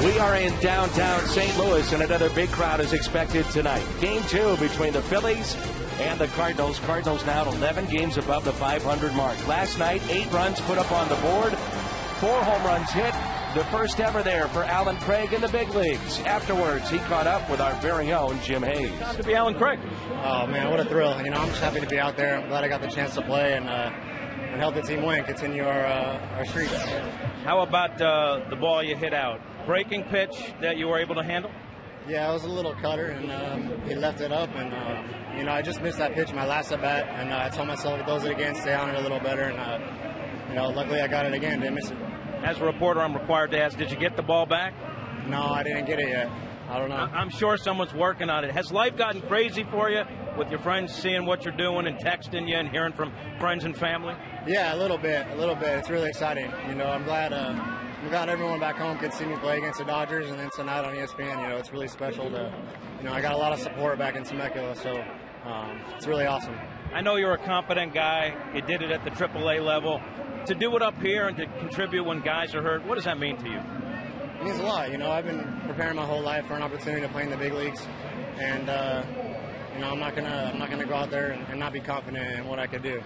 We are in downtown St. Louis, and another big crowd is expected tonight. Game 2 between the Phillies and the Cardinals. Cardinals now at 11 games above the 500 mark. Last night, 8 runs put up on the board, 4 home runs hit. The first ever there for Alan Craig in the big leagues. Afterwards, he caught up with our very own Jim Hayes. Time to be Alan Craig. Oh, man, what a thrill. I'm just happy to be out there. I'm glad I got the chance to play and help the team win, continue our streak. How about the ball you hit out? Breaking pitch that you were able to handle? Yeah, it was a little cutter, and he left it up, and I just missed that pitch my last at bat, and I told myself, if it does it again, stay on it a little better, and luckily I got it again, didn't miss it. As a reporter, I'm required to ask, did you get the ball back? No, I didn't get it yet. I don't know. I'm sure someone's working on it. Has life gotten crazy for you with your friends seeing what you're doing and texting you and hearing from friends and family? Yeah, a little bit. It's really exciting. I'm glad everyone back home could see me play against the Dodgers, and then tonight on ESPN, it's really special to, I got a lot of support back in Temecula, so it's really awesome. I know you're a competent guy. You did it at the AAA level. To do it up here and to contribute when guys are hurt, what does that mean to you? It means a lot. I've been preparing my whole life for an opportunity to play in the big leagues, and I'm not gonna go out there and not be confident in what I could do.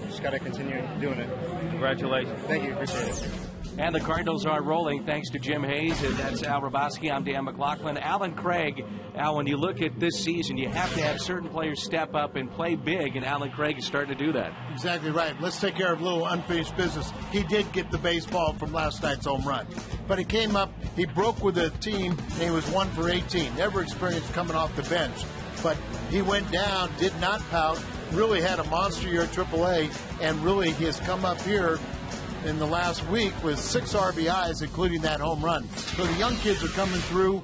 Just got to continue doing it. Congratulations. Thank you. Appreciate it. And the Cardinals are rolling thanks to Jim Hayes, and that's Al Roboski. I'm Dan McLaughlin. Alan Craig. Al, when you look at this season, you have to have certain players step up and play big, and Alan Craig is starting to do that. Exactly right. Let's take care of a little unfinished business. He did get the baseball from last night's home run, but he came up, he broke with the team, and he was 1 for 18. Never experienced coming off the bench, but he went down, did not pout, really had a monster year at AAA, and really he has come up here in the last week with 6 RBIs, including that home run. So the young kids are coming through,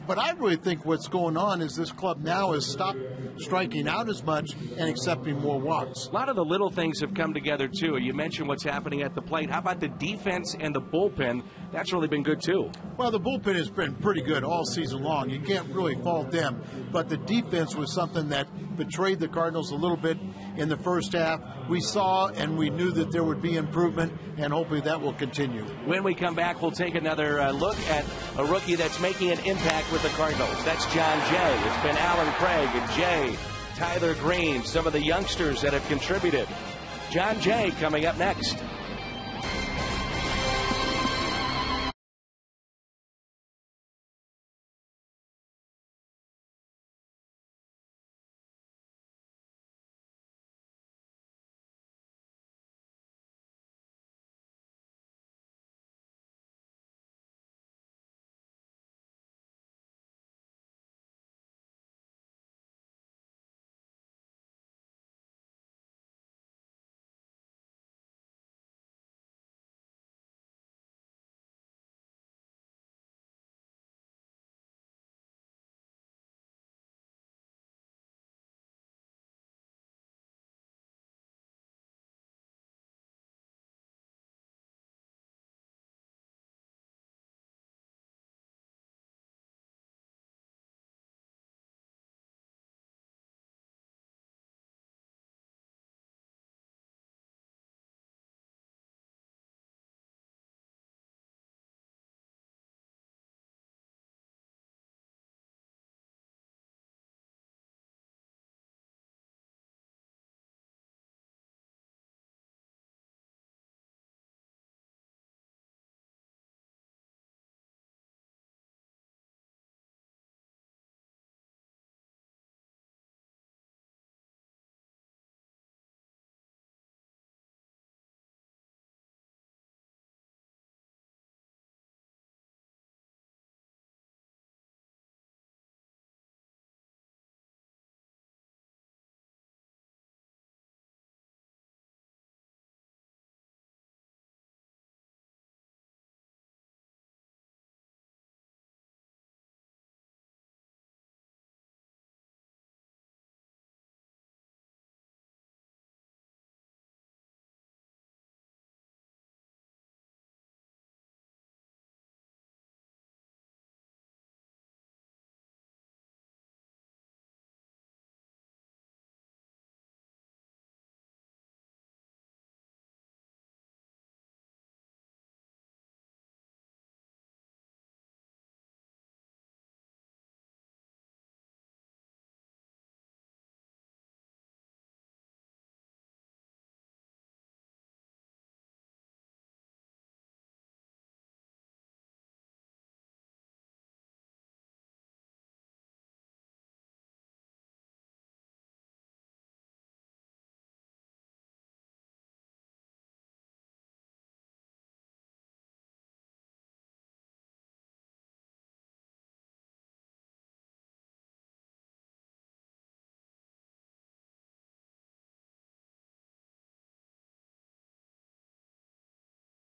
but I really think what's going on is this club now has stopped striking out as much and accepting more walks. A lot of the little things have come together, too. You mentioned what's happening at the plate. How about the defense and the bullpen? That's really been good, too. Well, the bullpen has been pretty good all season long. You can't really fault them. But the defense was something that betrayed the Cardinals a little bit in the first half. We saw and we knew that there would be improvement, and hopefully that will continue. When we come back, we'll take another look at a rookie that's making an impact with the Cardinals. That's John Jay. It's been Alan Craig and Jay, Tyler Green, some of the youngsters that have contributed. John Jay coming up next.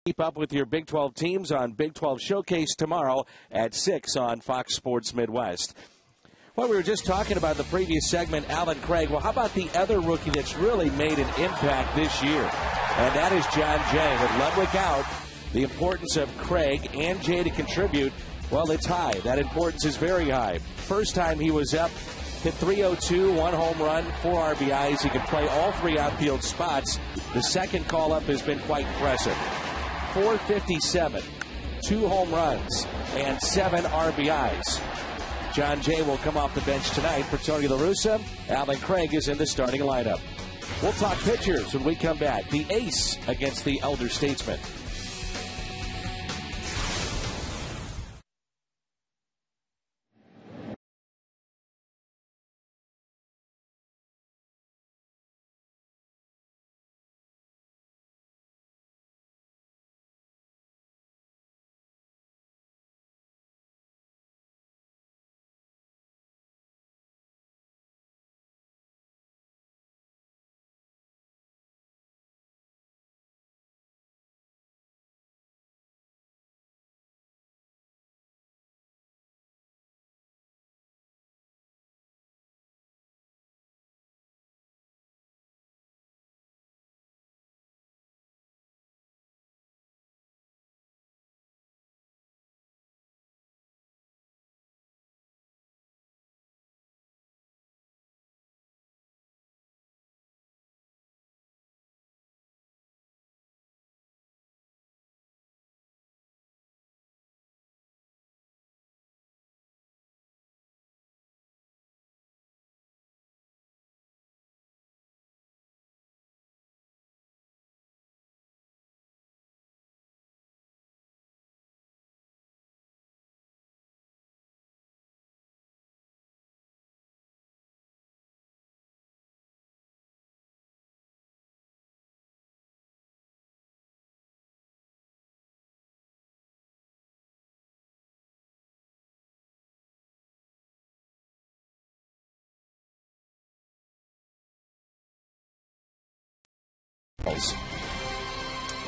Keep up with your Big 12 teams on Big 12 Showcase tomorrow at 6 on Fox Sports Midwest. Well, we were just talking about the previous segment, Alvin Craig. Well, how about the other rookie that's really made an impact this year? And that is John Jay. With Ludwig out, the importance of Craig and Jay to contribute, well, it's high. That importance is very high. First time he was up, hit .302, 1 home run, 4 RBIs. He can play all 3 outfield spots. The second call-up has been quite impressive. .457, 2 home runs, and 7 RBIs. John Jay will come off the bench tonight for Tony La Russa. Alvin Craig is in the starting lineup. We'll talk pitchers when we come back. The ace against the elder statesman.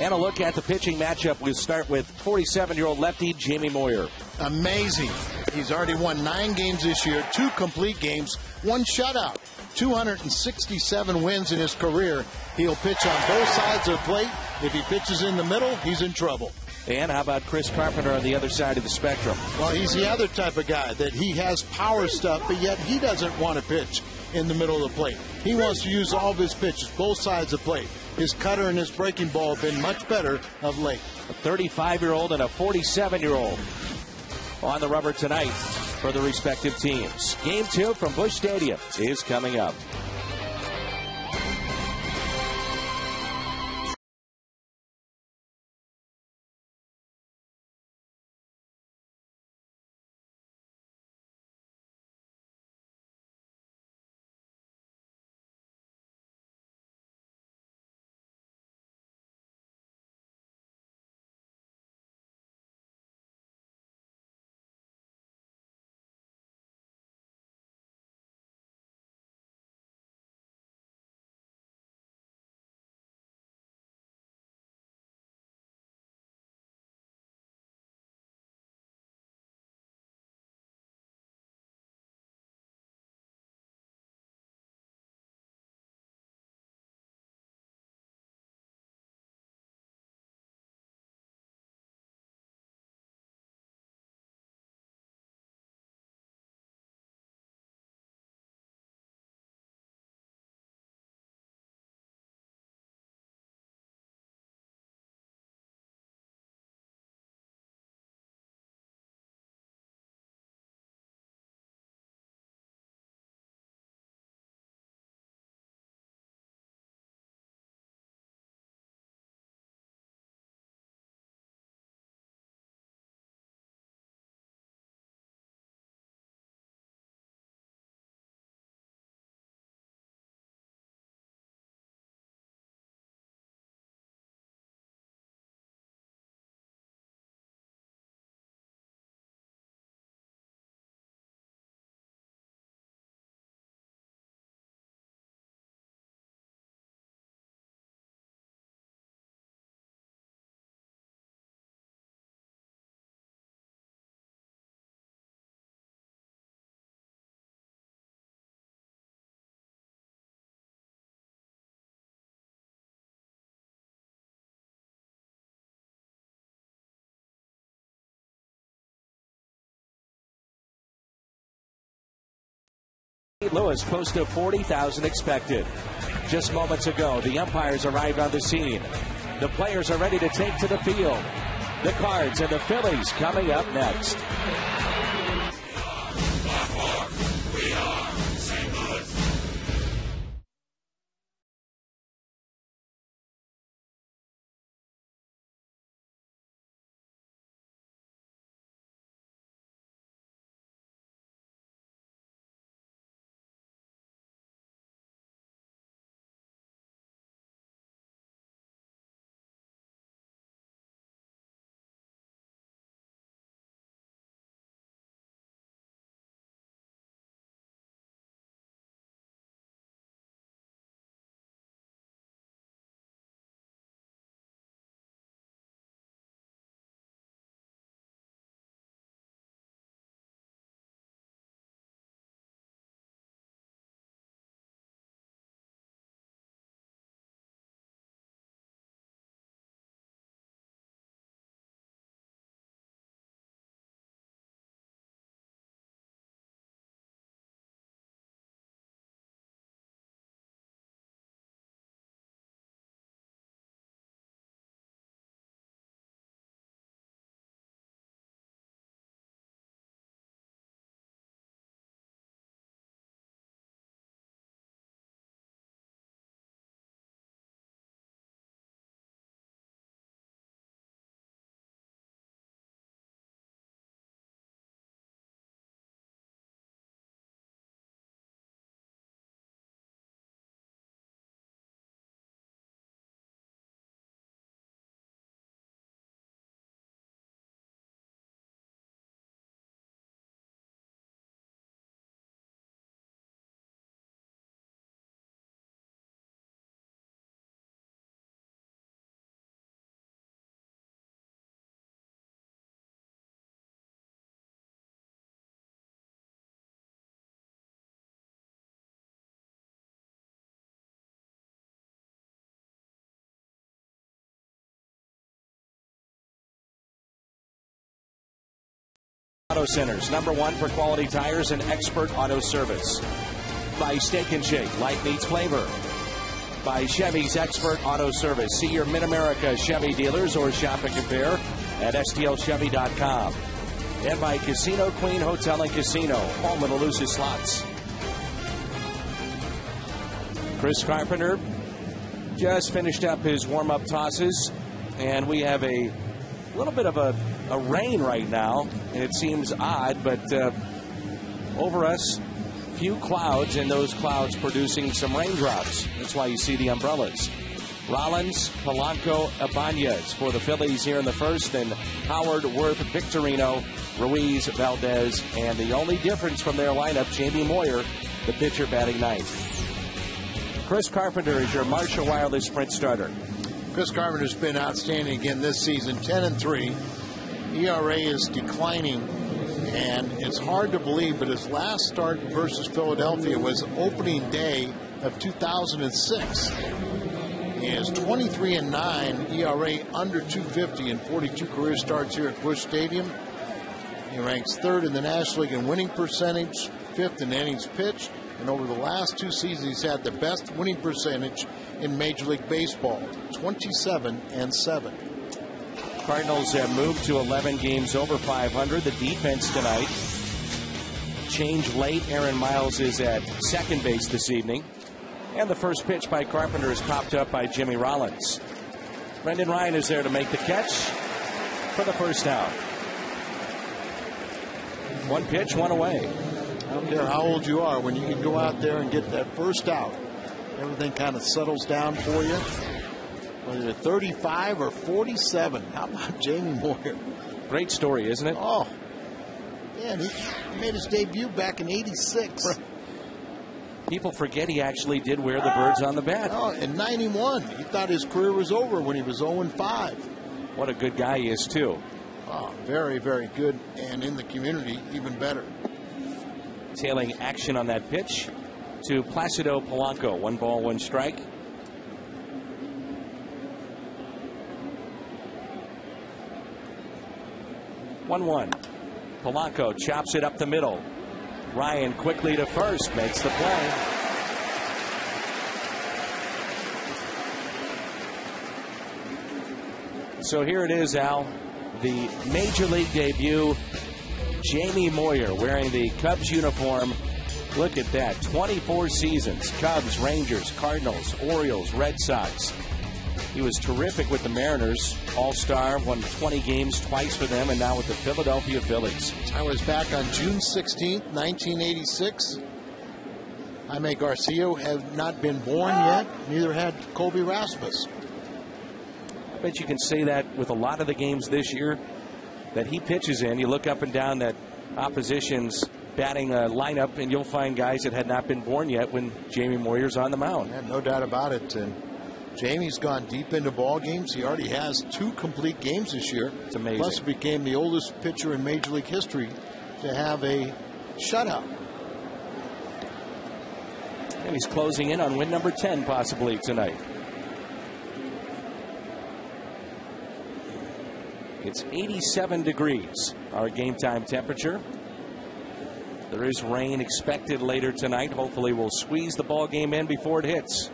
And a look at the pitching matchup. We'll start with 47-year-old lefty Jamie Moyer. Amazing. He's already won 9 games this year, 2 complete games, 1 shutout, 267 wins in his career. He'll pitch on both sides of the plate. If he pitches in the middle, he's in trouble. And how about Chris Carpenter on the other side of the spectrum? Well, he's the other type of guy that he has power stuff, but yet he doesn't want to pitch in the middle of the plate. He wants to use all of his pitches, both sides of the plate. His cutter and his breaking ball have been much better of late. A 35-year-old and a 47-year-old on the rubber tonight for the respective teams. Game 2 from Busch Stadium is coming up. St. Louis, close to 40,000 expected. Just moments ago, the umpires arrived on the scene. The players are ready to take to the field. The Cards and the Phillies coming up next. We are St. Louis. Auto Centers, #1 for quality tires and expert auto service. By Steak and Shake, life meets flavor. By Chevy's Expert Auto Service. See your Mid-America Chevy dealers or shop and compare at stlchevy.com. And by Casino Queen Hotel and Casino, home of the loosest slots. Chris Carpenter just finished up his warm-up tosses, and we have a little bit of a rain right now, and it seems odd, but over us, few clouds, and those clouds producing some raindrops. That's why you see the umbrellas. Rollins, Polanco, Ibanez for the Phillies here in the first, and Howard, Worth, Victorino, Ruiz, Valdez, and the only difference from their lineup, Jamie Moyer, the pitcher batting ninth. Chris Carpenter is your Marshall Wireless Sprint starter. Chris Carpenter's been outstanding again this season, 10-3. ERA is declining, and it's hard to believe, but his last start versus Philadelphia was opening day of 2006. He has 23-9, ERA under 250 in 42 career starts here at Busch Stadium. He ranks third in the National League in winning percentage, fifth in innings pitched, and over the last two seasons he's had the best winning percentage in Major League Baseball, 27-7. Cardinals have moved to 11 games over 500. The defense tonight changed late. Aaron Miles is at second base this evening. And the first pitch by Carpenter is popped up by Jimmy Rollins. Brendan Ryan is there to make the catch for the first out. One pitch, one away. I don't care how old you are, when you can go out there and get that first out, everything kind of settles down for you. Whether you're 35 or 47, how about Jamie Moyer? Great story, isn't it? Oh, man, he made his debut back in '86. People forget he actually did wear the birds on the bat. Oh, in '91, he thought his career was over when he was 0-5. What a good guy he is, too. Oh, very, very good, and in the community, even better. Tailing action on that pitch to Placido Polanco. 1 ball, 1 strike. One. Polanco chops it up the middle. Ryan quickly to first, makes the play. So here it is, Al, the Major League debut, Jamie Moyer wearing the Cubs uniform. Look at that, 24 seasons, Cubs, Rangers, Cardinals, Orioles, Red Sox. He was terrific with the Mariners, all-star, won 20 games twice for them, and now with the Philadelphia Phillies. I was back on June 16th, 1986. Jaime Garcia had not been born yet, neither had Kobe Rasmus. I bet you can say that with a lot of the games this year that he pitches in. You look up and down that opposition's batting lineup, and you'll find guys that had not been born yet when Jamie Moyer's on the mound. Yeah, no doubt about it. And Jamie's gone deep into ball games. He already has 2 complete games this year. It's amazing. Plus, became the oldest pitcher in Major League history to have a shutout. And he's closing in on win number 10 possibly tonight. It's 87 degrees, our game time temperature. There is rain expected later tonight. Hopefully we'll squeeze the ball game in before it hits.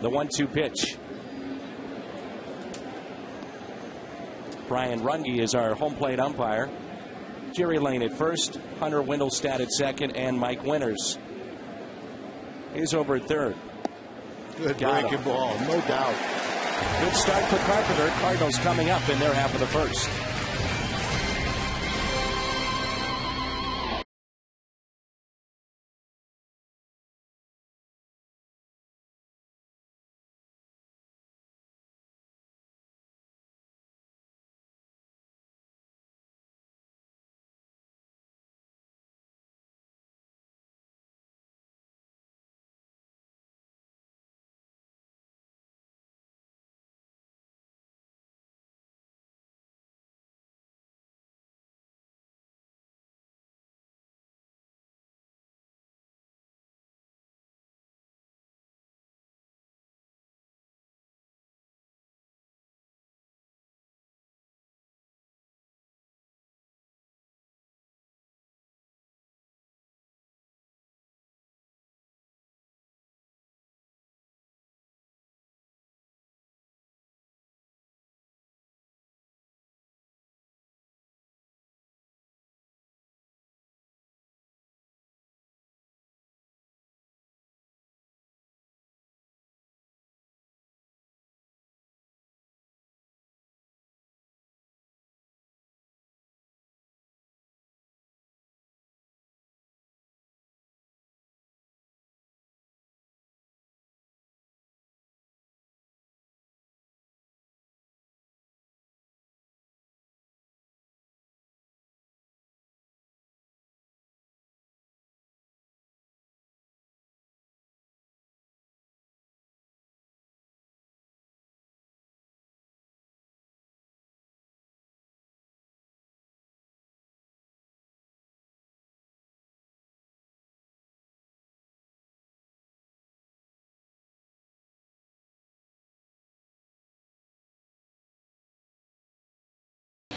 The 1-2 pitch. Brian Runge is our home plate umpire. Jerry Lane at first, Hunter Wendelstedt at second, and Mike Winters is over at third. Good breaking ball, no doubt. Good start for Carpenter. Cardinals coming up in their half of the first.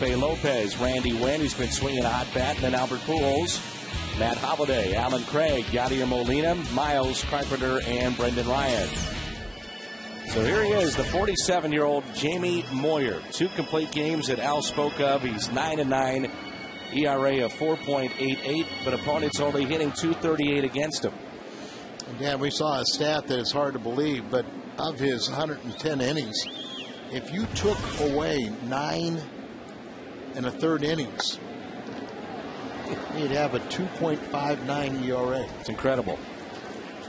Lopez, Randy Wynn, who's been swinging a hot bat, and then Albert Pujols, Matt Holliday, Alan Craig, Yadier Molina, Miles Carpenter, and Brendan Ryan. So here he is, the 47-year-old Jamie Moyer. 2 complete games that Al spoke of. He's 9-9, ERA of 4.88, but opponents only hitting .238 against him. Again, we saw a stat that is hard to believe, but of his 110 innings, if you took away 9 1/3 innings, he'd have a 2.59 ERA. It's incredible.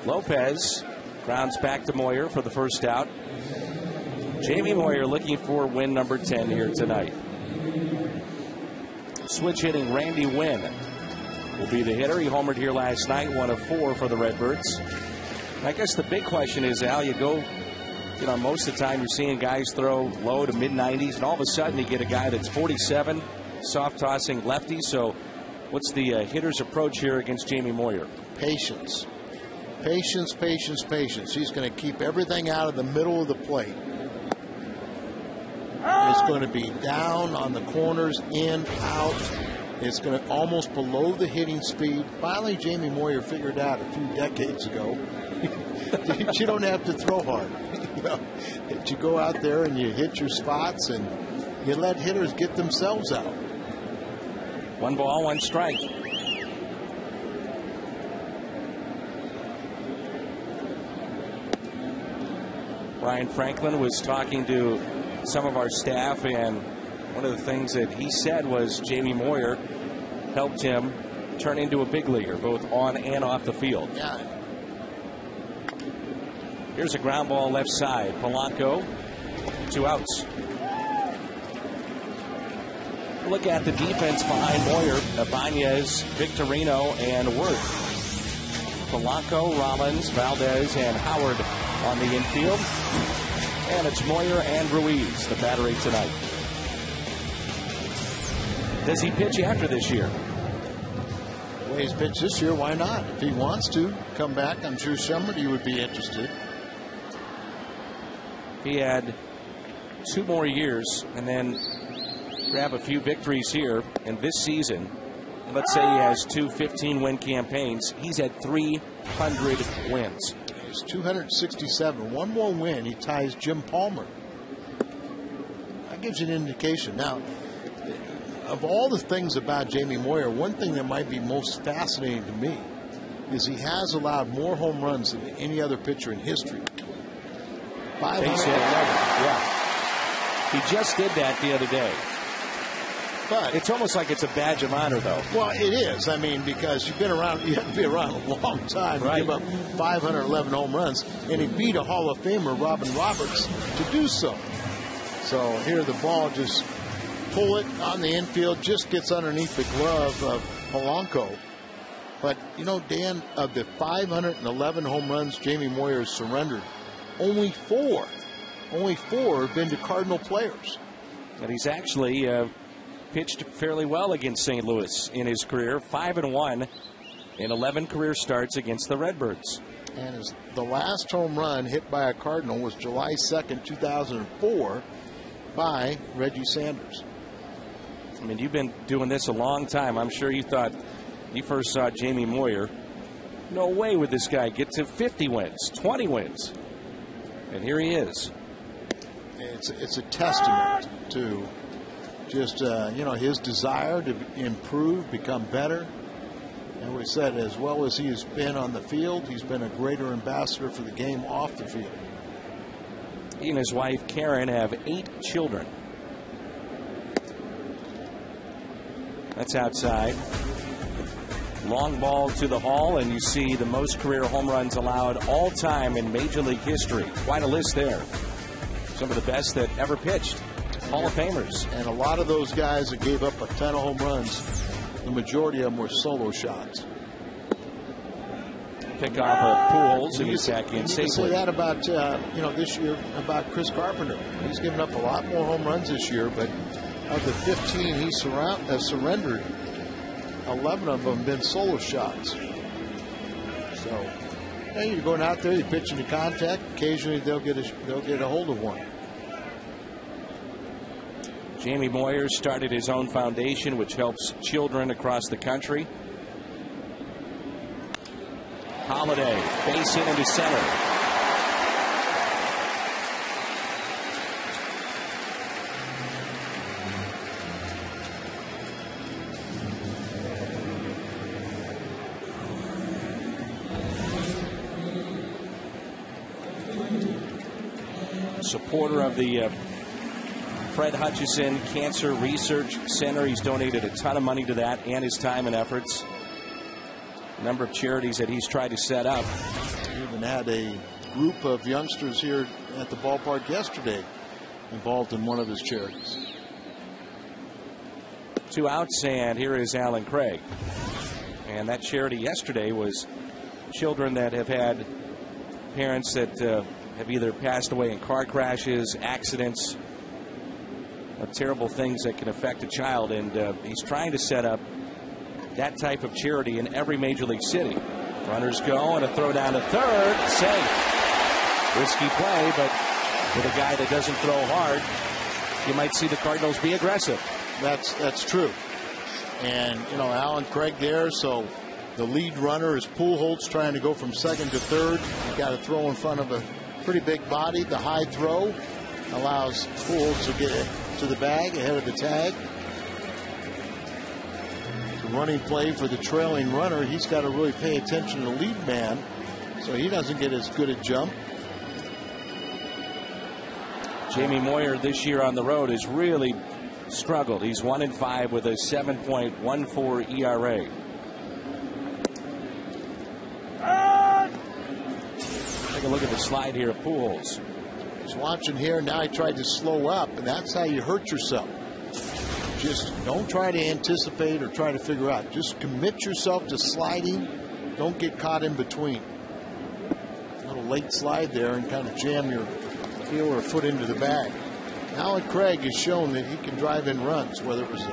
Lopez grounds back to Moyer for the first out. Jamie Moyer looking for win number 10 here tonight. Switch hitting Randy Wynn will be the hitter. He homered here last night, 1 of 4 for the Redbirds. I guess the big question is, Al, you go, most of the time you're seeing guys throw low to mid-90s, and all of a sudden you get a guy that's 47, soft-tossing lefty. So what's the hitter's approach here against Jamie Moyer? Patience. Patience, patience, patience. He's going to keep everything out of the middle of the plate. It's going to be down on the corners, in, out, It's going to almost below the hitting speed. Finally, Jamie Moyer figured out a few decades ago that you don't have to throw hard. That you go out there and you hit your spots and you let hitters get themselves out. 1 ball, 1 strike. Brian Franklin was talking to some of our staff, and one of the things that he said was Jamie Moyer helped him turn into a big leaguer, both on and off the field. Yeah. Here's a ground ball left side. Polanco, 2 outs. Look at the defense behind Moyer. Ibanez, Victorino, and Wirth. Polanco, Rollins, Valdez, and Howard on the infield. And it's Moyer and Ruiz, the battery tonight. Does he pitch after this year? Well, he's pitched this year. Why not? If he wants to come back, I'm sure somebody would be interested. He had 2 more years and then grab a few victories here. And this season, let's say he has 2 15-win campaigns. He's had 300 wins. He's 267. 1 more win, he ties Jim Palmer. That gives you an indication. Now, of all the things about Jamie Moyer, one thing that might be most fascinating to me is he has allowed more home runs than any other pitcher in history. 511. Yeah. He just did that the other day. But it's almost like it's a badge of honor, though. Well, it is. I mean, because you've been around, you have to be around a long time to give up 511 home runs, and he beat a Hall of Famer, Robin Roberts, to do so. So here the ball just pull it on the infield, just gets underneath the glove of Polanco. But, you know, Dan, of the 511 home runs Jamie Moyer has surrendered, only four have been to Cardinal players. And he's actually pitched fairly well against St. Louis in his career. 5-1 in 11 career starts against the Redbirds. And the last home run hit by a Cardinal was July 2nd, 2004 by Reggie Sanders. I mean, you've been doing this a long time. I'm sure you thought you first saw Jamie Moyer. No way would this guy get to 50 wins, 20 wins. And here he is. It's a testament to just, his desire to improve, become better. And we said, as well as he has been on the field, he's been a greater ambassador for the game off the field. He and his wife, Karen, have 8 children. That's outside. Long ball to the Hall, and you see the most career home runs allowed all time in Major League history. Quite a list there. Some of the best that ever pitched. Hall of Famers. And a lot of those guys that gave up a ton of home runs, the majority of them were solo shots. Pick off of Pools, and he's back in safely. safely. You say that about, this year about Chris Carpenter. He's given up a lot more home runs this year, but of the 15 he surrendered, 11 of them have been solo shots. So, you're going out there, you're pitching to contact. Occasionally, they'll get a hold of one. Jamie Moyer started his own foundation, which helps children across the country. Holiday, base hit into center. Supporter of the Fred Hutchison Cancer Research Center. He's donated a ton of money to that and his time and efforts. A number of charities that he's tried to set up. He even had a group of youngsters here at the ballpark yesterday involved in one of his charities. 2 outs, and here is Alan Craig. And that charity yesterday was children that have had parents that have either passed away in car crashes, accidents, terrible things that can affect a child. And he's trying to set up that type of charity in every major league city. Runners go, and a throw down to third. Safe. Risky play, but with a guy that doesn't throw hard, you might see the Cardinals be aggressive. That's true. And, you know, Alan Craig there, so the lead runner is Pujols trying to go from second to third. You got to throw in front of a pretty big body. The high throw allows Pujols to get to the bag ahead of the tag. The running play for the trailing runner, he's got to really pay attention to the lead man so he doesn't get as good a jump. Jamie Moyer this year on the road has really struggled. He's 1-5 with a 7.14 ERA. Take a look at the slide here of Pujols. He's watching here. Now he tried to slow up, and that's how you hurt yourself. Just don't try to anticipate or try to figure out. Just commit yourself to sliding. Don't get caught in between. A little late slide there and kind of jam your heel or foot into the bag. Alan Craig has shown that he can drive in runs, whether it was the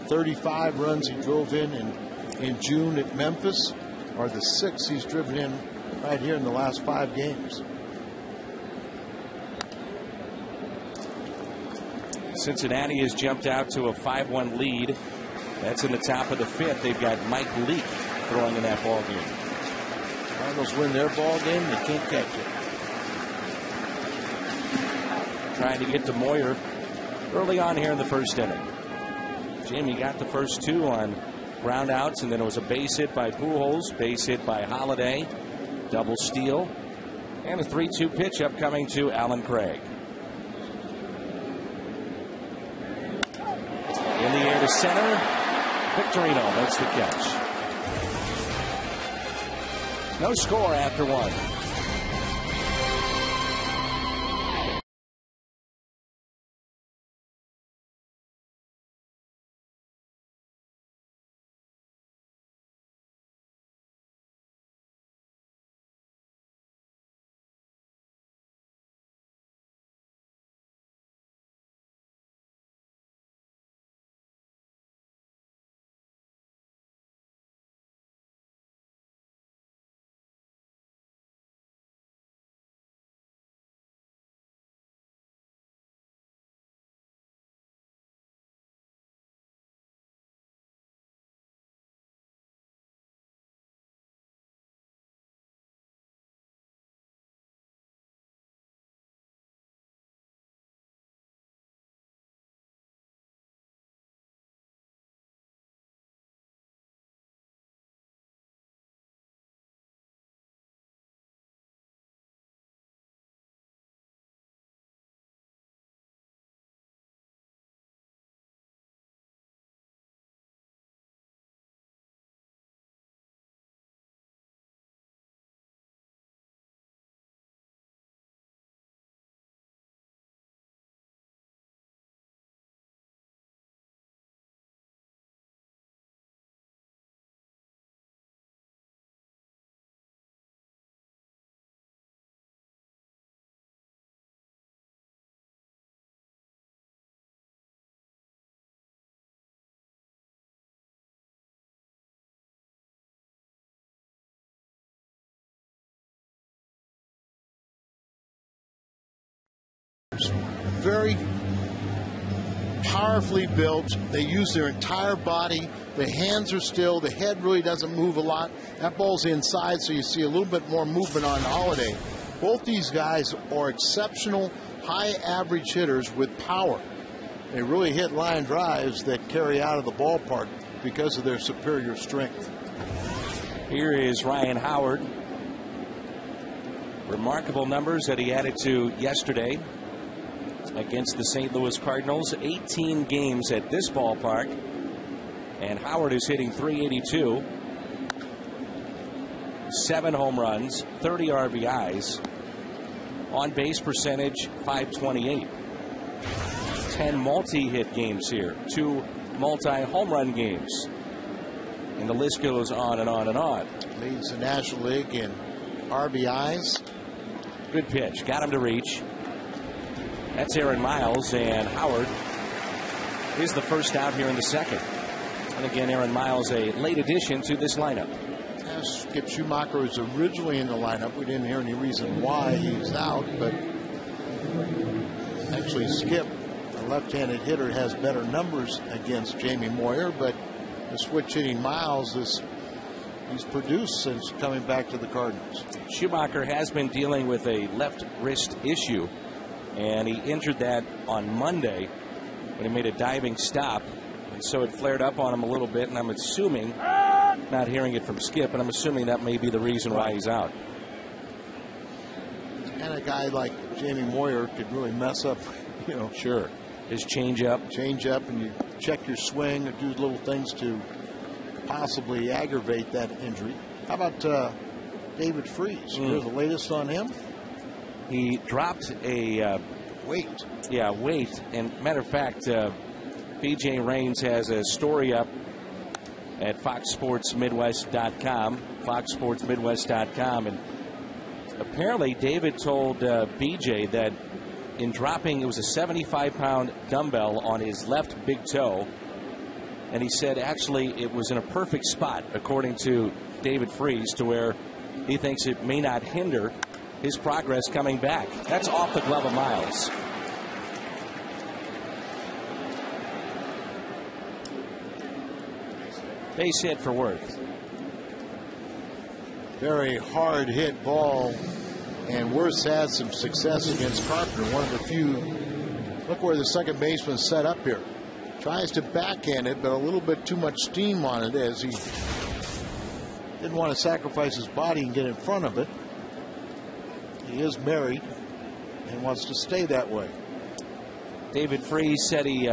35 runs he drove in June at Memphis or the 6 he's driven in right here in the last 5 games. Cincinnati has jumped out to a 5-1 lead. That's in the top of the 5th. They've got Mike Leake throwing in that ball game. Cardinals win their ball game. They can't catch it. Trying to get to Moyer early on here in the first inning. Jamie got the first 2 on ground outs, and then it was a base hit by Pujols, base hit by Holiday, double steal, and a 3-2 pitch upcoming to Alan Craig. In the air to center. Victorino makes the catch. No score after 1. Very powerfully built. They use their entire body. The hands are still. The head really doesn't move a lot. That ball's inside, so you see a little bit more movement on Holiday. Both these guys are exceptional, high average hitters with power. They really hit line drives that carry out of the ballpark because of their superior strength. Here is Ryan Howard. Remarkable numbers that he added to yesterday against the St. Louis Cardinals. 18 games at this ballpark, and Howard is hitting .382, 7 home runs, 30 RBIs, on base percentage .528, 10 multi-hit games here, 2 multi-home run games, and the list goes on and on and on. Leads the National League in RBIs. Good pitch, got him to reach. That's Aaron Miles, and Howard is the first out here in the second. And again, Aaron Miles, a late addition to this lineup. Skip Schumacher was originally in the lineup. We didn't hear any reason why he's out, but actually Skip, a left-handed hitter, has better numbers against Jamie Moyer, but the switch hitting Miles he's produced since coming back to the Cardinals. Schumacher has been dealing with a left wrist issue, and he injured that on Monday when he made a diving stop, and so it flared up on him a little bit, and I'm assuming, not hearing it from Skip, but I'm assuming that may be the reason why he's out. And a guy like Jamie Moyer could really mess up, Sure. His changeup, and you check your swing or do little things to possibly aggravate that injury. How about David Freese? Here's the latest on him. He dropped a weight. Yeah, weight. And matter of fact, BJ Raines has a story up at foxsportsmidwest.com, and apparently David told BJ that in dropping, it was a 75-pound dumbbell on his left big toe, and he said actually it was in a perfect spot, according to David Freese, to where he thinks it may not hinder his progress coming back. That's off the glove of Miles. Base hit for Worth. Very hard hit ball, and Worth had some success against Carpenter. One of the few. Look where the second baseman's set up here. Tries to backhand it, but a little bit too much steam on it, as he didn't want to sacrifice his body and get in front of it. He is married and wants to stay that way. David Freese said he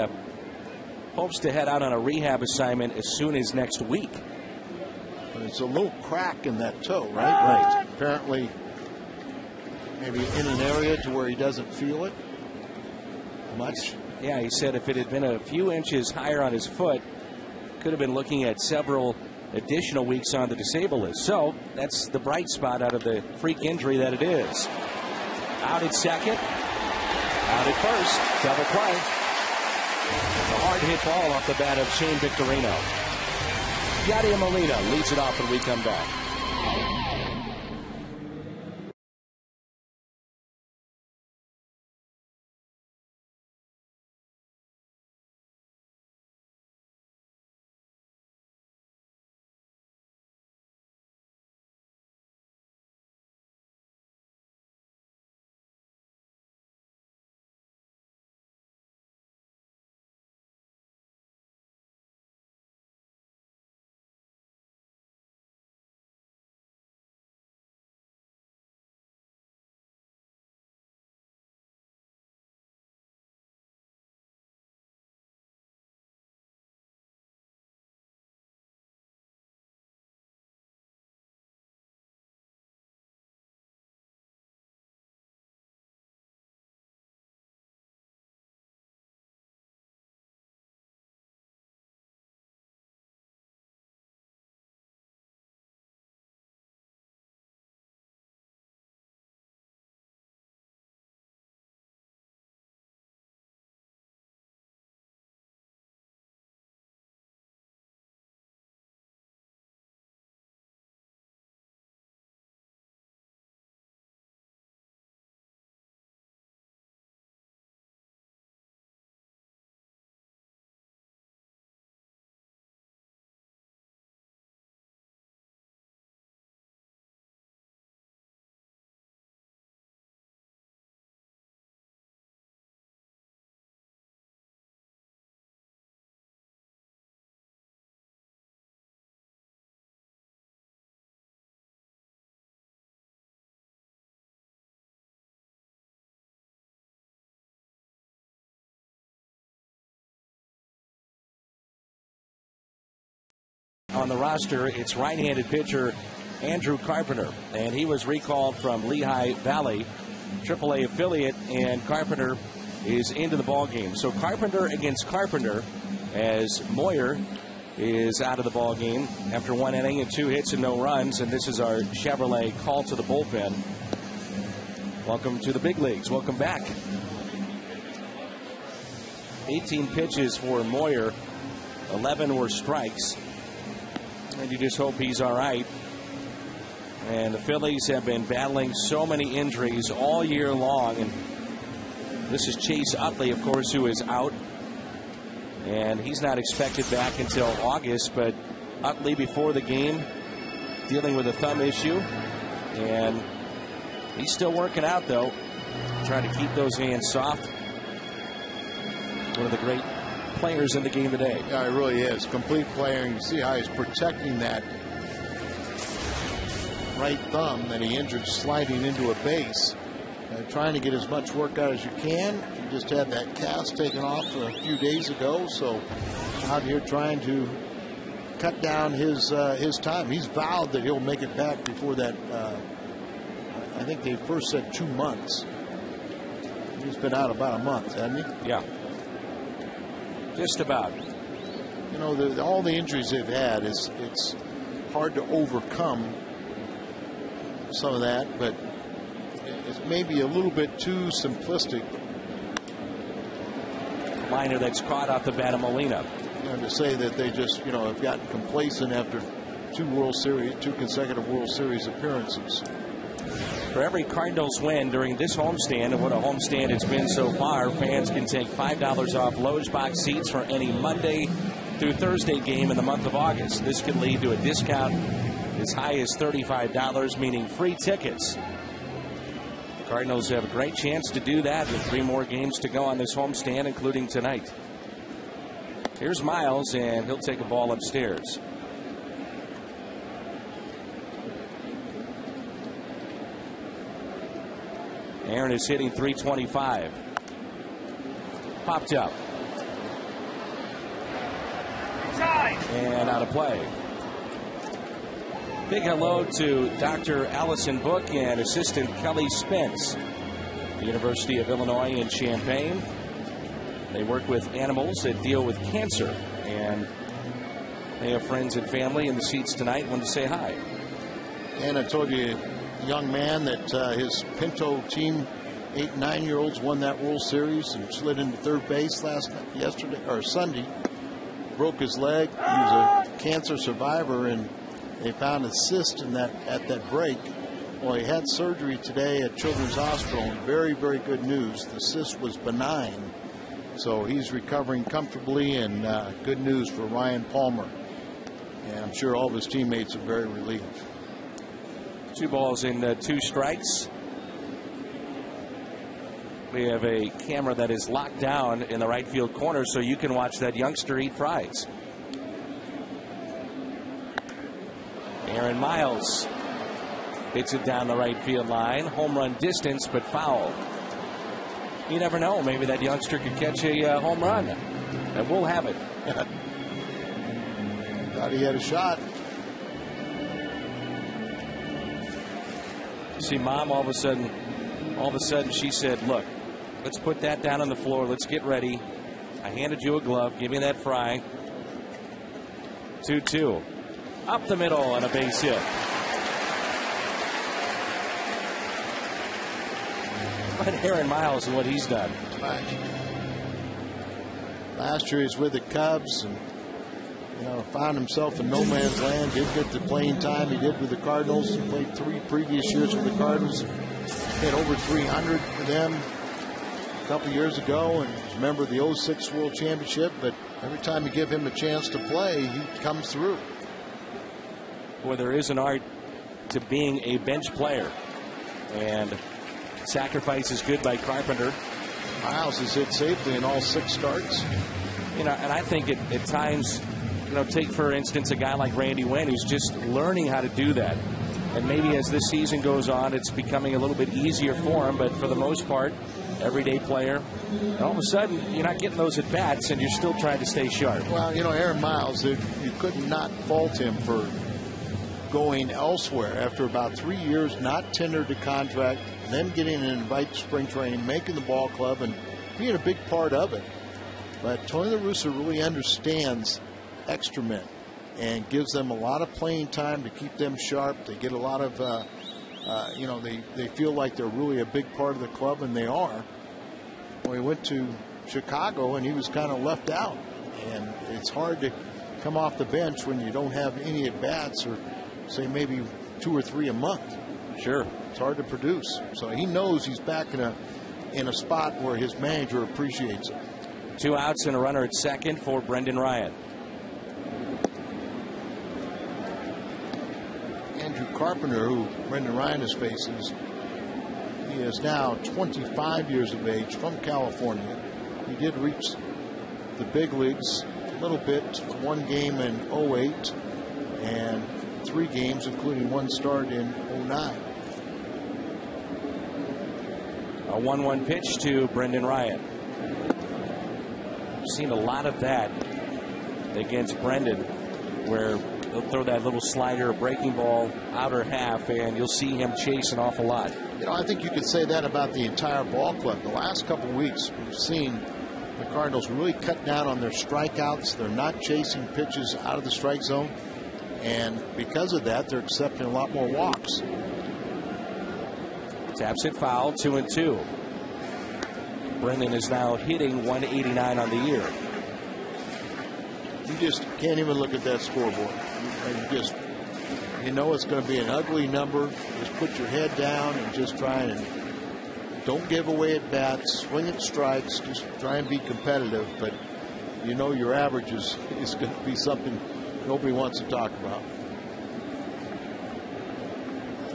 hopes to head out on a rehab assignment as soon as next week. But it's a little crack in that toe, right? Right. Apparently, maybe in an area to where he doesn't feel it much. Yeah, he said if it had been a few inches higher on his foot, could have been looking at several additional weeks on the disabled list. So that's the bright spot out of the freak injury that it is. Out at second, out at first, double play. A hard hit ball off the bat of Shane Victorino. Yadier Molina leads it off when we come back. On the roster, it's right-handed pitcher Andrew Carpenter, and he was recalled from Lehigh Valley, AAA affiliate, and Carpenter is into the ballgame. So Carpenter against Carpenter, as Moyer is out of the ballgame after 1 inning and 2 hits and no runs, and this is our Chevrolet call to the bullpen. Welcome to the big leagues. Welcome back. 18 pitches for Moyer, 11 were strikes. And you just hope he's all right. And the Phillies have been battling so many injuries all year long. And this is Chase Utley, of course, who is out. And he's not expected back until August, but Utley before the game dealing with a thumb issue. And he's still working out, though, trying to keep those hands soft. One of the great players in the game today. Yeah, he really is. Complete player. You see how he's protecting that right thumb that he injured sliding into a base. Trying to get as much work out as you can. He just had that cast taken off a few days ago, so out here trying to cut down his time. He's vowed that he'll make it back before that. I think they first said 2 months. He's been out about a month, hasn't he? Yeah. Just about. You know, all the injuries they've had, it's hard to overcome some of that, but it's maybe a little bit too simplistic. Liner that's caught off the bat of Molina. And to say that they just, you know, have gotten complacent after two consecutive World Series appearances. For every Cardinals win during this homestand, and what a homestand it's been so far, fans can take $5 off Lowe's box seats for any Monday through Thursday game in the month of August. This could lead to a discount as high as $35, meaning free tickets. The Cardinals have a great chance to do that with 3 more games to go on this homestand, including tonight. Here's Miles, and he'll take a ball upstairs. Aaron is hitting .325. Popped up. And out of play. Big hello to Dr. Allison Book and Assistant Kelly Spence, the University of Illinois in Champaign. They work with animals that deal with cancer, and they have friends and family in the seats tonight. Wanted to say hi. And I told you, young man, that his Pinto team, 8- and 9-year-olds, won that World Series and slid into third base Sunday. Broke his leg. He was a cancer survivor, and they found a cyst in at that break. Well, he had surgery today at Children's Hospital, and very, very good news. The cyst was benign, so he's recovering comfortably, and good news for Ryan Palmer. And I'm sure all of his teammates are very relieved. 2 balls and 2 strikes. We have a camera that is locked down in the right field corner, so you can watch that youngster eat fries. Aaron Miles hits it down the right field line. Home run distance, but foul. You never know. Maybe that youngster could catch a home run. And we'll have it. Thought he had a shot. See, Mom, all of a sudden she said, look, let's put that down on the floor. Let's get ready. I handed you a glove. Give me that fry. 2-2. Up the middle and a base hit. But Aaron Miles and what he's done. Last year he was with the Cubs and, you know, found himself in no man's land. Didn't get the playing time he did with the Cardinals. He played 3 previous years with the Cardinals. Hit over 300 for them a couple years ago, and was a member of the 06 World Championship. But every time you give him a chance to play, he comes through. Boy, there is an art to being a bench player, and sacrifice is good by Carpenter. Miles has hit safely in all 6 starts. You know, and I think at times, you know, take for instance a guy like Randy Wynn, who's just learning how to do that. And maybe as this season goes on, it's becoming a little bit easier for him. But for the most part, everyday player. And all of a sudden, you're not getting those at bats, and you're still trying to stay sharp. Well, you know, Aaron Miles, you could not fault him for going elsewhere after about 3 years, not tendered a contract, then getting an invite to spring training, making the ball club, and being a big part of it. But Tony La Russa really understands extra men and gives them a lot of playing time to keep them sharp. They get a lot of, you know, they feel like they're really a big part of the club, and they are. Well, he went to Chicago, and he was kind of left out. And it's hard to come off the bench when you don't have any at-bats, or say maybe 2 or 3 a month. Sure. It's hard to produce. So he knows he's back in a spot where his manager appreciates it. 2 outs and a runner at second for Brendan Ryan. Andrew Carpenter, who Brendan Ryan is facing, he is now 25 years of age, from California. He did reach the big leagues a little bit, 1 game in 08 and 3 games, including 1 start in 09. A 1-1 pitch to Brendan Ryan. We've seen a lot of that against Brendan, where he'll throw that little slider, breaking ball, outer half, and you'll see him chase an awful lot. You know, I think you could say that about the entire ball club. The last couple of weeks, we've seen the Cardinals really cut down on their strikeouts. They're not chasing pitches out of the strike zone, and because of that, they're accepting a lot more walks. Taps it foul, 2-2. Brendan is now hitting 189 on the year. You just can't even look at that scoreboard. You know it's going to be an ugly number. Just put your head down and just try and don't give away at bats, swing at strikes, just try and be competitive. But you know your average is going to be something nobody wants to talk about.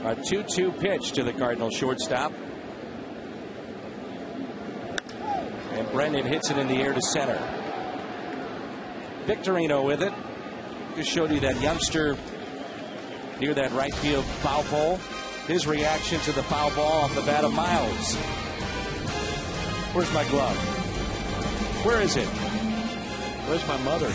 A 2-2 pitch to the Cardinals shortstop. And Brendan hits it in the air to center. Victorino with it. Just showed you that youngster near that right field foul pole. His reaction to the foul ball off the bat of Miles. Where's my glove? Where is it? Where's my mother?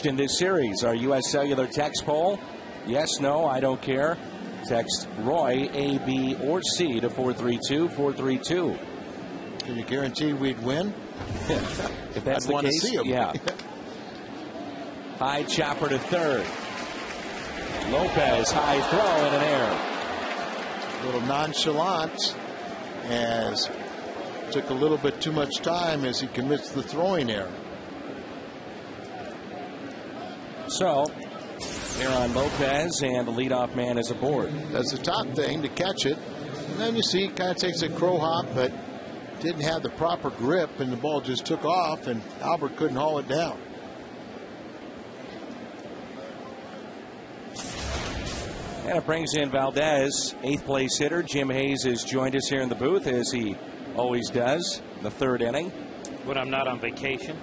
In this series, our U.S. Cellular text poll. Yes, no, I don't care. Text Roy, A, B, or C to 432-432. Can you guarantee we'd win? If that's I'd the want case, to see him. Yeah. High chopper to third. Lopez, high throw in an air. A little nonchalant, as took a little bit too much time as he commits the throwing error. So, here on Lopez, and the leadoff man is aboard. That's the top thing, to catch it. And then you see, kind of takes a crow hop, but didn't have the proper grip, and the ball just took off, and Albert couldn't haul it down. And it brings in Valdez, 8th place hitter. Jim Hayes has joined us here in the booth, as he always does, in the 3rd inning. When I'm not on vacation.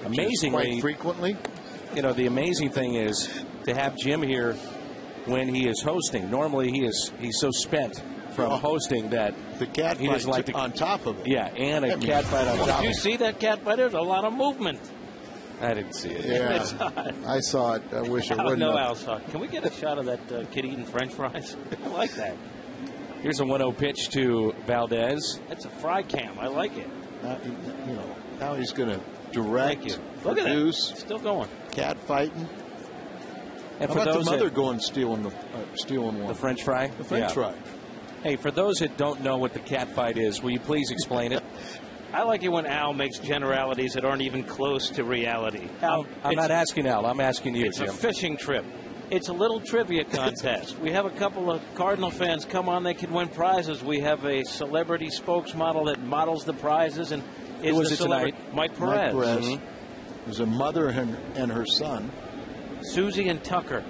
Amazingly, quite frequently. You know, the amazing thing is to have Jim here when he is hosting. Normally he's so spent from hosting that the cat he fight on top of it. Yeah, and a cat fight on top of it. Did you see that cat fight? There's a lot of movement. I didn't see it. Yeah, I saw it. I wish I wouldn't. No, Al saw it. Can we get a shot of that kid eating French fries? I like that. Here's a 1-0 pitch to Valdez. That's a fry cam. I like it. Now he's going to direct, Look at produce. that. Still going. Cat fighting. And How for about those the mother that, going stealing one? the French fry? The French fry. Hey, for those that don't know what the cat fight is, will you please explain it? I like it when Al makes generalities that aren't even close to reality. Al, I'm not asking Al. I'm asking you, It's Jim. a fishing trip. It's a little trivia contest. We have a couple of Cardinal fans come on. They can win prizes. We have a celebrity spokesmodel that models the prizes. And Who was it tonight? Mike Perez. There's a mother and her son. Susie and Tucker.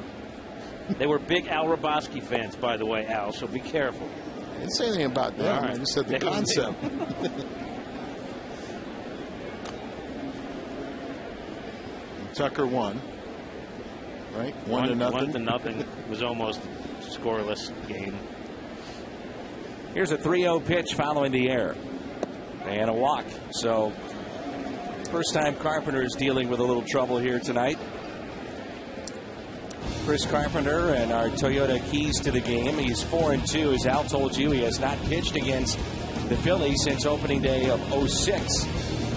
They were big Al Roboski fans, by the way, Al, so be careful. I didn't say anything about them. Right. I just said the concept. Tucker won. Right? 1-0. 1-0. It was almost a scoreless game. Here's a 3-0 pitch following the air. And a walk. So, first time Carpenter is dealing with a little trouble here tonight. Chris Carpenter and our Toyota keys to the game. He's 4-2. As Al told you, he has not pitched against the Phillies since opening day of 06.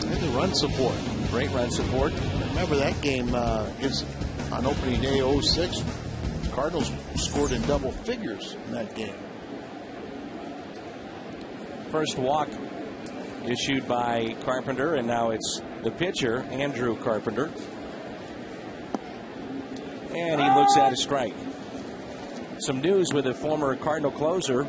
And the run support. Great run support. Remember that game is on opening day 06. Cardinals scored in double figures in that game. First walk issued by Carpenter, and now it's the pitcher, Andrew Carpenter. And he looks at a strike. Some news with a former Cardinal closer,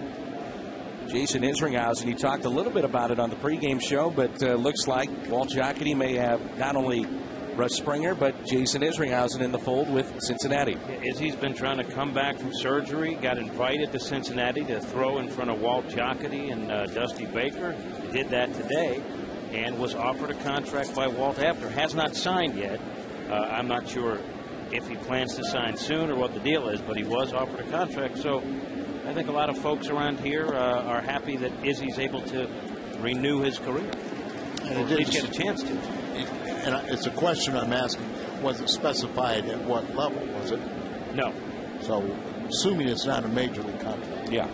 Jason Isringhausen. He talked a little bit about it on the pregame show, but looks like Walt Jocketty may have not only Russ Springer, but Jason Isringhausen in the fold with Cincinnati. Izzy's been trying to come back from surgery, got invited to Cincinnati to throw in front of Walt Jocketty and Dusty Baker. Did that today and was offered a contract by Walt after. Has not signed yet. I'm not sure if he plans to sign soon or what the deal is, but he was offered a contract. So I think a lot of folks around here are happy that Izzy's able to renew his career. And or at least get a chance to. And it's a question I'm asking. Was it specified at what level? Was it? No. So, assuming it's not a major league contract. Yeah.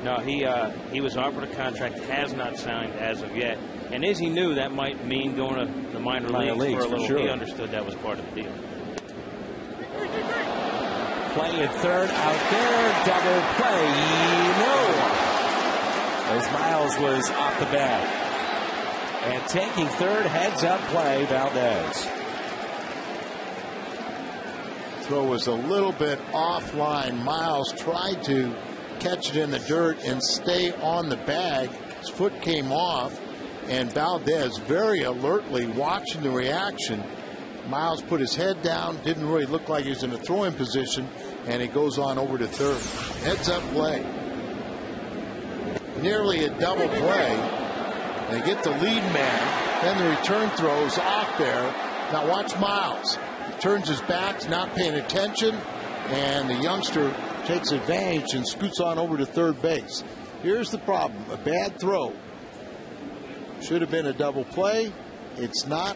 No, he was offered a contract, has not signed as of yet. And Izzy knew that might mean going to the minor leagues for a little. Sure. He understood that was part of the deal. Play at third, out there, double play. No. As Miles was off the bat. And taking third, heads up play, Valdez. Throw was a little bit offline. Miles tried to catch it in the dirt and stay on the bag. His foot came off, and Valdez very alertly watching the reaction. Miles put his head down, didn't really look like he was in a throwing position, and he goes on over to third. Heads up play. Nearly a double play. They get the lead man, then the return throws off there. Now watch Miles. He turns his back, not paying attention, and the youngster takes advantage and scoots on over to third base. Here's the problem. A bad throw. Should have been a double play. It's not.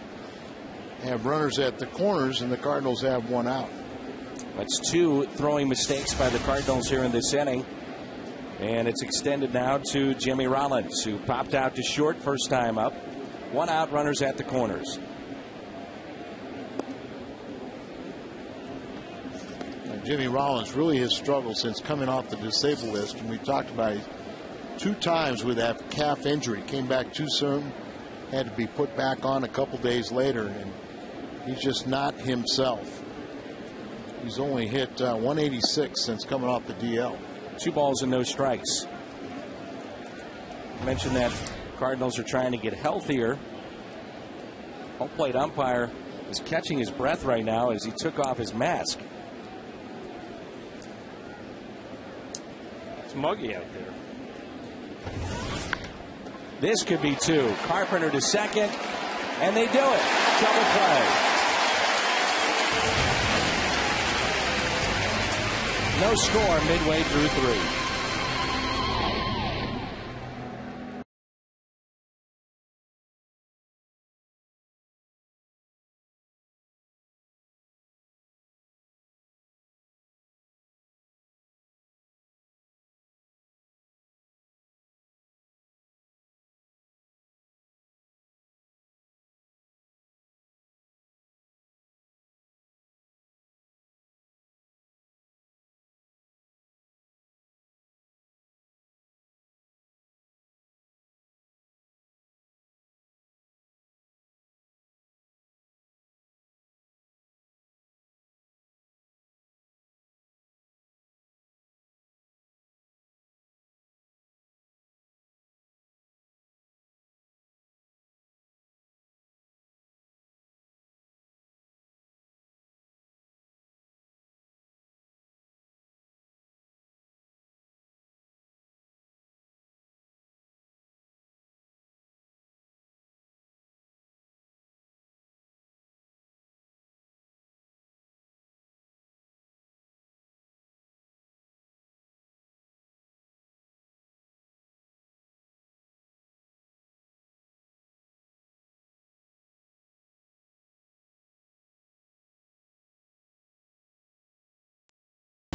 Have runners at the corners, and the Cardinals have one out. That's two throwing mistakes by the Cardinals here in this inning. And it's extended now to Jimmy Rollins, who popped out to short first time up. One out, runners at the corners. Jimmy Rollins really has struggled since coming off the disabled list, and we talked about it 2 times with that calf injury. Came back too soon, had to be put back on a couple days later, and he's just not himself. He's only hit 186 since coming off the DL. 2 balls and no strikes. I mentioned that Cardinals are trying to get healthier. Home plate umpire is catching his breath right now as he took off his mask. It's muggy out there. This could be 2. Carpenter to second, and they do it. Double play. No score midway through 3.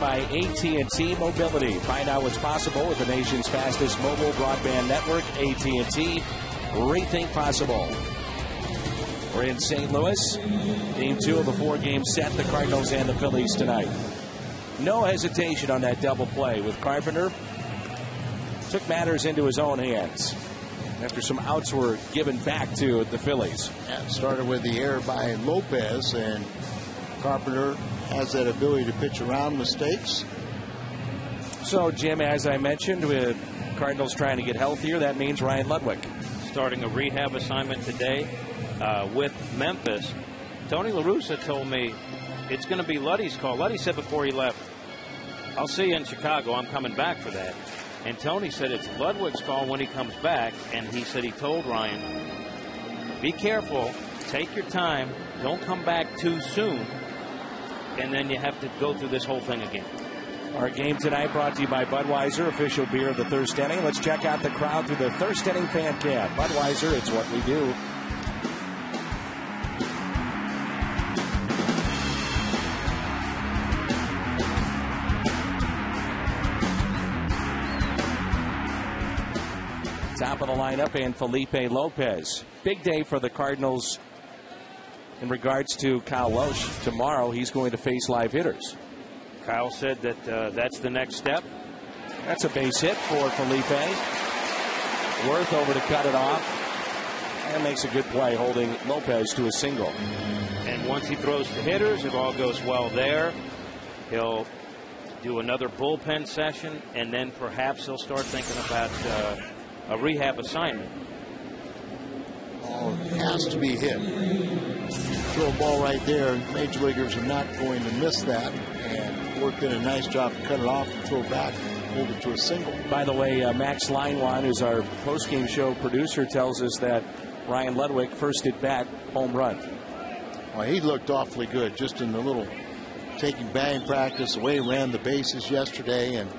by AT&T Mobility. Find out what's possible with the nation's fastest mobile broadband network, AT&T. Rethink possible. We're in St. Louis. Game 2 of the 4-game set, the Cardinals and the Phillies tonight. No hesitation on that double play with Carpenter. Took matters into his own hands after some outs were given back to the Phillies. Yeah, it started with the error by Lopez, and Carpenter has that ability to pitch around mistakes. So, Jim, as I mentioned, with Cardinals trying to get healthier, that means Ryan Ludwig starting a rehab assignment today with Memphis. Tony La Russa told me it's going to be Luddy's call. Luddy said before he left, I'll see you in Chicago. I'm coming back for that. And Tony said it's Ludwig's call when he comes back. And he said he told Ryan, be careful, take your time, don't come back too soon, and then you have to go through this whole thing again. Our game tonight brought to you by Budweiser, official beer of the Thirst Inning. Let's check out the crowd through the Thirst Inning fan cam. Budweiser, it's what we do. Top of the lineup, and Felipe Lopez. Big day for the Cardinals in regards to Kyle Loesch. Tomorrow he's going to face live hitters. Kyle said that that's the next step. That's a base hit for Felipe. Worth over to cut it off. And makes a good play holding Lopez to a single. And once he throws to hitters, if all goes well there, he'll do another bullpen session, and then perhaps he'll start thinking about a rehab assignment. Ball has to be hit. Throw a ball right there. Major leaguers are not going to miss that. And Work did a nice job to cut it off and throw back, hold it to a single. By the way, Max Linewan, who's our post-game show producer, tells us that Ryan Ludwig first at bat, home run. Well, he looked awfully good just in the little taking batting practice, the way he ran the bases yesterday. And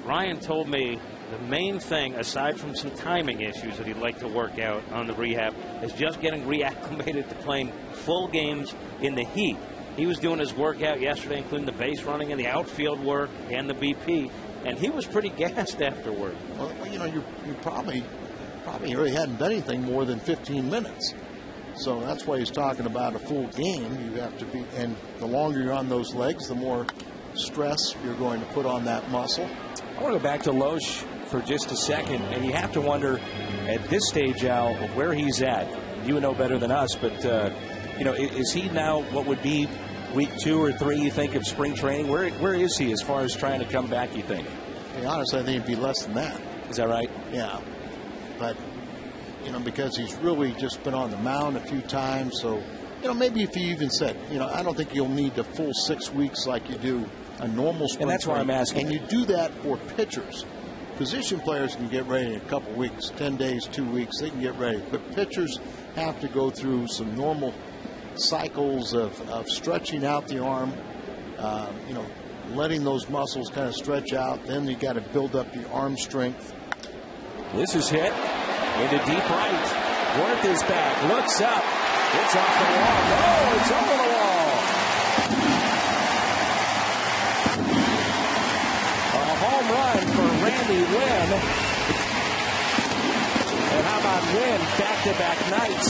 Ryan told me the main thing, aside from some timing issues that he'd like to work out on the rehab, is just getting reacclimated to playing full games in the heat. He was doing his workout yesterday, including the base running and the outfield work and the BP, and he was pretty gassed afterward. Well, you know, you probably really hadn't done anything more than 15 minutes. So that's why he's talking about a full game. You have to be, and the longer you're on those legs, the more stress you're going to put on that muscle. I want to go back to Loesch for just a second, and you have to wonder at this stage, Al, where he's at. You know better than us, but you know, is he now what would be week 2 or 3, you think, of spring training? Where is he as far as trying to come back, you think? To be honest, I think it'd be less than that. Is that right? Yeah. But, you know, because he's really just been on the mound a few times, so, you know, maybe if you even said, you know, I don't think you'll need the full 6 weeks like you do a normal spring. And that's why I'm asking. And you do that for pitchers. Position players can get ready in a couple weeks, 10 days, 2 weeks, they can get ready. But pitchers have to go through some normal cycles of stretching out the arm, you know, letting those muscles kind of stretch out. Then you got to build up your arm strength. This is hit into deep right. Worth is back, looks up. It's off the wall. No, it's over the wall. A home run for Randy Wynn. And how about Wynn back-to-back nights?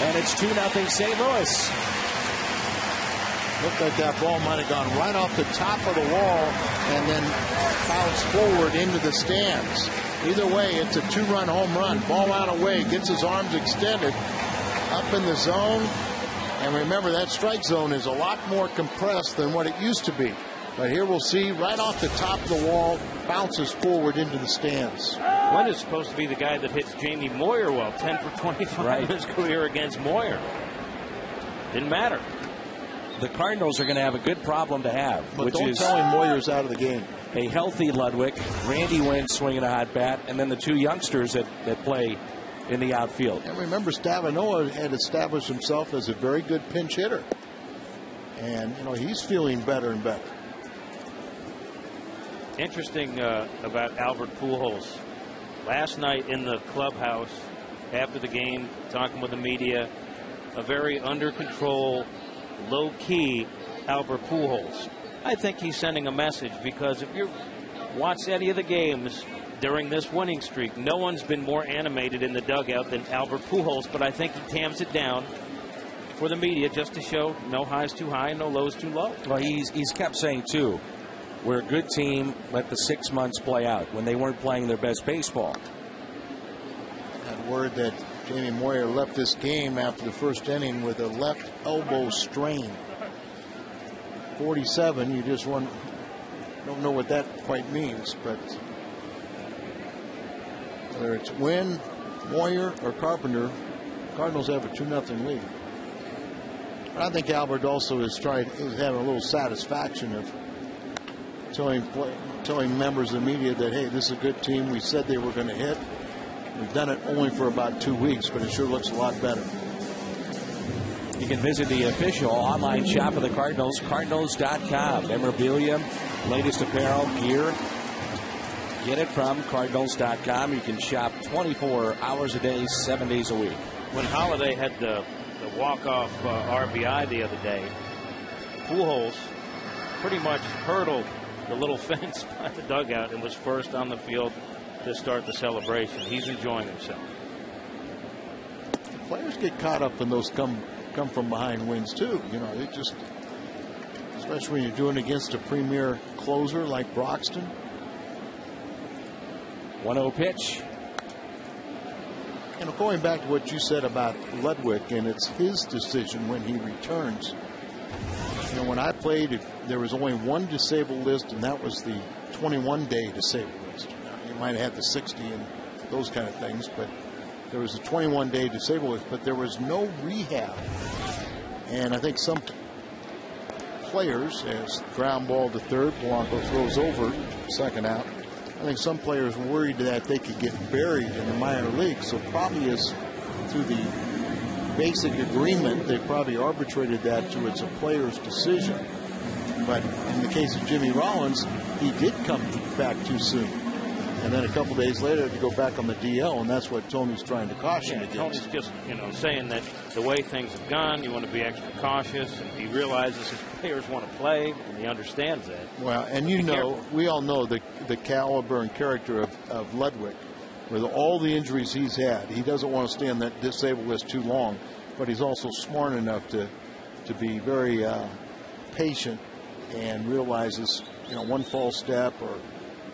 And it's 2-0 St. Louis. Looked like that ball might have gone right off the top of the wall and then bounced forward into the stands. Either way, it's a 2-run home run. Ball out of way, gets his arms extended up in the zone. And remember, that strike zone is a lot more compressed than what it used to be. But here we'll see right off the top of the wall, bounces forward into the stands. Wynn is supposed to be the guy that hits Jamie Moyer well, 10 for 25 in his career against Moyer. Didn't matter. The Cardinals are going to have a good problem to have, but which don't is tell him Moyer's out of the game. A healthy Ludwig, Randy Wynn swinging a hot bat, and then the 2 youngsters that play in the outfield. And remember, Stavinoa had established himself as a very good pinch hitter. And, you know, he's feeling better and better. Interesting about Albert Pujols. Last night in the clubhouse, after the game, talking with the media, a very under control, low-key Albert Pujols. I think he's sending a message, because if you watch any of the games during this winning streak, no one's been more animated in the dugout than Albert Pujols, but I think he tams it down for the media just to show no highs too high, no lows too low. Well, he's kept saying, too, we're a good team, let the 6 months play out, when they weren't playing their best baseball. Had word that Jamie Moyer left this game after the first inning with a left elbow strain. 47, you just don't know what that quite means, but whether it's Wynn, Moyer, or Carpenter, Cardinals have a 2-0 lead. But I think Albert also is having a little satisfaction of telling members of the media that, hey, this is a good team. We said they were going to hit. We've done it only for about 2 weeks, but it sure looks a lot better. You can visit the official online shop of the Cardinals, Cardinals.com. Memorabilia, latest apparel, gear. Get it from Cardinals.com. You can shop 24 hours a day, 7 days a week. When Holiday had the walk-off RBI the other day, Pujols pretty much hurdled the little fence by the dugout and was first on the field to start the celebration. He's enjoying himself. Players get caught up in those come from behind wins too. You know, it just, especially when you're doing against a premier closer like Broxton. 1-0 pitch. You know, going back to what you said about Ludwig, and it's his decision when he returns. You know, when I played, there was only one disabled list, and that was the 21-day disabled list. You might have had the 60 and those kind of things, but there was a 21-day disabled list, but there was no rehab. And I think some players, as ground ball to third, Polanco throws over, second out. I think some players were worried that they could get buried in the minor leagues, so probably is through the basic agreement, they probably arbitrated that to it's a player's decision. But in the case of Jimmy Rollins, he did come back too soon. And then a couple days later to go back on the DL, and that's what Tony's trying to caution against. Tony's just, saying that the way things have gone, you want to be extra cautious, and he realizes his players want to play, and he understands that. Well, and we all know the caliber and character of Ludwig. With all the injuries he's had, he doesn't want to stay on that disabled list too long, but he's also smart enough to be very patient and realizes, one false step, or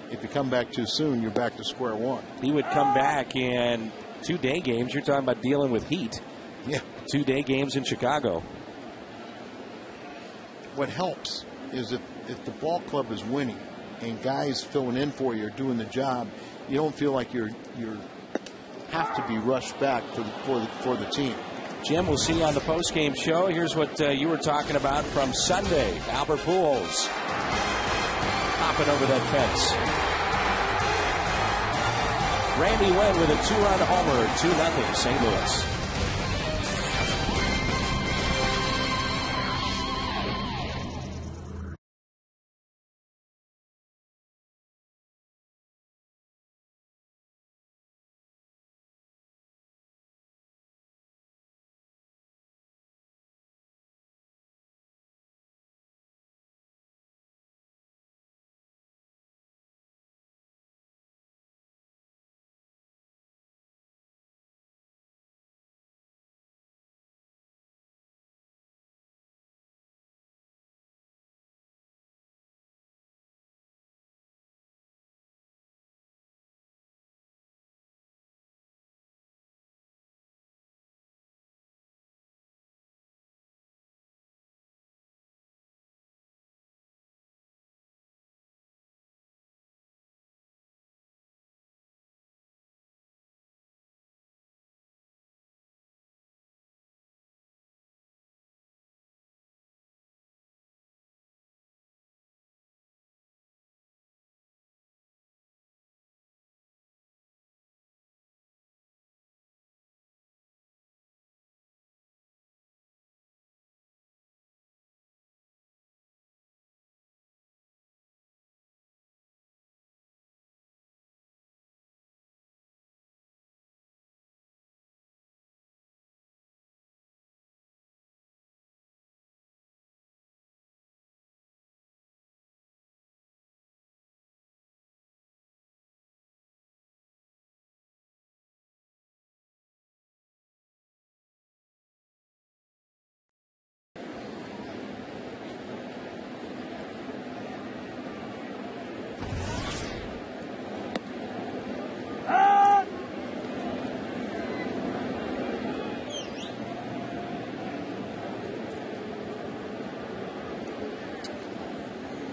if you come back too soon, you're back to square one. He would come back in 2-day games. You're talking about dealing with heat. Yeah. 2-day games in Chicago. What helps is if the ball club is winning and guys filling in for you are doing the job, you don't feel like you have to be rushed back for the team. Jim, we'll see you on the post-game show. Here's what you were talking about from Sunday. Albert Pujols hopping over that fence. Randy Wynn with a 2-run homer, 2-0 St. Louis.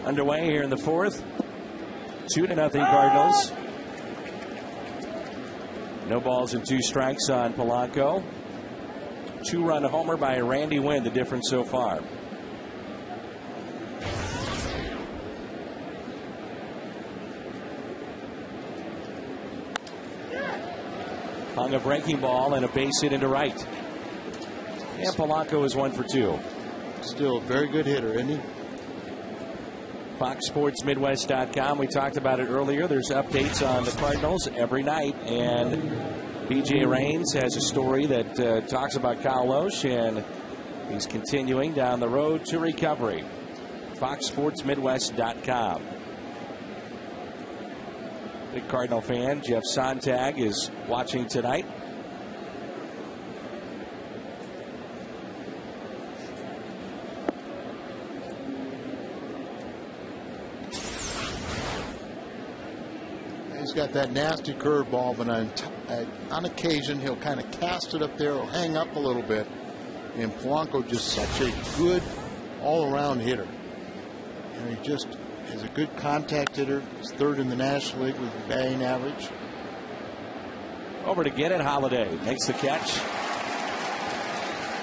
underway here in the fourth. 2-0 Cardinals. No balls and 2 strikes on Polanco. 2-run homer by Randy Wynn, the difference so far. Hung a breaking ball and a base hit into right. And Polanco is 1 for 2. Still a very good hitter, isn't he? FoxSportsMidwest.com. We talked about it earlier. There's updates on the Cardinals every night. And BJ Raines has a story that talks about Kyle Loesch, and he's continuing down the road to recovery. FoxSportsMidwest.com. Big Cardinal fan Jeff Sontag is watching tonight. He's got that nasty curveball, but on occasion he'll kind of cast it up there, he'll hang up a little bit. And Polanco just such a good all-around hitter. And he just is a good contact hitter. He's 3rd in the National League with batting average. Over to get it, Holiday makes the catch.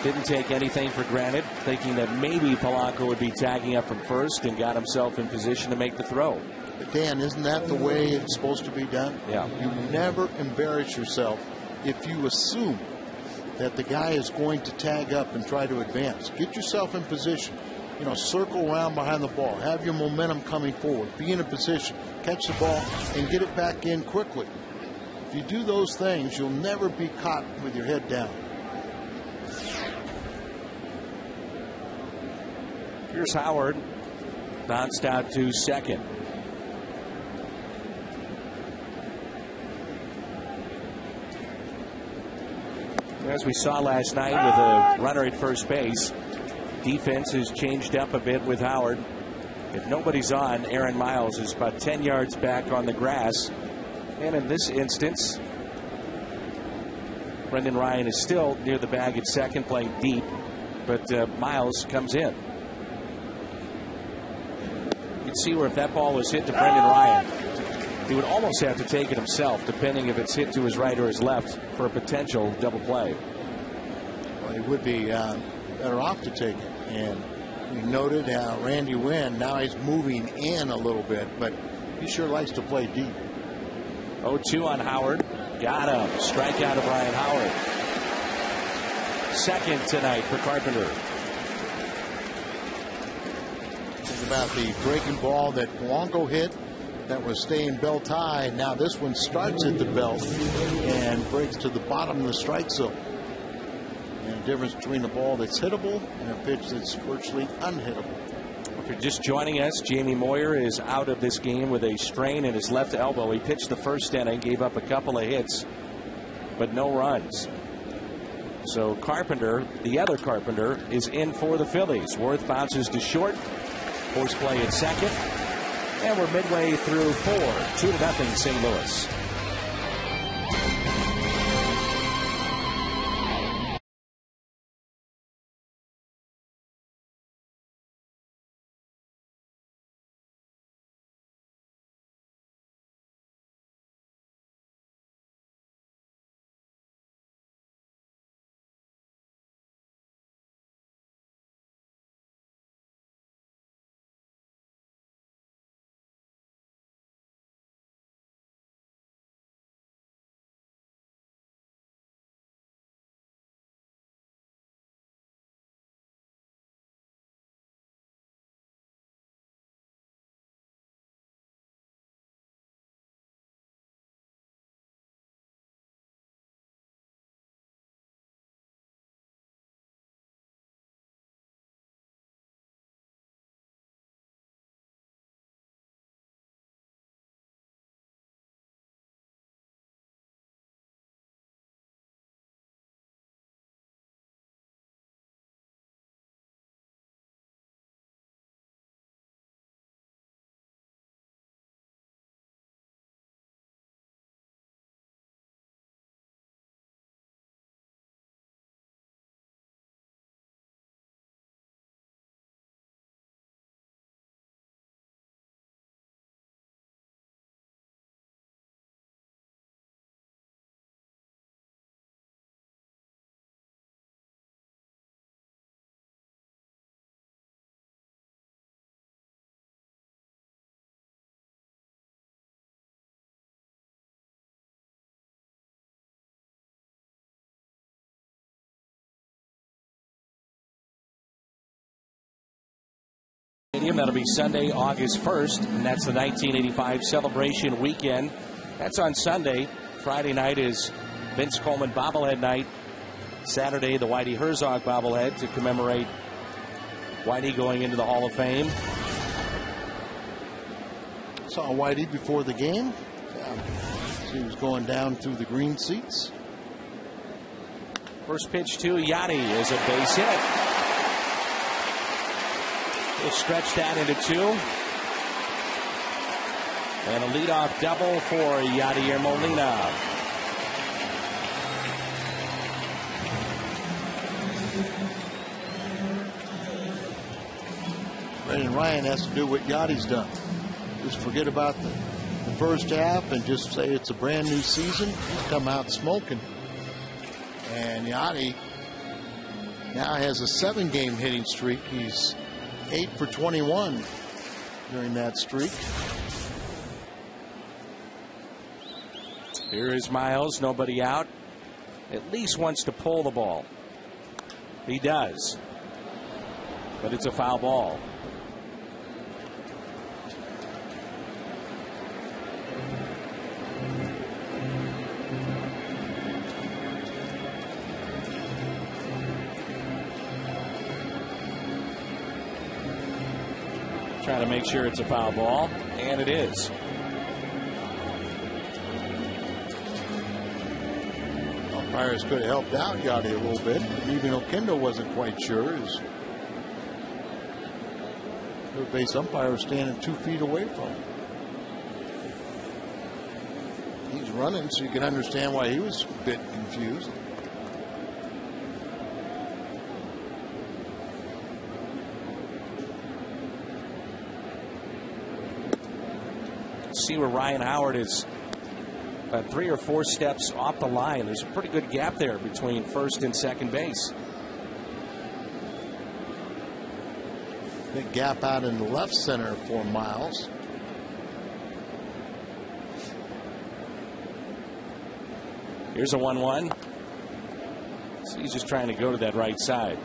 Didn't take anything for granted, thinking that maybe Polanco would be tagging up from first, and got himself in position to make the throw. But Dan, isn't that the way it's supposed to be done? Yeah. You never embarrass yourself if you assume that the guy is going to tag up and try to advance. Get yourself in position. You know, circle around behind the ball. Have your momentum coming forward. Be in a position. Catch the ball and get it back in quickly. If you do those things, you'll never be caught with your head down. Here's Howard. Bounced out to second. As we saw last night with a runner at first base, defense has changed up a bit with Howard. If nobody's on, Aaron Miles is about 10 yards back on the grass. And in this instance, Brendan Ryan is still near the bag at second, playing deep, but Miles comes in. You can see where if that ball was hit to Brendan Ryan, he would almost have to take it himself, depending if it's hit to his right or his left, for a potential double play. Well, he would be better off to take it. And we noted Randy Wynn, now he's moving in a little bit, but he sure likes to play deep. 0-2 on Howard. Got him. Strikeout of Brian Howard. Second tonight for Carpenter. Think about the breaking ball that Polanco hit that was staying belt high. Now this one starts at the belt and breaks to the bottom of the strike zone. And the difference between a ball that's hittable and a pitch that's virtually unhittable. If you're just joining us, Jamie Moyer is out of this game with a strain in his left elbow. He pitched the first inning, gave up a couple of hits, but no runs. So Carpenter, the other Carpenter, is in for the Phillies. Worth bounces to short. Force play at second. And we're midway through 4. 2-0 St. Louis. That'll be Sunday, August 1st, and that's the 1985 celebration weekend. That's on Sunday. Friday night is Vince Coleman bobblehead night. Saturday, the Whitey Herzog bobblehead to commemorate Whitey going into the Hall of Fame. Saw Whitey before the game. He was going down through the green seats. First pitch to Yachty is a base hit. He'll stretch that into 2. And a leadoff double for Yadier Molina. Brendan Ryan has to do what Yachty's done. Just forget about the first half and just say it's a brand new season. He's come out smoking. And Yachty now has a 7-game hitting streak. He's 8 for 21 during that streak. Here is Miles, nobody out. At least wants to pull the ball. He does. But it's a foul ball. Trying to make sure it's a foul ball, and it is. Umpires could have helped out Yachty a little bit. Even Oquendo wasn't quite sure. His third base umpire was standing 2 feet away from him. He's running, so you can understand why he was a bit confused. See where Ryan Howard is 3 or 4 steps off the line. There's a pretty good gap there between first and second base. Big gap out in the left center for Miles. Here's a 1-1. So he's just trying to go to that right side.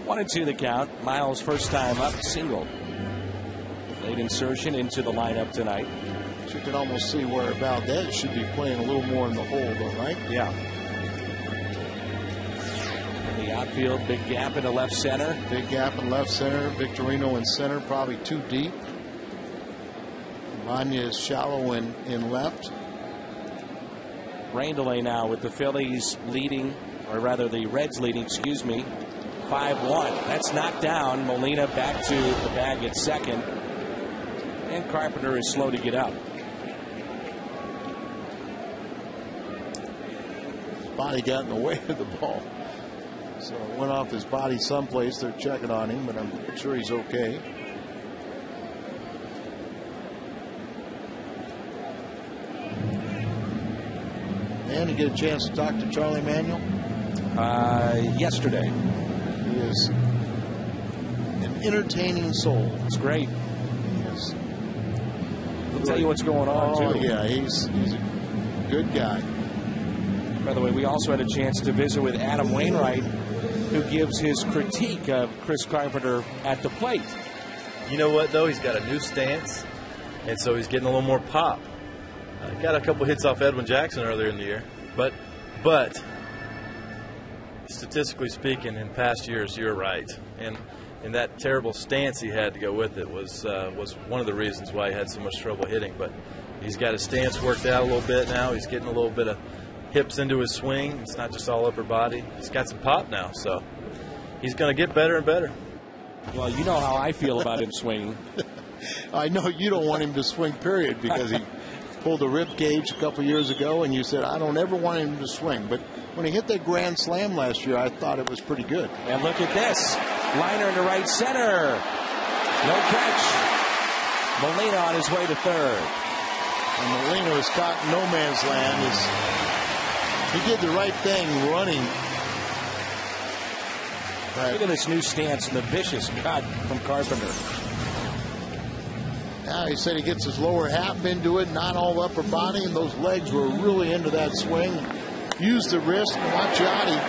1-2 the count. Miles first time up, single. Late insertion into the lineup tonight. You can almost see where Valdez should be playing a little more in the hole, though, right? Yeah. In the outfield, big gap in the left center. Big gap in left center. Victorino in center, probably too deep. Manya is shallow in left. Rain delay now with the Phillies leading, or rather the Reds leading, excuse me, 5-1. That's knocked down. Molina back to the bag at second. And Carpenter is slow to get up. His body got in the way of the ball. So it went off his body someplace. They're checking on him, but I'm sure he's okay. And you get a chance to talk to Charlie Manuel? Yesterday. He is an entertaining soul. It's great. He'll tell you what's going on, too. Yeah, he's a good guy. By the way, we also had a chance to visit with Adam Wainwright, who gives his critique of Chris Carpenter at the plate. You know what, though? He's got a new stance, and so he's getting a little more pop. Got a couple hits off Edwin Jackson earlier in the year. But statistically speaking, in past years, you're right. And that terrible stance he had to go with it was one of the reasons why he had so much trouble hitting. But he's got his stance worked out a little bit now. He's getting a little bit of hips into his swing. It's not just all upper body. He's got some pop now, so he's going to get better and better. Well, you know how I feel about him swinging. I know you don't want him to swing, period, because he pulled a rib cage a couple years ago, and you said, I don't ever want him to swing. But when he hit that grand slam last year, I thought it was pretty good. And look at this. Liner into right center. No catch. Molina on his way to third. And Molina was caught in no man's land. He did the right thing running. Look at this new stance and the vicious cut from Carpenter. Now he said he gets his lower half into it, not all upper body, and those legs were really into that swing. Use the wrist and watch Yachty.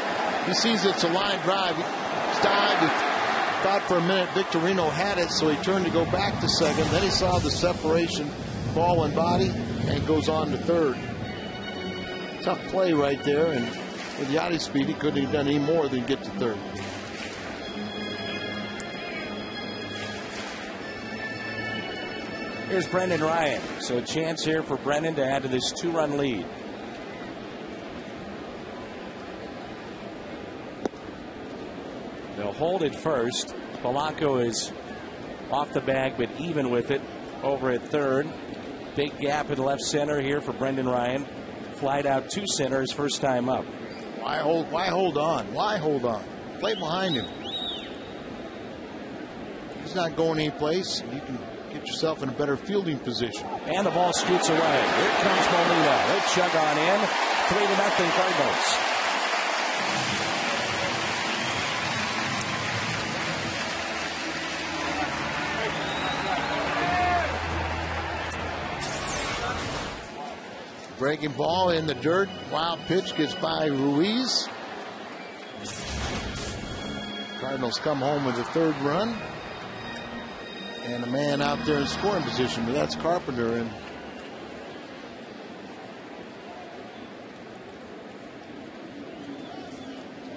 He sees it's a line drive. He thought for a minute Victorino had it, so he turned to go back to second. Then he saw the separation, ball and body, and goes on to third. Tough play right there, and with Yachty's speed, he couldn't have done any more than get to third. Here's Brendan Ryan. So a chance here for Brendan to add to this 2-run lead. They'll hold it first. Polanco is off the bag, but even with it over at third. Big gap in left center here for Brendan Ryan. Flied out to center his first time up. Why hold on? Why hold on? Play behind him. He's not going anyplace. You can get yourself in a better fielding position. And the ball scoots away. Here comes Molina. He'll chug on in. 3-0 Cardinals. Breaking ball in the dirt. Wild pitch gets by Ruiz. Cardinals come home with a third run. And a man out there in scoring position, but that's Carpenter. And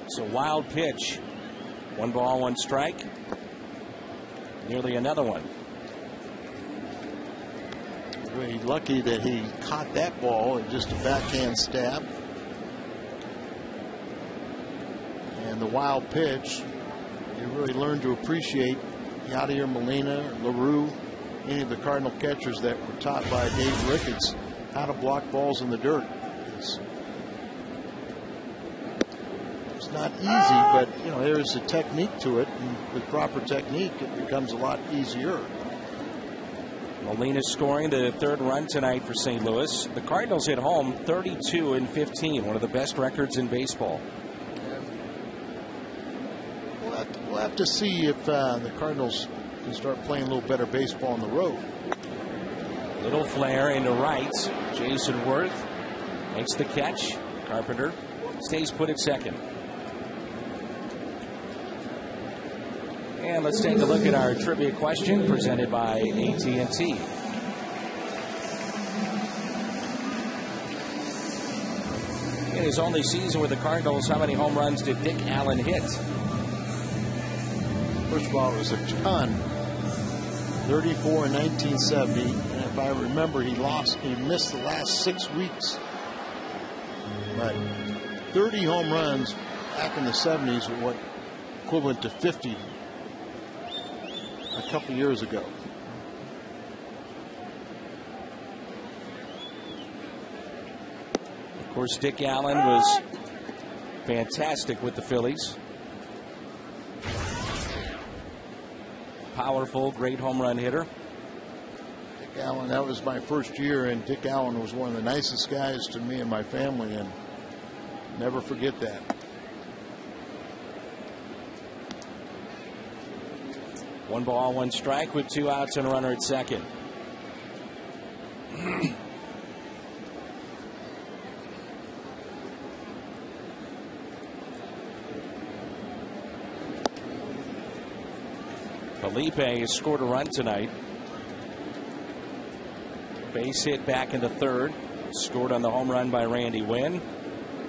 so wild pitch. 1 ball, 1 strike. Nearly another one. Really lucky that he caught that ball and just a backhand stab. And the wild pitch, you really learn to appreciate Yachty or Molina, or LaRue, any of the Cardinal catchers that were taught by Dave Ricketts how to block balls in the dirt. It's not easy, but you know there's a technique to it, and with proper technique, it becomes a lot easier. Molina scoring the 3rd run tonight for St. Louis. The Cardinals at home 32-15, one of the best records in baseball. We'll have to see if the Cardinals can start playing a little better baseball on the road. Little flare into right. Jason Worth makes the catch. Carpenter stays put at second. And let's take a look at our trivia question presented by AT&T. In his only season with the Cardinals, how many home runs did Dick Allen hit? First of all, it was a ton. 34 in 1970. And if I remember, he missed the last 6 weeks. But 30 home runs back in the 70s were what equivalent to 50 a couple years ago. Of course, Dick Allen was fantastic with the Phillies. Powerful, great home run hitter. Dick Allen, that was my first year, and Dick Allen was one of the nicest guys to me and my family, and never forget that. One ball, 1 strike with 2 outs and a runner at second. Felipe has scored a run tonight. Base hit back in the 3rd. Scored on the home run by Randy Wynn.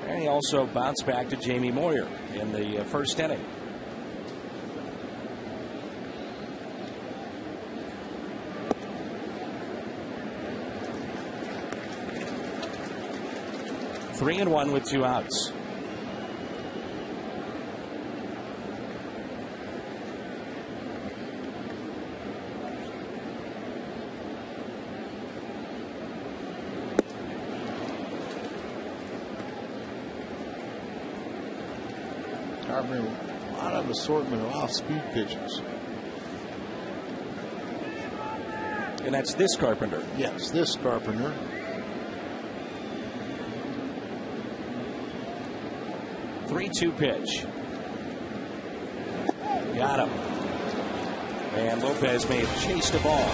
And he also bounced back to Jamie Moyer in the 1st inning. Three and 1 with 2 outs. Carpenter, a lot of assortment of off-speed pitches. And that's this Carpenter. Yes, this Carpenter. Three-two pitch. Got him. And Lopez may have chased the ball.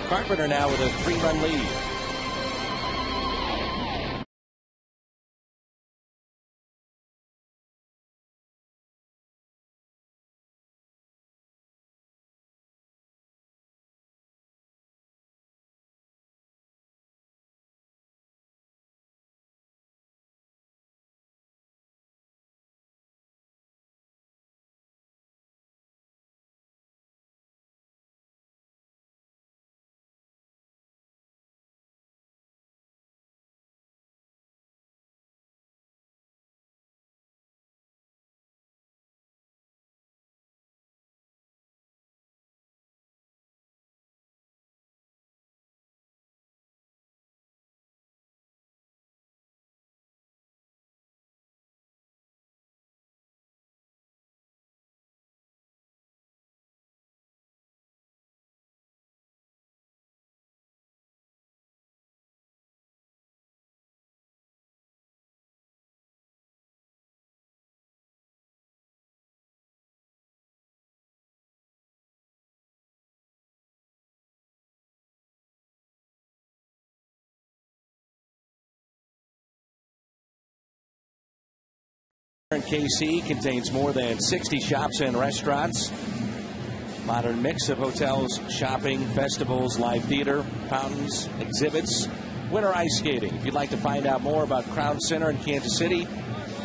Carpenter now with a 3-run lead. KC contains more than 60 shops and restaurants. Modern mix of hotels, shopping, festivals, live theater, fountains, exhibits, winter ice skating. If you'd like to find out more about Crown Center in Kansas City,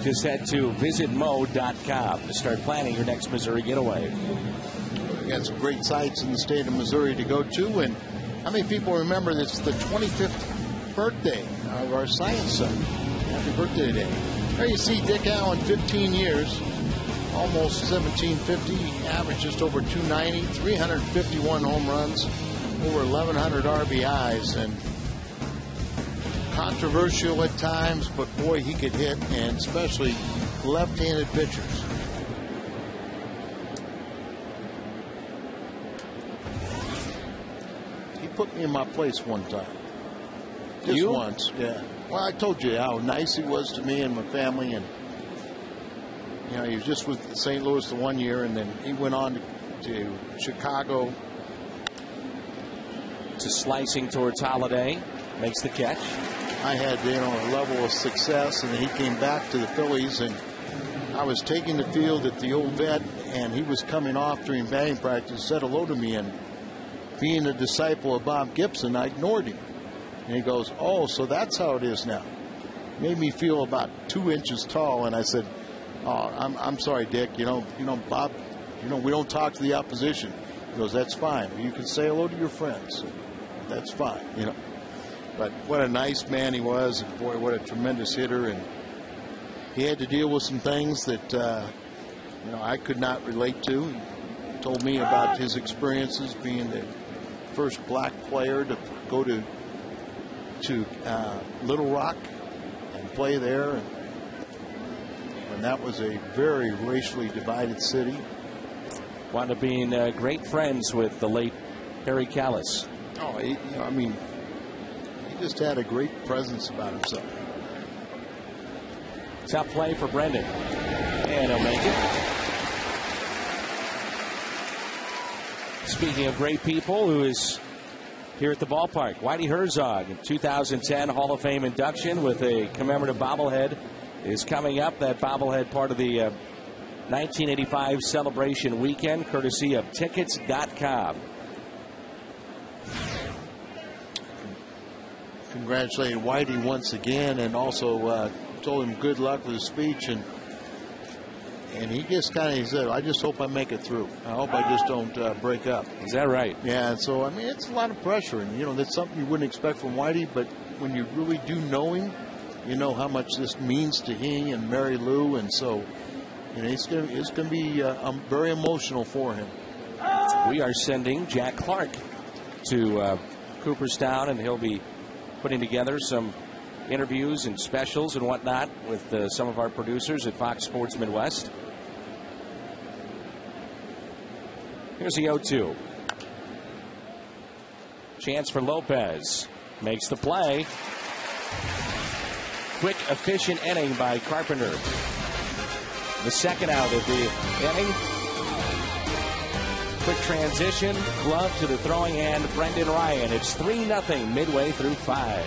just head to visitmo.com to start planning your next Missouri getaway. We got some great sites in the state of Missouri to go to, and how many people remember this is the 25th birthday of our Science Center? Happy birthday today. There you see Dick Allen, 15 years, almost 1750, averaged just over 290, 351 home runs, over 1,100 RBIs, and controversial at times, but boy, he could hit, and especially left-handed pitchers. He put me in my place one time. Just once, yeah. Well, I told you how nice he was to me and my family, and you know, he was just with St. Louis the 1 year, and then he went on to Chicago. To slicing towards Holiday, makes the catch. I had, you know, a level of success, and then he came back to the Phillies, and I was taking the field at the old vet, and he was coming off during batting practice, said hello to me, and being a disciple of Bob Gibson, I ignored him. And he goes, "Oh, so that's how it is now." Made me feel about 2 inches tall, and I said, "Oh, I'm sorry, Dick. You know, Bob. You know, we don't talk to the opposition." He goes, "That's fine. You can say hello to your friends. That's fine." You know, but what a nice man he was, and boy, what a tremendous hitter. And he had to deal with some things that you know, I could not relate to. He told me about his experiences being the first black player to go to Little Rock and play there, and that was a very racially divided city. Wound up being great friends with the late Harry Callis. Oh, you know, I mean, he just had a great presence about himself. Tough play for Brendan, and he'll make it. Speaking of great people, who is here at the ballpark, Whitey Herzog, 2010 Hall of Fame induction with a commemorative bobblehead is coming up. That bobblehead part of the 1985 celebration weekend, courtesy of tickets.com. Congratulated Whitey once again, and also told him good luck with his speech, and he just kind of said, "I just hope I make it through. I hope I just don't break up." Is that right? Yeah. So I mean, it's a lot of pressure, and you know, that's something you wouldn't expect from Whitey. But when you really do know him, you know how much this means to he and Mary Lou, and so you know, it's going to be very emotional for him. We are sending Jack Clark to Cooperstown, and he'll be putting together some interviews and specials and whatnot with some of our producers at Fox Sports Midwest. Here's the 0-2. Chance for Lopez. Makes the play. Quick, efficient inning by Carpenter. The second out of the inning. Quick transition. Glove to the throwing hand, Brendan Ryan. It's 3-0 midway through 5.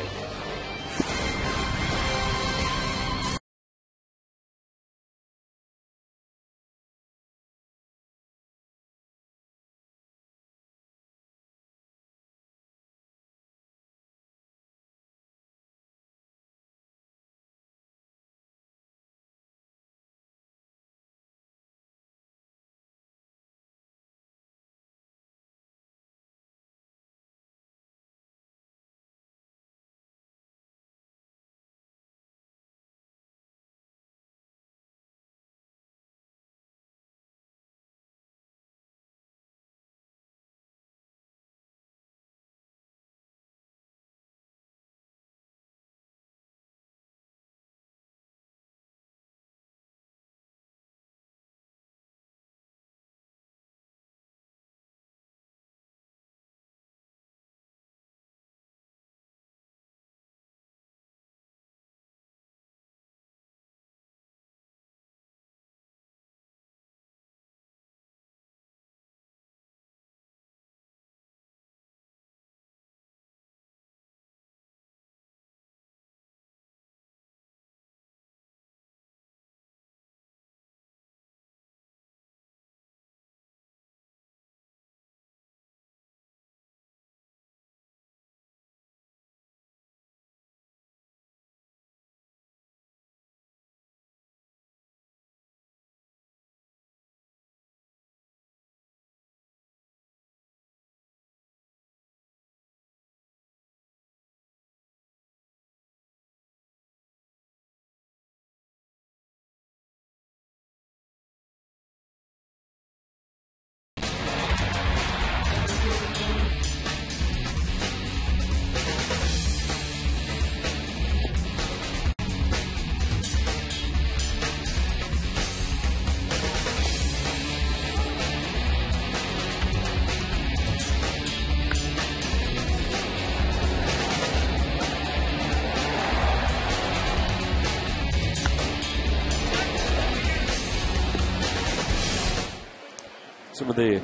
Some of the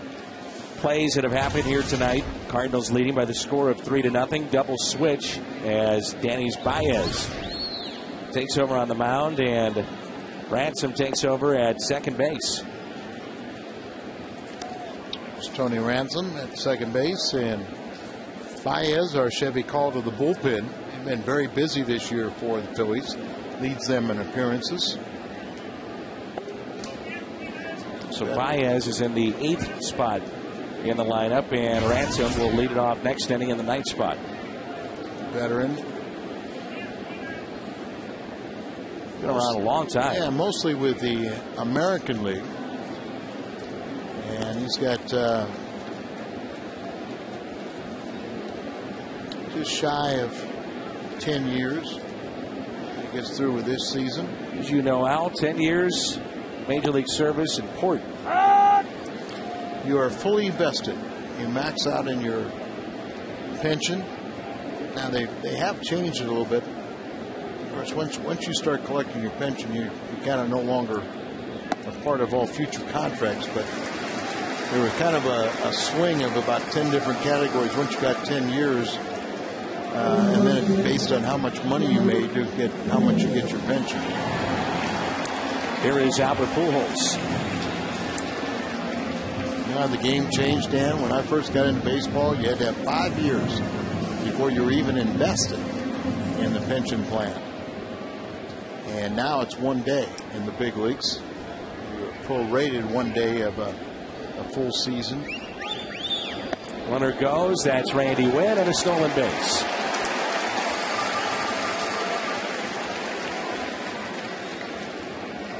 plays that have happened here tonight. Cardinals leading by the score of 3-0. Double switch as Danny Baez takes over on the mound, and Ransom takes over at second base. It's Tony Ransom at second base, and Baez, our Chevy call to the bullpen. He's been very busy this year for the Phillies. Leads them in appearances. So Baez is in the 8th spot in the lineup, and Ransom will lead it off next inning in the 9th spot. Veteran. Been around a long time. Yeah, mostly with the American League. And he's got just shy of 10 years. He gets through with this season. As you know, Al, 10 years, Major League service, important. You are fully vested. You max out in your pension. Now, they have changed it a little bit. Of course, once you start collecting your pension, you're kind of no longer a part of all future contracts, but there was kind of a swing of about 10 different categories once you got 10 years, and then it's based on how much money you made to get how much you get your pension. Here is Albert Pujols. You know how the game changed, Dan? When I first got into baseball, you had to have 5 years before you were even invested in the pension plan. And now it's 1 day in the big leagues. You're prorated 1 day of a full season. Runner goes. That's Randy Wynn at a stolen base.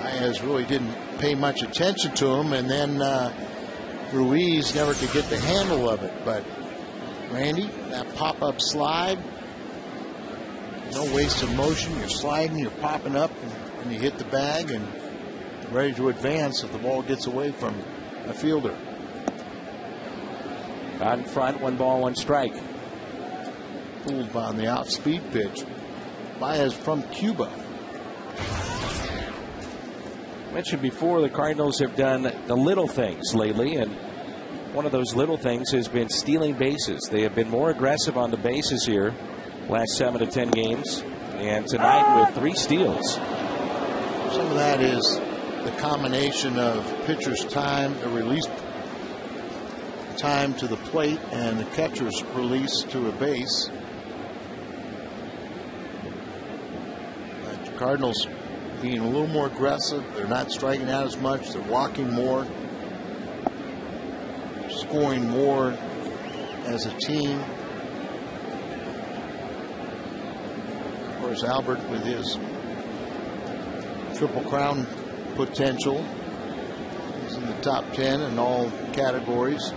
Baez really didn't pay much attention to him, and then Ruiz never could get the handle of it. But Randy, that pop-up slide, no wasted motion. You're sliding, you're popping up, and you hit the bag and ready to advance if the ball gets away from a fielder. Out in front, 1 ball, 1 strike. Fooled on the off-speed pitch. Baez from Cuba. Mentioned before, the Cardinals have done the little things lately, and one of those little things has been stealing bases. They have been more aggressive on the bases here last 7 to 10 games, and tonight with 3 steals. Some of that is the combination of pitcher's time, the release time to the plate, and the catcher's release to a base. The Cardinals being a little more aggressive. They're not striking out as much. They're walking more, scoring more as a team. Of course, Albert with his Triple Crown potential. He's in the top 10 in all categories.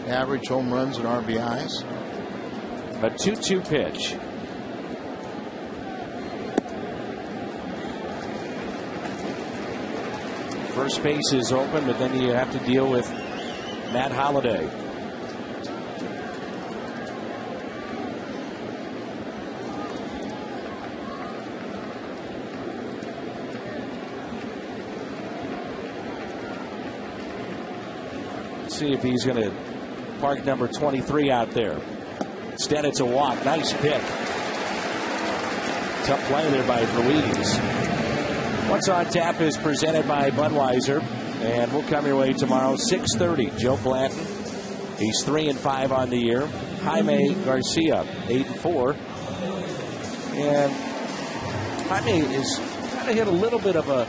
Average, home runs, and RBIs. A 2-2 pitch. First base is open, but then you have to deal with Matt Holliday. Let's see if he's going to park number 23 out there. Instead, it's a walk. Nice pick. Tough play there by Ruiz. What's on Tap is presented by Budweiser, and we'll come your way tomorrow, 6:30. Joe Blanton, he's 3-5 on the year. Jaime Garcia, 8-4. And Jaime is kind of hit a little bit of a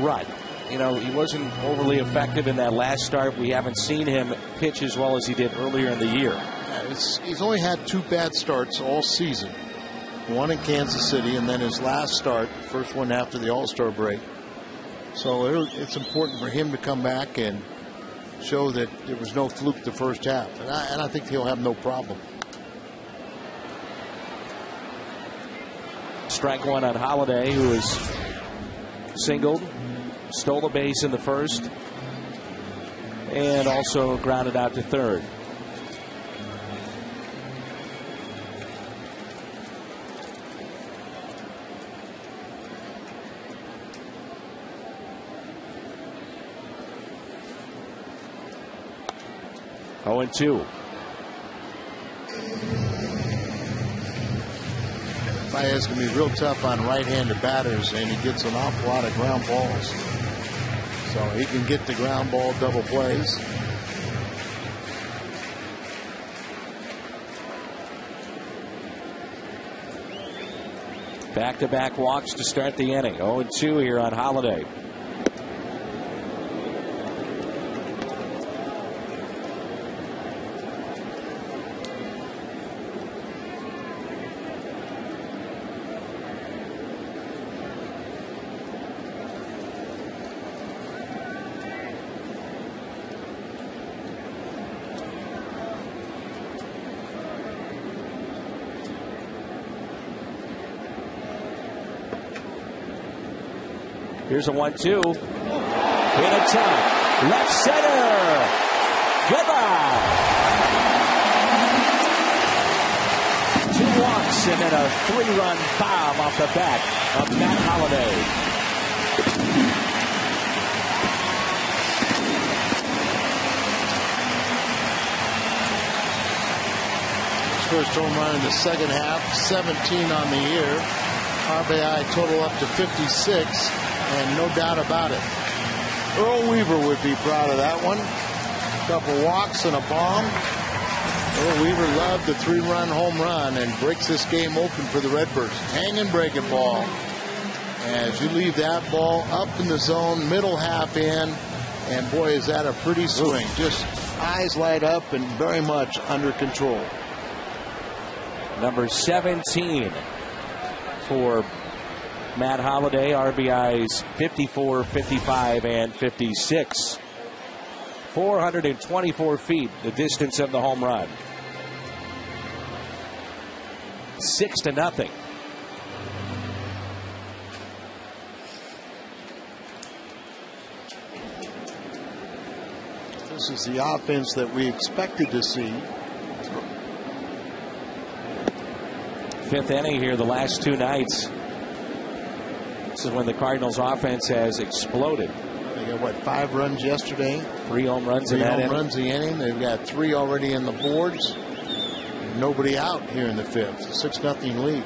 rut. You know, he wasn't overly effective in that last start. We haven't seen him pitch as well as he did earlier in the year. He's only had 2 bad starts all season. One in Kansas City, and then his last start, first one after the All-Star break. So it's important for him to come back and show that there was no fluke the first half. And I think he'll have no problem. Strike 1 on Holliday, who is singled, stole a base in the first, and also grounded out to third. 0-2. It's going to be real tough on right-handed batters, and he gets an awful lot of ground balls. So he can get the ground ball double plays. Back-to-back walks to start the inning. 0-2 here on Holiday. Here's a 1-2. Hit attack. Left center. Goodbye. 2 walks and then a 3-run bomb off the bat of Matt Holliday. His first home run in the second half, 17 on the year. RBI total up to 56. And no doubt about it, Earl Weaver would be proud of that one. A couple walks and a bomb. Earl Weaver loved the 3-run home run and breaks this game open for the Redbirds. Hanging breaking ball. As you leave that ball up in the zone, middle half in, and boy, is that a pretty swing. Just eyes light up and very much under control. Number 17 for Matt Holliday. RBIs 54, 55, and 56. 424 feet, the distance of the home run. 6-0. This is the offense that we expected to see. 5th inning here the last 2 nights. This is when the Cardinals offense has exploded. They got, what, 5 runs yesterday? 3 home runs in that inning. 3 home runs the inning. They've got 3 already in the boards. Nobody out here in the 5th. 6-0 lead.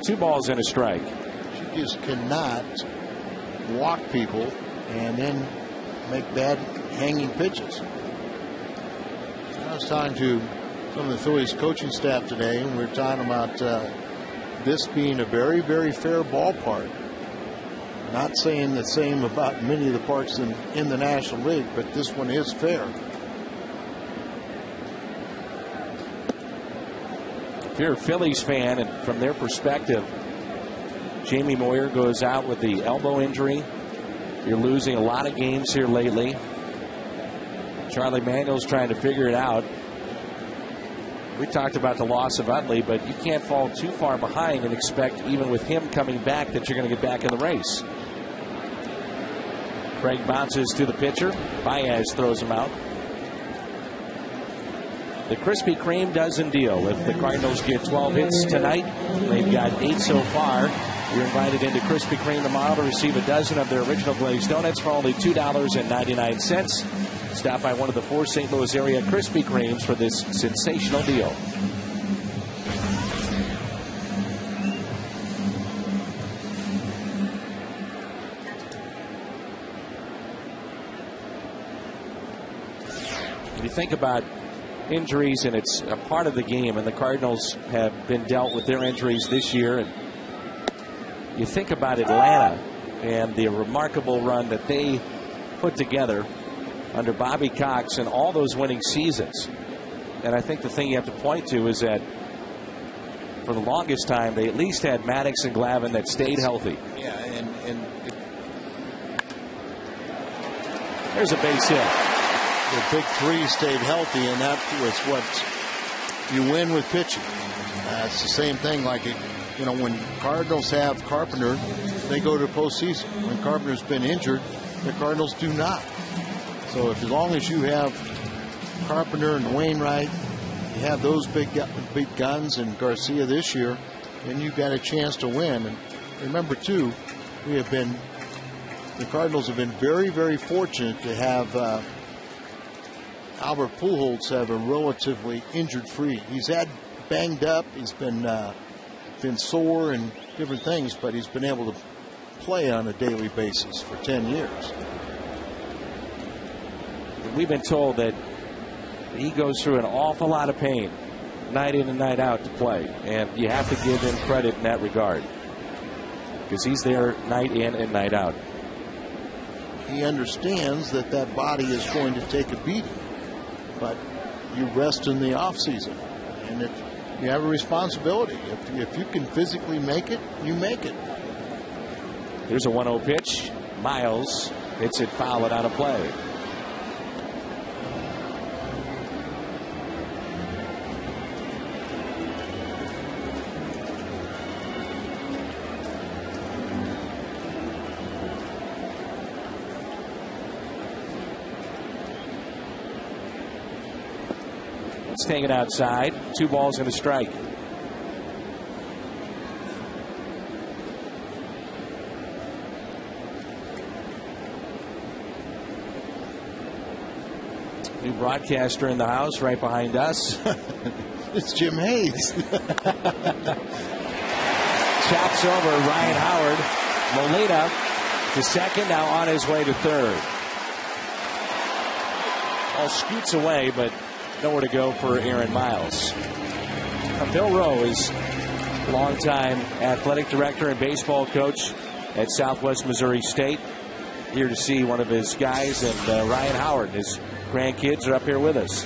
2 balls and a strike. She just cannot walk people and then make bad hanging pitches. I was talking to some of the Phillies coaching staff today, and we were talking about this being a very, very fair ballpark. Not saying the same about many of the parks in the National League, but this one is fair. If you're a Phillies fan, and from their perspective, Jamie Moyer goes out with the elbow injury. You're losing a lot of games here lately. Charlie Manuel's trying to figure it out. We talked about the loss of Utley, but you can't fall too far behind and expect, even with him coming back, that you're going to get back in the race. Craig bounces to the pitcher. Baez throws him out. The Krispy Kreme dozen deal. If the Cardinals get 12 hits tonight, they've got 8 so far. You're invited into Krispy Kreme tomorrow to receive a dozen of their original glazed donuts for only $2.99. Stop by one of the 4 St. Louis area Krispy Kremes for this sensational deal. When you think about injuries, and it's a part of the game, and the Cardinals have been dealt with their injuries this year, and you think about Atlanta and the remarkable run that they put together under Bobby Cox and all those winning seasons. And I think the thing you have to point to is that for the longest time, they at least had Maddox and Glavine that stayed healthy. Yeah, and there's a base hit. The big 3 stayed healthy, and that was what you win with pitching. It's the same thing, like, when Cardinals have Carpenter, they go to postseason. When Carpenter's been injured, the Cardinals do not. So as long as you have Carpenter and Wainwright, you have those big guns and Garcia this year, then you've got a chance to win. And remember, too, the Cardinals have been very, very fortunate to have Albert Pujols have a relatively injured-free. He's had banged up. He's been sore and different things, but he's been able to play on a daily basis for 10 years. We've been told that he goes through an awful lot of pain night in and night out to play, and you have to give him credit in that regard because he's there night in and night out. He understands that that body is going to take a beating, but you rest in the off season, and you have a responsibility. If you can physically make it, you make it. Here's a 1-0 pitch. Miles hits it foul and out of play. It's taken outside. 2 balls and a strike. New broadcaster in the house right behind us. It's Jim Hayes. Chops over Ryan Howard. Molina to second, now on his way to third. All scoots away, but nowhere to go for Aaron Miles. Bill Rowe is longtime athletic director and baseball coach at Southwest Missouri State. Here to see one of his guys, and Ryan Howard and his grandkids are up here with us.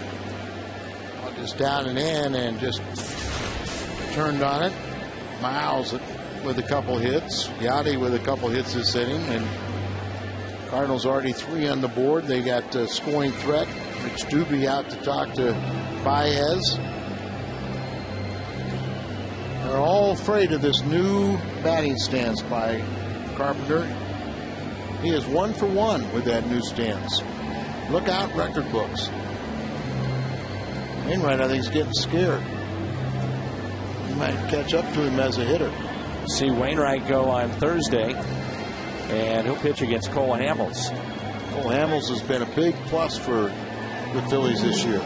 Just down and in and just turned on it. Miles with a couple hits. Yachty with a couple hits this inning. And Cardinals already 3 on the board. They got scoring threat. Rich Doobie out to talk to Baez. They're all afraid of this new batting stance by Carpenter. He is 1 for 1 with that new stance. Look out, record books. Wainwright, I think, is getting scared. He might catch up to him as a hitter. See Wainwright go on Thursday, and he'll pitch against Cole Hamels. Cole Hamels has been a big plus for the Phillies this year.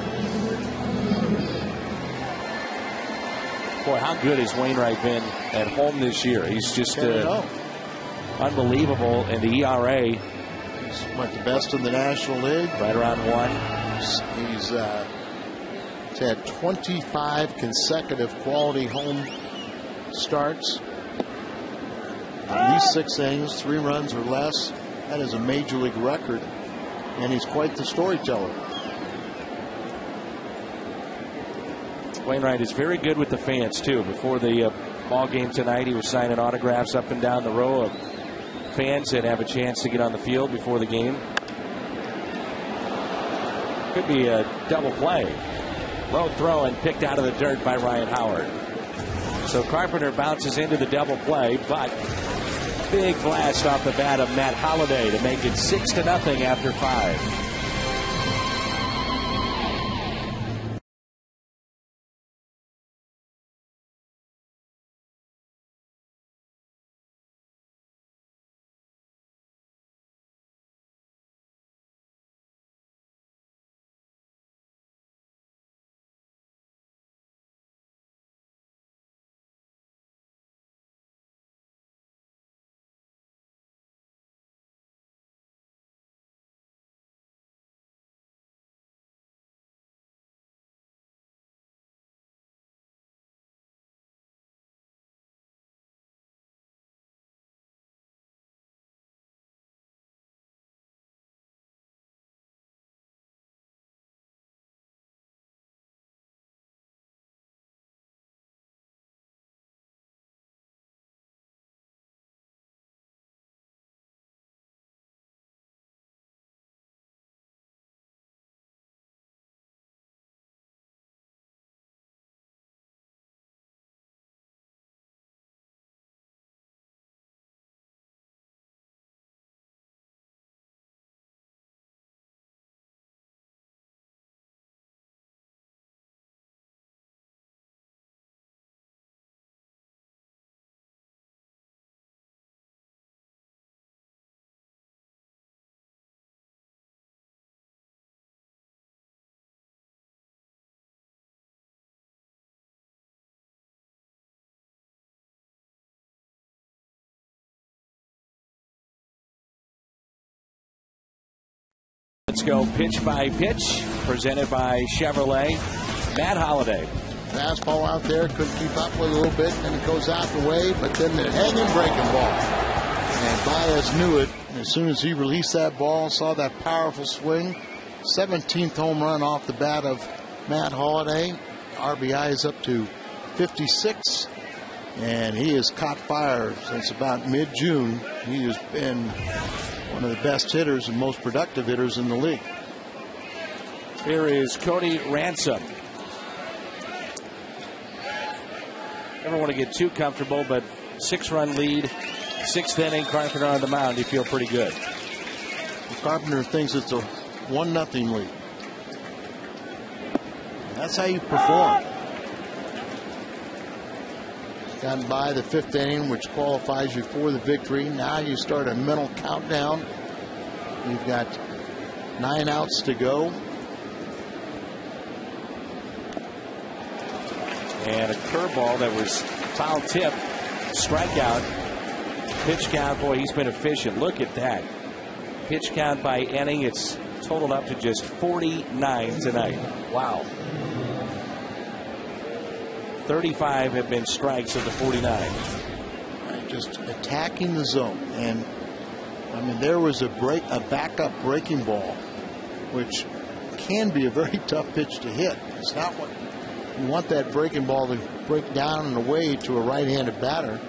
Boy, how good has Wainwright been at home this year? He's just unbelievable in the ERA. He's the best in the National League. Right around 1. He's had 25 consecutive quality home starts. At least 6 innings, 3 runs or less. That is a major league record, and he's quite the storyteller. Wainwright is very good with the fans, too. Before the ball game tonight, he was signing autographs up and down the row of fans that have a chance to get on the field before the game. Could be a double play. Low throw and picked out of the dirt by Ryan Howard. So Carpenter bounces into the double play, but big blast off the bat of Matt Holliday to make it 6-0 after 5. Let's go pitch by pitch, presented by Chevrolet. Matt Holliday. Fastball out there, couldn't keep up with it a little bit, and it goes out the way, but then the hanging breaking ball. And Baez knew it. As soon as he released that ball, saw that powerful swing. 17th home run off the bat of Matt Holliday. RBI is up to 56, and he has caught fire since about mid-June. He has been one of the best hitters and most productive hitters in the league. Here is Cody Ransom. Never want to get too comfortable, but 6-run lead, 6th inning, Carpenter on the mound. You feel pretty good. Carpenter thinks it's a 1-0 lead. That's how you perform. Gotten by the 5th inning, which qualifies you for the victory. Now you start a mental countdown. You've got 9 outs to go. And a curveball that was foul tip, strikeout. Pitch count, boy, he's been efficient. Look at that. Pitch count by inning, it's totaled up to just 49 tonight. Wow. 35 have been strikes of the 49. Right, just attacking the zone. And I mean, there was a backup breaking ball, which can be a very tough pitch to hit. It's not what you want, that breaking ball to break down and away to a right-handed batter.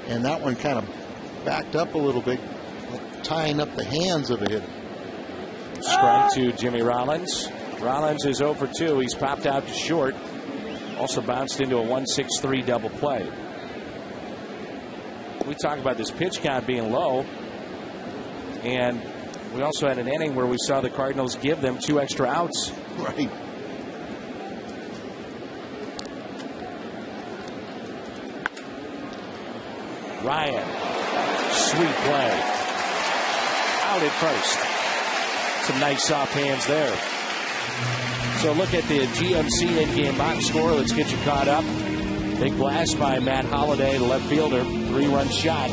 And that one kind of backed up a little bit, tying up the hands of a hitter. Strike to Jimmy Rollins. Rollins is 0 for 2. He's popped out to short. Also bounced into a 1-6-3 double play. We talk about this pitch count being low. And we also had an inning where we saw the Cardinals give them 2 extra outs. Right. Ryan. Sweet play. Out at first. Some nice soft hands there. So look at the GMC in-game box score. Let's get you caught up. Big blast by Matt Holliday, the left fielder. 3-run shot.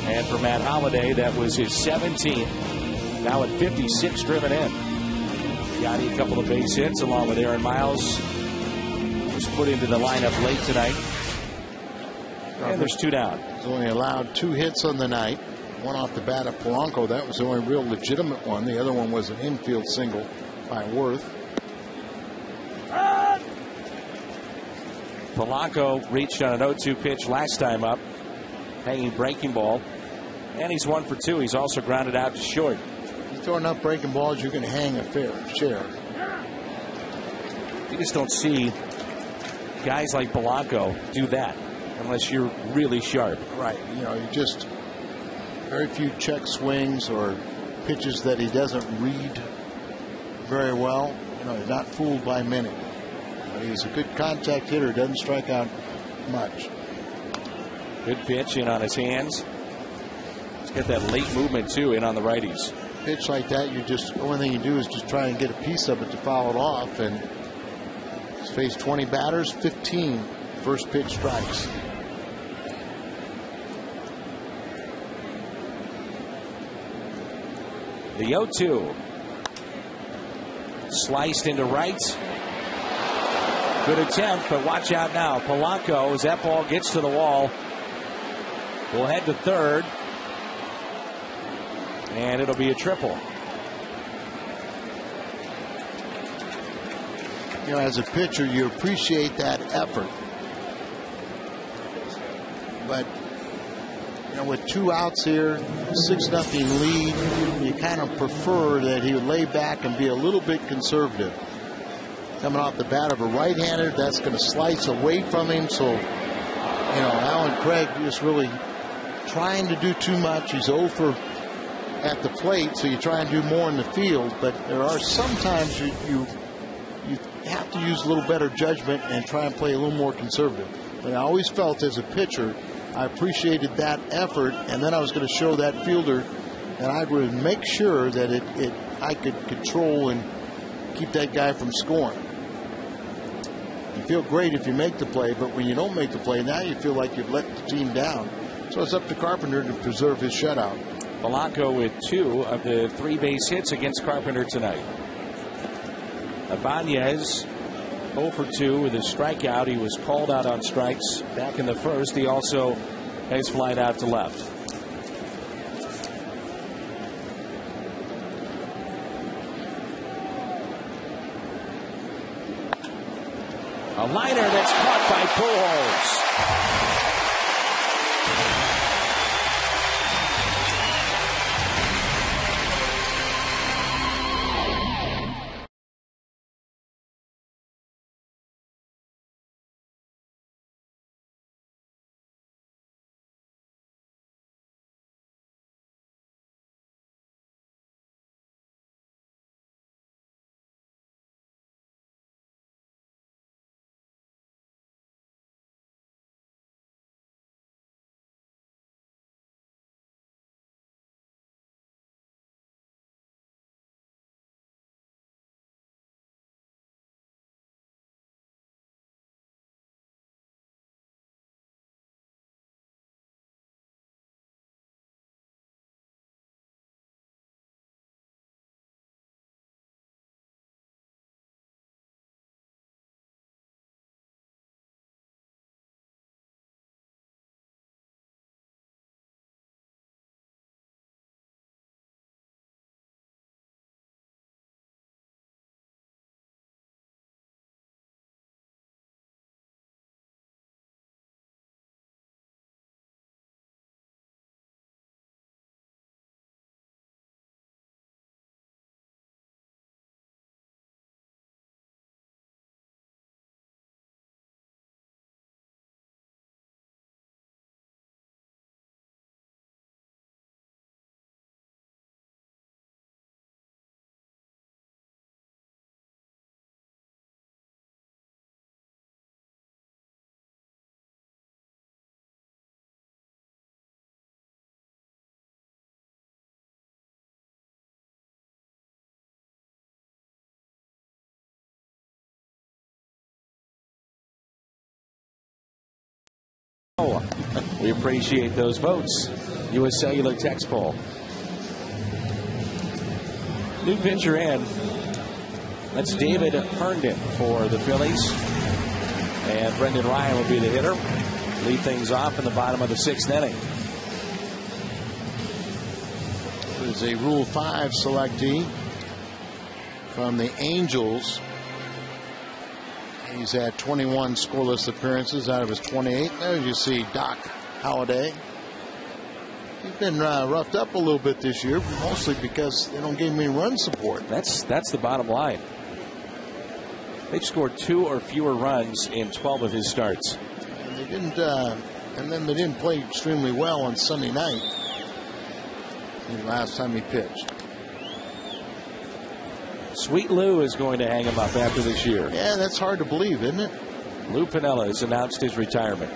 And for Matt Holliday, that was his 17th. Now at 56 driven in. Yachty a couple of base hits along with Aaron Miles. Was put into the lineup late tonight. And there's 2 down. He's only allowed 2 hits on the night. One off the bat of Polanco. That was the only real legitimate one. The other one was an infield single by Worth. Polanco reached on an 0-2 pitch last time up. Hanging breaking ball. And he's 1 for 2. He's also grounded out to short. You throw enough breaking balls, you can hang a fair share. You just don't see guys like Polanco do that unless you're really sharp. Right. You know, you just very few check swings or pitches that he doesn't read very well. You know, he's not fooled by many. But he's a good contact hitter, doesn't strike out much. Good pitch in on his hands. He's got that late movement too in on the righties. Pitch like that, the only thing you do is just try and get a piece of it to foul it off. And he's faced 20 batters, 15 first pitch strikes. The 0-2. Sliced into right. Good attempt, but watch out now. Polanco, as that ball gets to the wall, will head to third. And it'll be a triple. You know, as a pitcher, you appreciate that effort. But, you know, with 2 outs here, 6-0 lead, you kind of prefer that he would lay back and be a little bit conservative. Coming off the bat of a right-hander, that's going to slice away from him. So, you know, Alan Craig just really trying to do too much. He's 0 for at the plate, so you try and do more in the field. But there are sometimes you have to use a little better judgment and try and play a little more conservative. But I always felt as a pitcher, I appreciated that effort, and then I was going to show that fielder that I would make sure that I could control and keep that guy from scoring. You feel great if you make the play, but when you don't make the play, now you feel like you've let the team down. So it's up to Carpenter to preserve his shutout. Polanco with 2 of the 3 base hits against Carpenter tonight. Ibanez 0 for 2 with a strikeout. He was called out on strikes back in the first. He also has flied out to left. A liner that's caught by Pujols. We appreciate those votes. U.S. Cellular text poll. New pitcher in. That's David Herndon for the Phillies. And Brendan Ryan will be the hitter. Lead things off in the bottom of the 6th inning. There's a Rule 5 selectee from the Angels. He's had 21 scoreless appearances out of his 28. There you see Doc Halladay. He's been roughed up a little bit this year, mostly because they don't give him any run support. That's the bottom line. They've scored 2 or fewer runs in 12 of his starts. And they didn't, and then they didn't play extremely well on Sunday night. The last time he pitched. Sweet Lou is going to hang him up after this year. Yeah, that's hard to believe, isn't it? Lou Piniella has announced his retirement.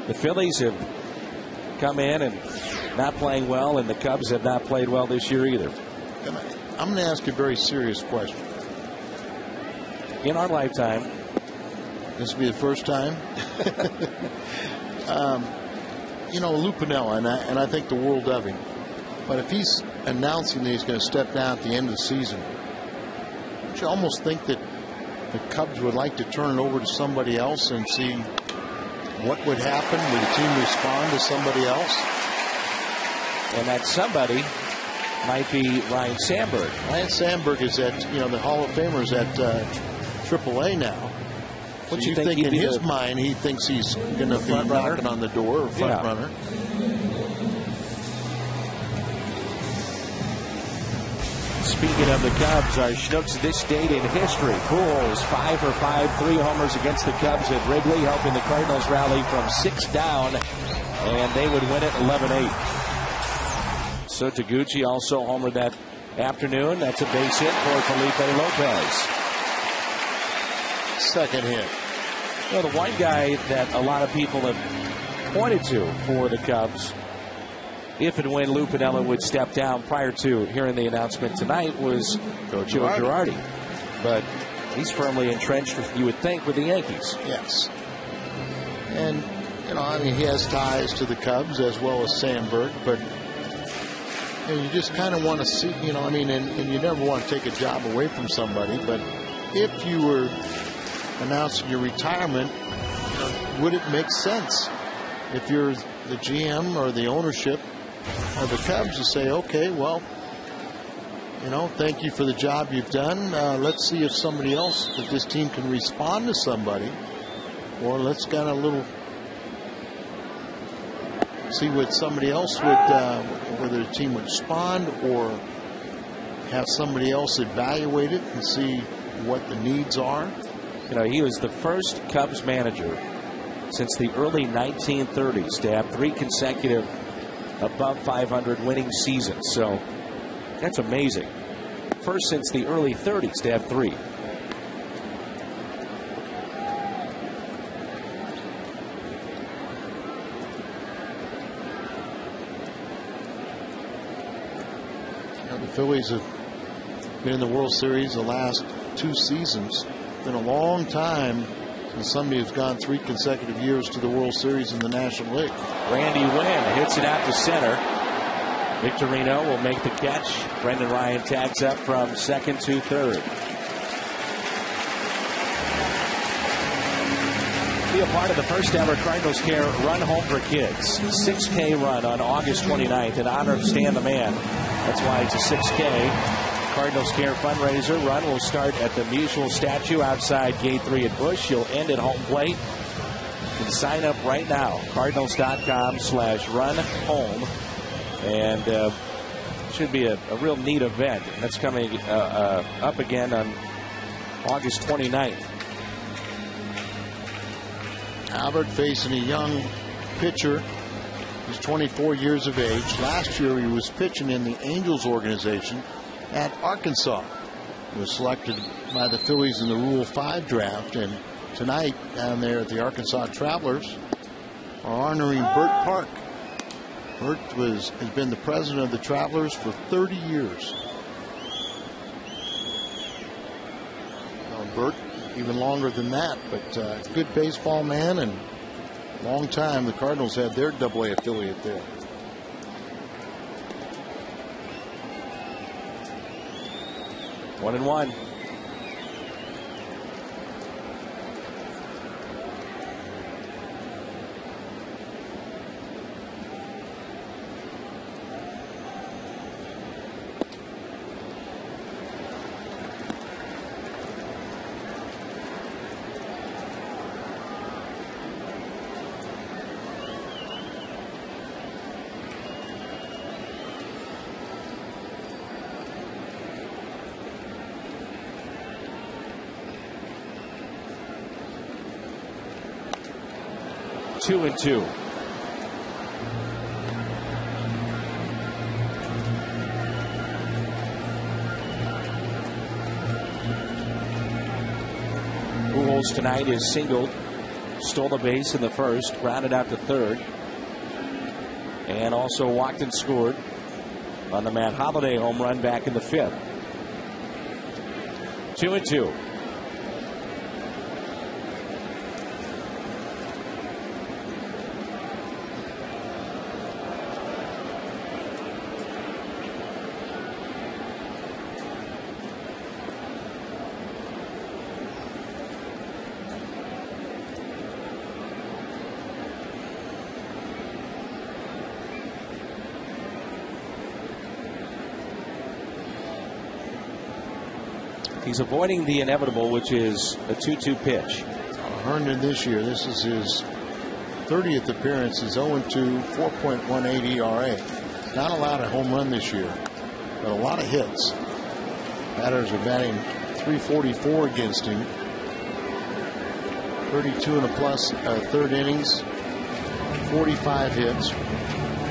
The Phillies have come in and not playing well, and the Cubs have not played well this year either. I'm going to ask you a very serious question. In our lifetime. This will be the first time. You know, Lou Piniella, and I think the world of him. But if he's announcing that he's going to step down at the end of the season, don't you almost think that the Cubs would like to turn it over to somebody else and see what would happen? Would the team respond to somebody else? And that somebody might be Ryan Sandberg. Ryan Sandberg is at, the Hall of Famers at AAA now. What you think in his mind, he thinks he's going to be knocking on the door, or front runner. Speaking of the Cubs, our Schnooks this date in history. Pujols 5 for 5, 3 homers against the Cubs at Wrigley, helping the Cardinals rally from 6 down, and they would win it 11-8. So Taguchi also homered that afternoon. That's a base hit for Felipe Lopez. Second hit. Well, the one guy that a lot of people have pointed to for the Cubs, if and when Lou Piniella would step down prior to hearing the announcement tonight, was Joe Girardi. But he's firmly entrenched, you would think, with the Yankees. Yes. And You know, I mean, he has ties to the Cubs as well as Sandberg, but you just kind of want to see, you know, I mean, and you never want to take a job away from somebody, but if you were announcing your retirement, would it make sense if you're the GM or the ownership of the Cubs to say, okay, well, you know, thank you for the job you've done. Let's see if somebody else, if this team can respond to somebody, or let's get a little, see what somebody else would, whether the team would respond or have somebody else evaluate it and see what the needs are. You know, he was the first Cubs manager since the early 1930s to have 3 consecutive above 500 winning seasons. So that's amazing. First since the early 30s to have 3. The Phillies have been in the World Series the last 2 seasons. It's been a long time since somebody has gone 3 consecutive years to the World Series in the National League. Randy Wynn hits it out to center. Victorino will make the catch. Brendan Ryan tags up from second to third. Be a part of the first ever Cardinals Care Run Home for Kids. 6K run on August 29th in honor of Stan the Man. That's why it's a 6K. Cardinals Care fundraiser run will start at the Musial statue outside Gate 3 at Busch. You'll end at home plate. You can sign up right now. Cardinals.com/runhome. And should be a real neat event. That's coming up again on August 29th. Albert facing a young pitcher. He's 24 years of age. Last year he was pitching in the Angels organization at Arkansas. He was selected by the Phillies in the Rule 5 draft, and tonight down there at the Arkansas Travelers are honoring Bert Park. Bert has been the president of the Travelers for 30 years. Bert even longer than that, but good baseball man, and long time the Cardinals had their AA affiliate there. One and one. Two and two. Pujols tonight is singled, stole the base in the first, grounded out to third, and also walked and scored on the Matt Holliday home run back in the fifth. 2 and 2. He's avoiding the inevitable, which is a 2-2 pitch. Herndon this year, this is his 30th appearance. He's 0-2, 4.18 ERA. Not allowed a home run this year, but a lot of hits. Batters are batting .344 against him. 32 and a plus third innings, 45 hits.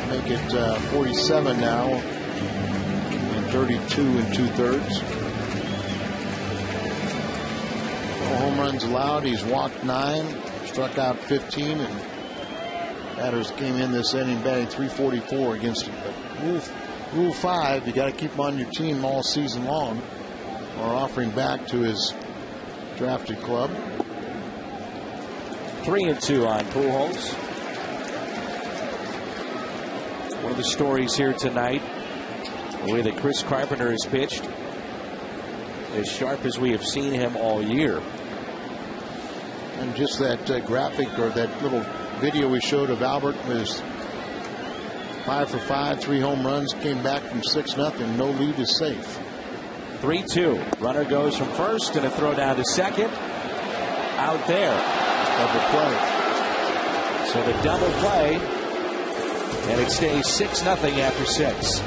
Make it 47 now, and 32 and 2/3. Home runs allowed. He's walked 9, struck out 15, and batters came in this inning batting .344 against him. But rule 5, you got to keep him on your team all season long, or offering back to his drafted club. 3 and 2 on Pujols. One of the stories here tonight, the way that Chris Carpenter has pitched, as sharp as we have seen him all year. And just that graphic or that little video we showed of Albert was 5 for 5, 3 home runs, came back from 6-0. No lead is safe. 3-2. Runner goes from first and a throw down to second. Out there. Double play. So the double play, and it stays 6-0 after 6.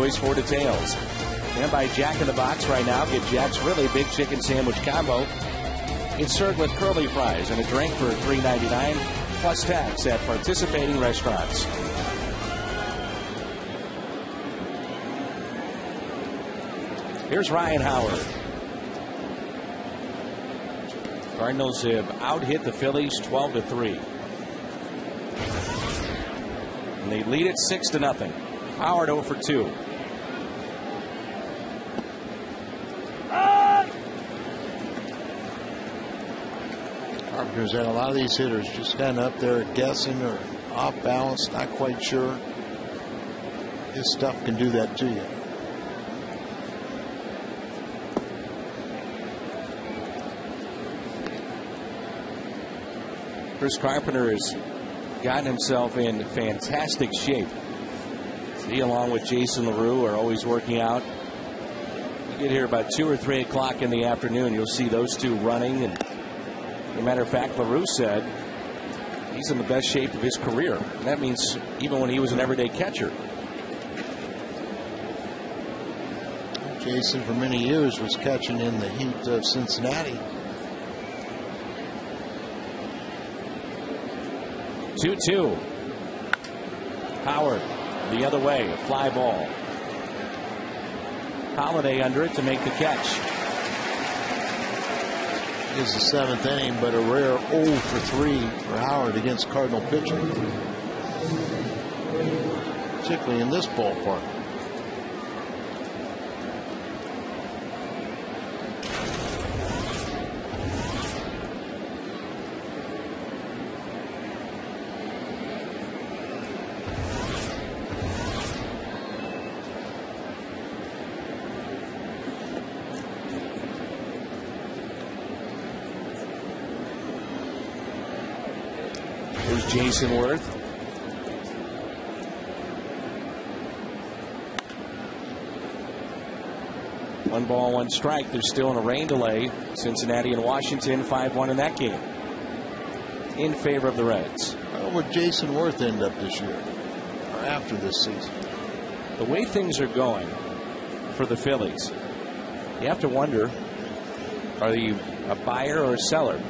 For details. And by Jack in the Box right now, get Jack's really big chicken sandwich combo. It's served with curly fries and a drink for $3.99 plus tax at participating restaurants. Here's Ryan Howard. Cardinals have out-hit the Phillies 12-3. And they lead it 6-0. Howard 0 for 2. Carpenter's had a lot of these hitters just kind of up there guessing or off balance, not quite sure. His stuff can do that to you. Chris Carpenter has gotten himself in fantastic shape. He, along with Jason LaRue, are always working out. You get here about 2 or 3 o'clock in the afternoon, you'll see those two running. And as a matter of fact, LaRue said he's in the best shape of his career. And that means even when he was an everyday catcher. Jason, for many years, was catching in the heat of Cincinnati. 2-2. Howard the other way, a fly ball. Holiday under it to make the catch. It's the 7th inning, but a rare 0 for 3 for Howard against Cardinal pitching, particularly in this ballpark. Jason Worth. One ball, one strike. They're still in a rain delay. Cincinnati and Washington 5-1 in that game in favor of the Reds. How would Jason Worth end up this year? Or after this season. The way things are going for the Phillies, you have to wonder, are you a buyer or a seller?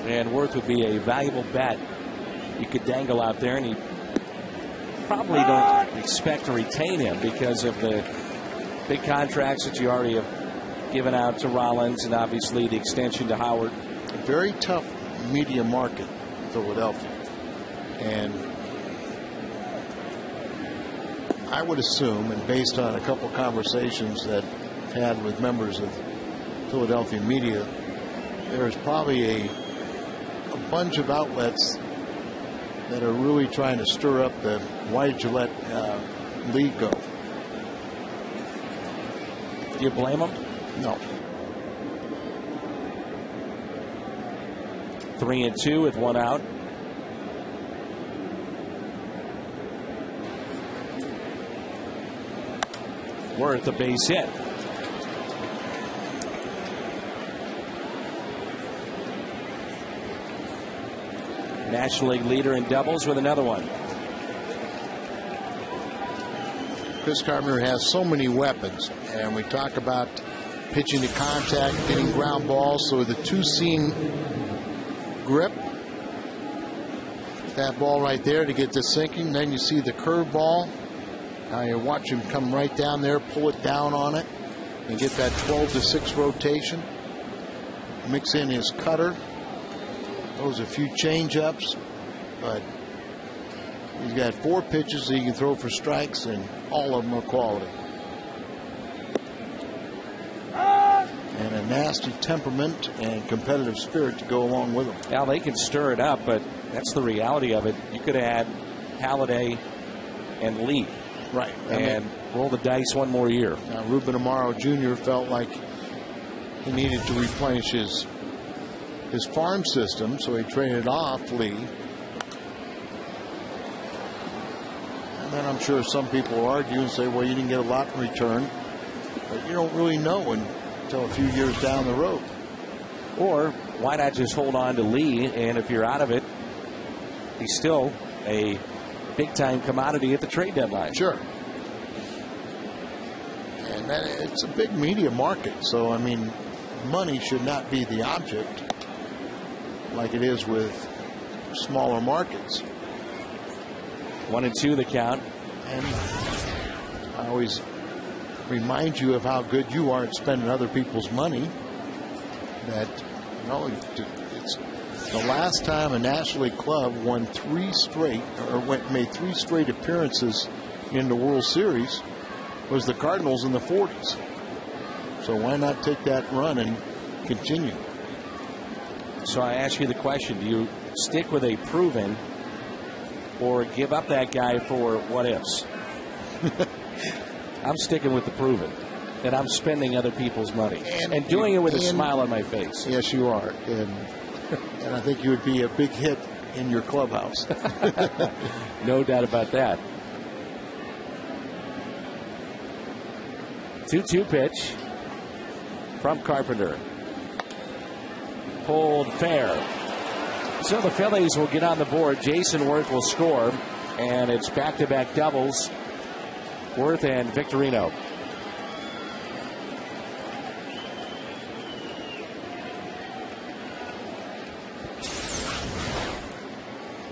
And Worth would be a valuable bet you could dangle out there, and you probably don't expect to retain him because of the big contracts that you already have given out to Rollins and obviously the extension to Howard. A very tough media market, Philadelphia. And I would assume, and based on a couple conversations that I've had with members of Philadelphia media, there is probably a bunch of outlets that are really trying to stir up the why did you let Lee go? Do you blame them? No. 3-2 with one out. Worth a base hit. National League leader in doubles with another one. Chris Carpenter has so many weapons, and we talk about pitching to contact, getting ground balls, so the two-seam grip, that ball right there to get the sinking. Then you see the curve ball. Now you watch him come right down there, pull it down on it, and get that 12-6 rotation. Mix in his cutter. Throws a few change-ups, but he's got 4 pitches that he can throw for strikes, and all of them are quality. And a nasty temperament and competitive spirit to go along with them. Now they can stir it up, but that's the reality of it. You could have had Halladay and Lee. Right. And roll the dice one more year. Now, Ruben Amaro Jr. felt like he needed to replenish his farm system, so he traded off Lee. And then I'm sure some people will argue and say, well, you didn't get a lot in return. But you don't really know until a few years down the road. Or why not just hold on to Lee, and if you're out of it, he's still a big-time commodity at the trade deadline. Sure. And it's a big media market, so, I mean, money should not be the object like it is with smaller markets. 1-2 the count. And I always remind you of how good you are at spending other people's money. That, you know, it's the last time a National League club won 3 straight, or made 3 straight appearances in the World Series was the Cardinals in the 40s. So why not take that run and continue? So I ask you the question, do you stick with a proven or give up that guy for what ifs? I'm sticking with the proven. And I'm spending other people's money. And doing it with a smile on my face. Yes, you are. And I think you would be a big hit in your clubhouse. No doubt about that. 2-2 pitch from Carpenter. Pulled fair. So the Phillies will get on the board. Jason Worth will score. And it's back-to-back doubles. Worth and Victorino.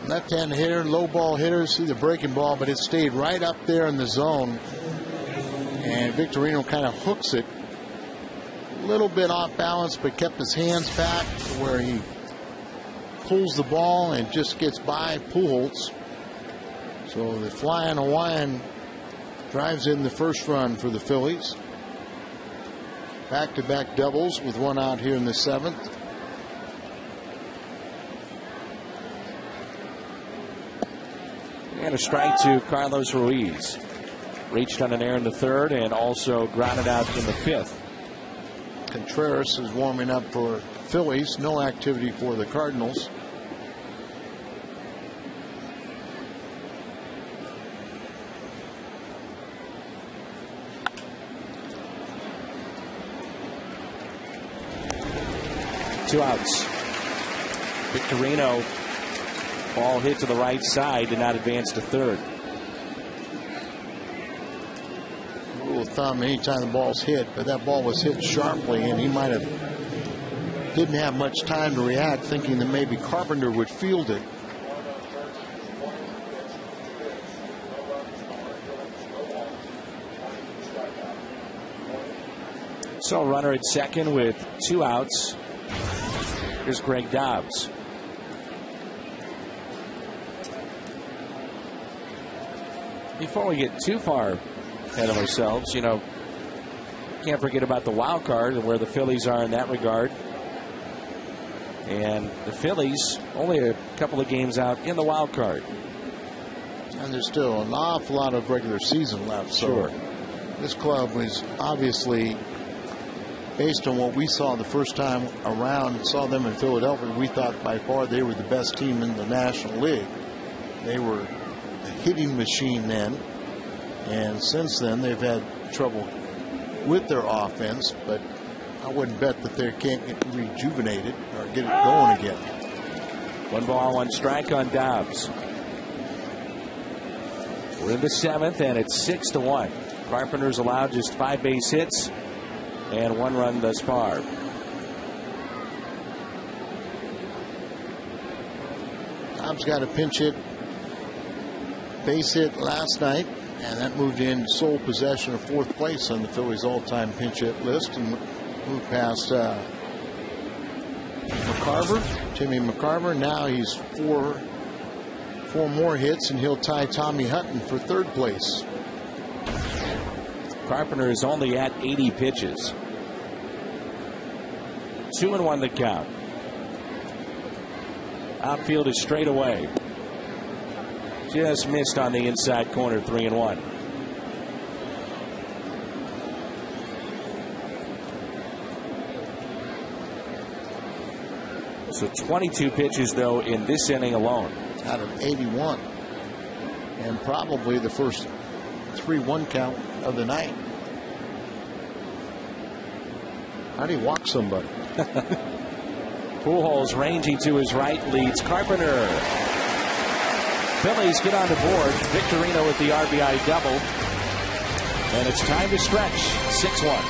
Left-hand hitter, low ball hitter, see the breaking ball, but it stayed right up there in the zone. And Victorino kind of hooks it. A little bit off balance, but kept his hands back to where he pulls the ball and just gets by Pujols. So the flying Hawaiian drives in the first run for the Phillies. Back-to-back doubles with one out here in the 7th. And a strike to Carlos Ruiz. Reached on an error in the 3rd and also grounded out in the 5th. Contreras is warming up for Phillies. No activity for the Cardinals. Two outs. Victorino, ball hit to the right side, did not advance to 3rd. thumb anytime the ball's hit, but that ball was hit sharply, and he might have didn't have much time to react, thinking that maybe Carpenter would field it. So runner at second with 2 outs. Here's Greg Dobbs. Before we get too far ahead of ourselves, you know, can't forget about the wild card and where the Phillies are in that regard. And the Phillies only a couple of games out in the wild card. And there's still an awful lot of regular season left. So this club was obviously, based on what we saw the first time around, saw them in Philadelphia, we thought by far they were the best team in the National League. They were a hitting machine then, and since then they've had trouble with their offense, but I wouldn't bet that they can't get rejuvenated or get it going again. 1 ball, 1 strike on Dobbs. We're in the 7th, and it's 6-1. Carpenter's allowed just 5 base hits and 1 run thus far. Dobbs got a pinch hit, base hit last night, and that moved in sole possession of 4th place on the Phillies all-time pinch hit list, and moved past Timmy McCarver. Now he's 4 more hits, and he'll tie Tommy Hutton for 3rd place. Carpenter is only at 80 pitches. 2-1 the count. Outfield is straight away. Just missed on the inside corner. 3-1. So 22 pitches, though, in this inning alone. Out of 81. And probably the first 3-1 count of the night. How do you walk somebody? Pujols ranging to his right leads Carpenter. Phillies get on the board. Victorino with the RBI double. And it's time to stretch. 6-1.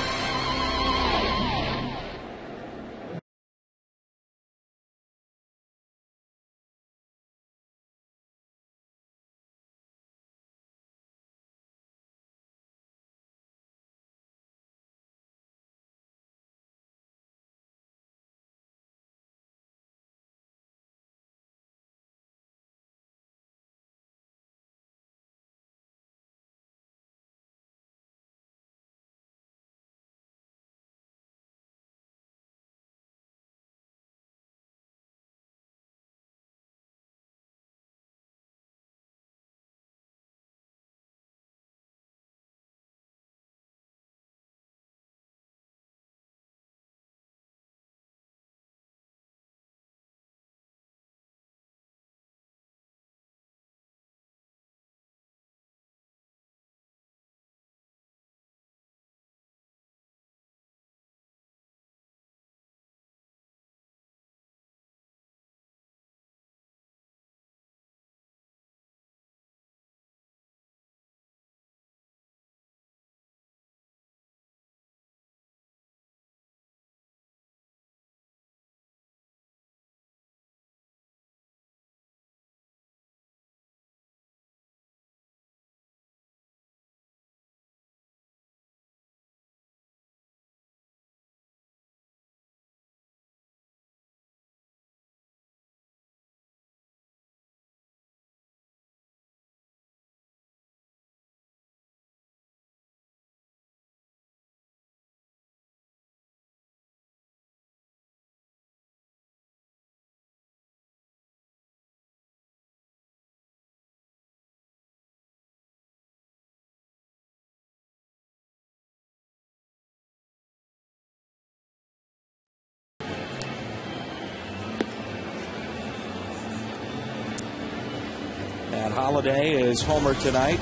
And Holiday is homer tonight.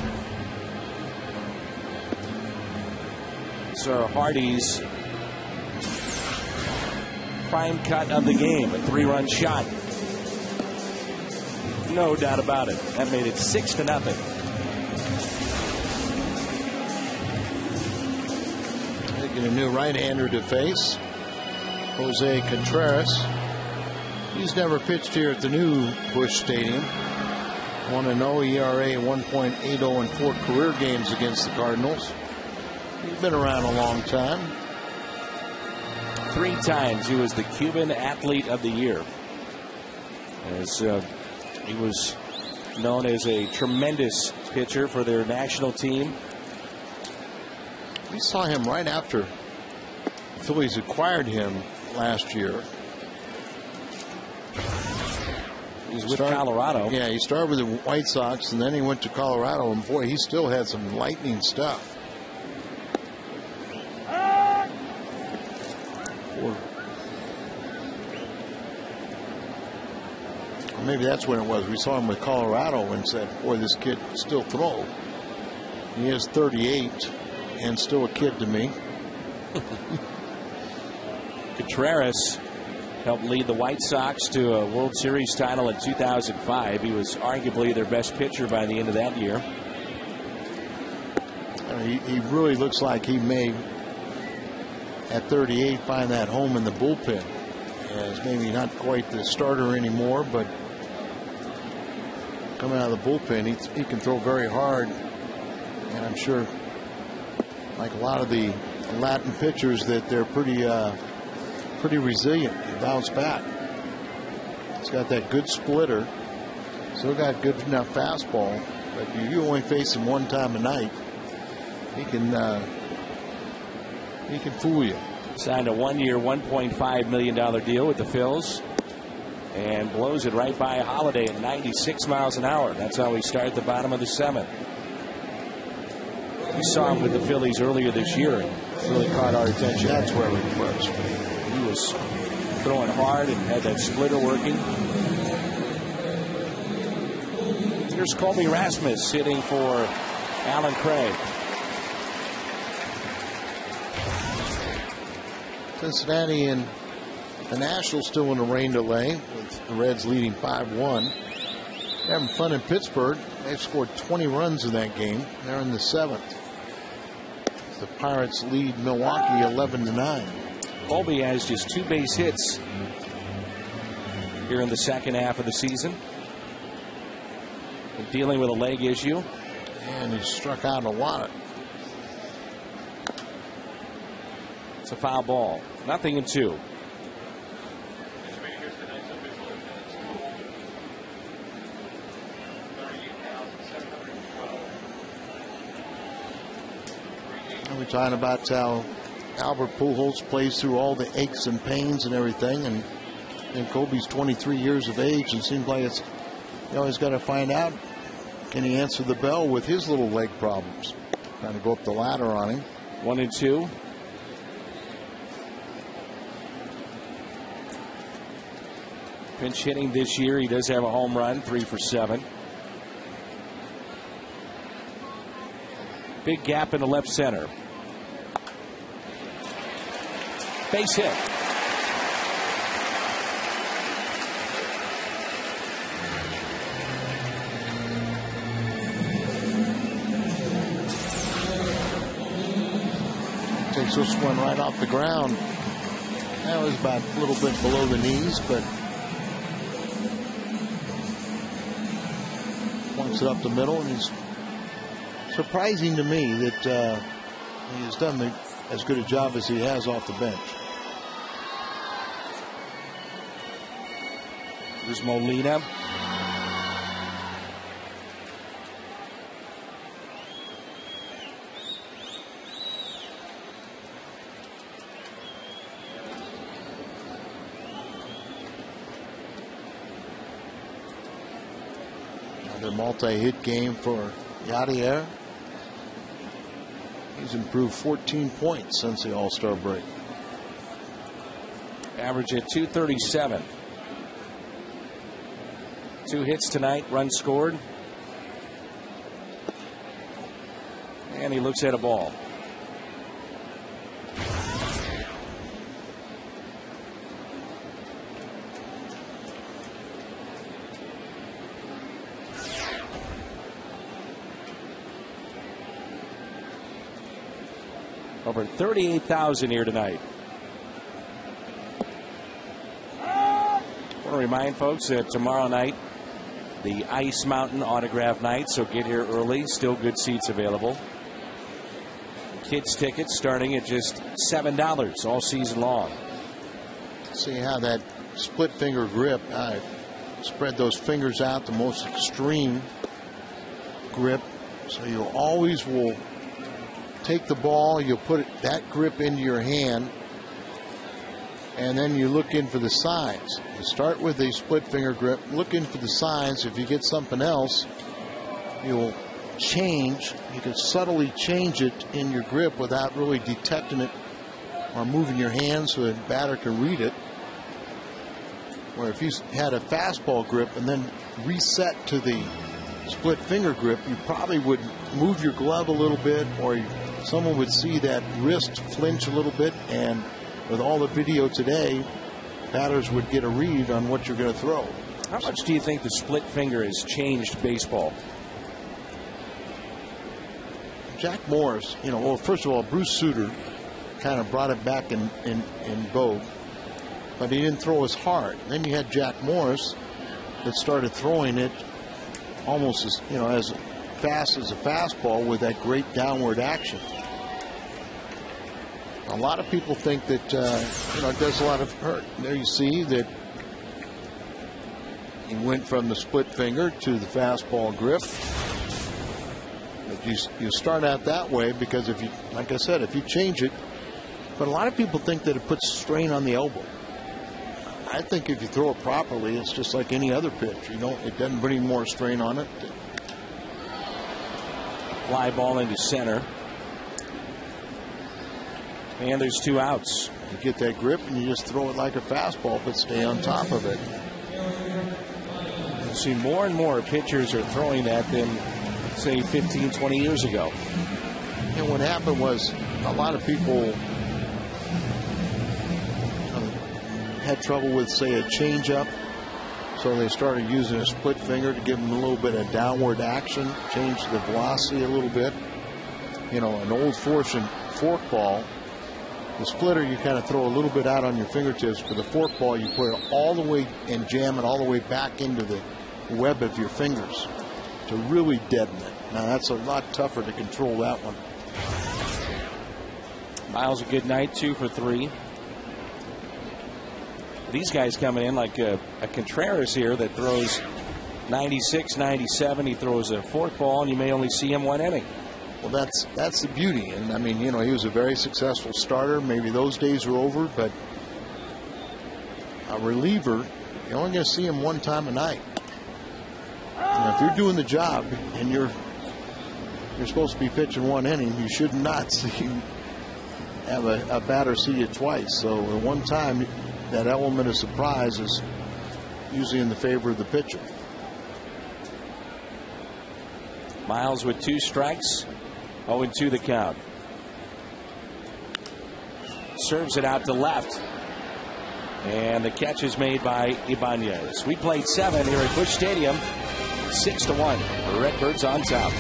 Sir Hardy's prime cut of the game, a 3-run shot. No doubt about it. That made it 6-0. Get a new right-hander to face. Jose Contreras. He's never pitched here at the new Busch Stadium. 1-0 ERA, 1.80 in 4 career games against the Cardinals. He's been around a long time. 3 times he was the Cuban Athlete of the Year. As he was known as a tremendous pitcher for their national team. We saw him right after the Phillies acquired him last year. He was with Colorado. Yeah, he started with the White Sox, and then he went to Colorado, and boy, he still had some lightning stuff. Or maybe that's when it was. We saw him with Colorado and said, boy, this kid can still throw. He is 38 and still a kid to me. Contreras helped lead the White Sox to a World Series title in 2005. He was arguably their best pitcher by the end of that year. He really looks like he may, at 38, find that home in the bullpen. As maybe not quite the starter anymore, but coming out of the bullpen, he can throw very hard. And I'm sure, like a lot of the Latin pitchers, that they're pretty resilient and bounce back. He's got that good splitter, still got good enough fastball, but you only face him one time a night. He can fool you. Signed a 1-year, $1.5 million deal with the Phils, and blows it right by Holiday at 96 miles an hour. That's how we start at the bottom of the 7th. We saw him with the Phillies earlier this year and really caught our attention. That's where he was. He was throwing hard and had that splitter working. Here's Colby Rasmus hitting for Alan Craig. Cincinnati and the Nationals still in a rain delay, with the Reds leading 5-1. Having fun in Pittsburgh. They've scored 20 runs in that game. They're in the 7th. The Pirates lead Milwaukee 11-9. Colby has just 2 base hits here in the second half of the season. Dealing with a leg issue. And he struck out a lot. It's a foul ball. 0-2. We're talking about how Albert Pujols plays through all the aches and pains and everything, and Colby's 23 years of age, and seems like it's, you always got to find out, can he answer the bell with his little leg problems? Trying to go up the ladder on him. 1-2. Pinch hitting this year. He does have a home run, 3 for 7. Big gap in the left center. Base hit. Takes this one right off the ground. That was about a little bit below the knees, but points it up the middle, and it's surprising to me that he has done as good a job as he has off the bench. There's Molina. Another multi-hit game for Yadier. He's improved 14 points since the All-Star break. Average at 237. 2 hits tonight, runs scored. And he looks at a ball. over 38,000 here tonight. I want to remind folks that tomorrow night, the Ice Mountain Autograph Night, so get here early. Still good seats available. Kids tickets starting at just $7 all season long. See how that split finger grip, I spread those fingers out, the most extreme grip. So you always will take the ball, you'll put that grip into your hand, and then you look in for the signs. You start with a split finger grip, look in for the signs. If you get something else, you'll change. You can subtly change it in your grip without really detecting it or moving your hand so the batter can read it. Where if you had a fastball grip and then reset to the split finger grip, you probably would move your glove a little bit, or someone would see that wrist flinch a little bit, and with all the video today, batters would get a read on what you're going to throw. How much do you think the split finger has changed baseball? Jack Morris, well, first of all, Bruce Sutter kind of brought it back in vogue, but he didn't throw as hard. Then you had Jack Morris that started throwing it almost as fast as a fastball with that great downward action. A lot of people think that it does a lot of hurt. There you see that he went from the split finger to the fastball grip. But you start out that way because if you, like I said, if you change it, but a lot of people think that it puts strain on the elbow. I think if you throw it properly, it's just like any other pitch. It doesn't put any more strain on it. Fly ball into center. And there's 2 outs. You get that grip and you just throw it like a fastball, but stay on top of it. You see more and more pitchers are throwing that than, say, 15, 20 years ago. And what happened was a lot of people had trouble with, say, a changeup. So they started using a split finger to give them a little bit of downward action, change the velocity a little bit. An old-fashioned forkball, the splitter you kind of throw a little bit out on your fingertips, but the forkball you put it all the way and jam it all the way back into the web of your fingers to really deaden it. Now that's a lot tougher to control that one. Miles, a good night, 2 for 3. These guys coming in like a Contreras here that throws 96, 97. He throws a forkball, and you may only see him 1 inning. Well, that's the beauty. And, I mean, he was a very successful starter. Maybe those days are over, but a reliever, you're only going to see him 1 time a night. And if you're doing the job and you're supposed to be pitching 1 inning, you should not have a batter see you twice. So at 1 time, that element of surprise is usually in the favor of the pitcher. Miles with 2 strikes, 0-2 the count. Serves it out to left. And the catch is made by Ibanez. We played 7 here at Busch Stadium. 6-1. The Redbirds on top.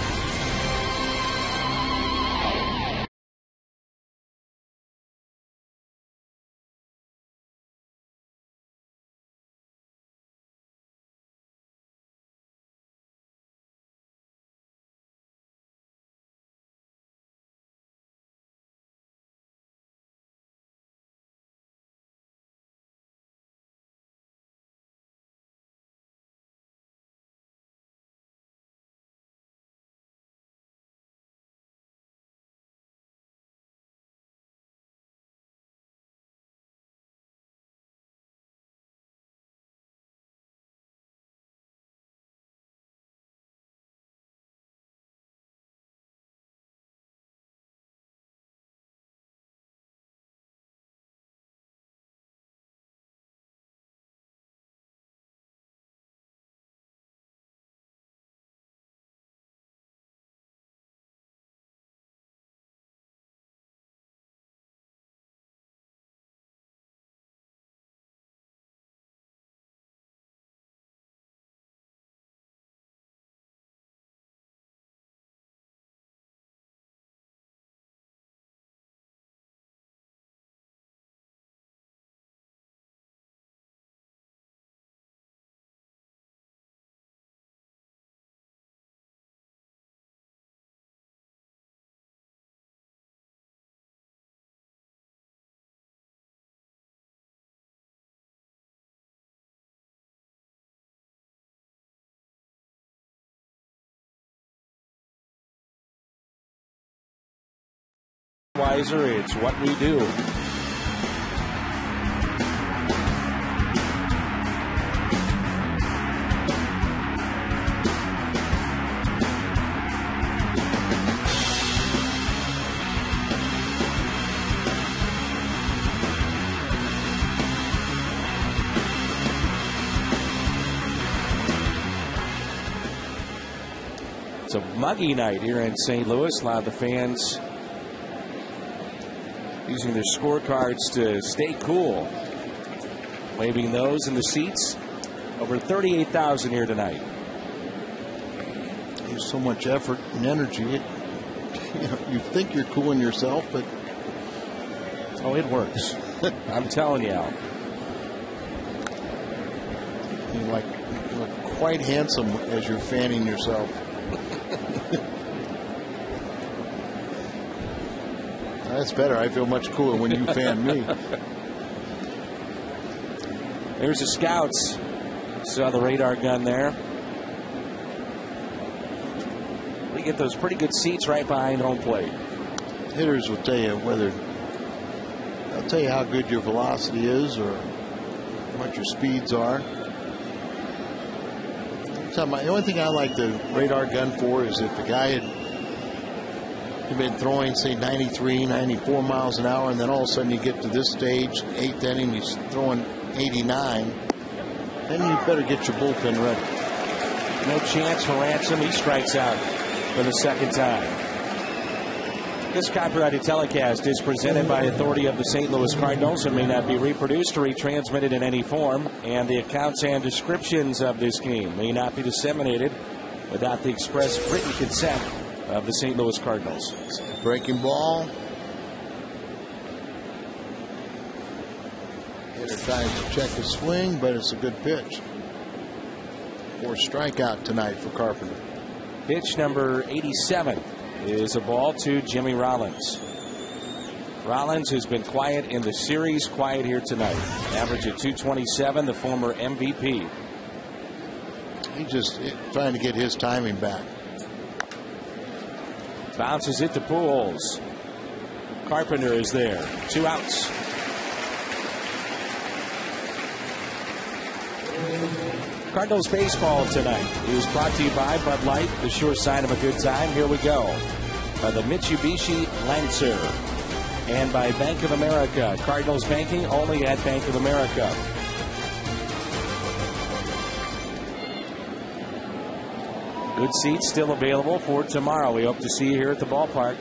Wiser, it's what we do. It's a muggy night here in St. Louis. A lot of the fans using their scorecards to stay cool. Waving those in the seats. Over 38,000 here tonight. There's so much effort and energy. You think you're cooling yourself, but oh, it works. I'm telling you, Al. You look quite handsome as you're fanning yourself. That's better. I feel much cooler when you fan me. There's the scouts. Saw the radar gun there. We get those pretty good seats right behind home plate. Hitters will tell you they'll tell you how good your velocity is or what your speeds are. The only thing I like the radar gun for is if the guy had been throwing, say, 93, 94 miles an hour, and then all of a sudden you get to this stage, 8th inning, he's throwing 89, then you better get your bullpen ready. No chance for Ransom. He strikes out for the second time. This copyrighted telecast is presented by authority of the St. Louis Cardinals and may not be reproduced or retransmitted in any form, and the accounts and descriptions of this game may not be disseminated without the express written consent of the St. Louis Cardinals. Breaking ball. Hitter tries to check the swing, but it's a good pitch. Fourth strikeout tonight for Carpenter. Pitch number 87 is a ball to Jimmy Rollins. Rollins has been quiet in the series, quiet here tonight. Average at 227, the former MVP. He's just trying to get his timing back. Bounces it to Pujols. Carpenter is there. 2 outs. Cardinals baseball tonight is brought to you by Bud Light, the sure sign of a good time. Here we go. By the Mitsubishi Lancer. And by Bank of America. Cardinals banking only at Bank of America. Good seats still available for tomorrow. We hope to see you here at the ballpark.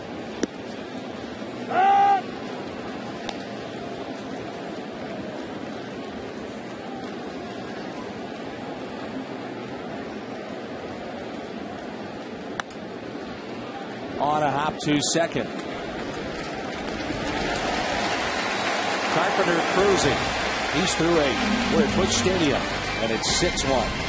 On a hop to second. Carpenter cruising. He's through 8. We're at Busch Stadium, and it's 6-1.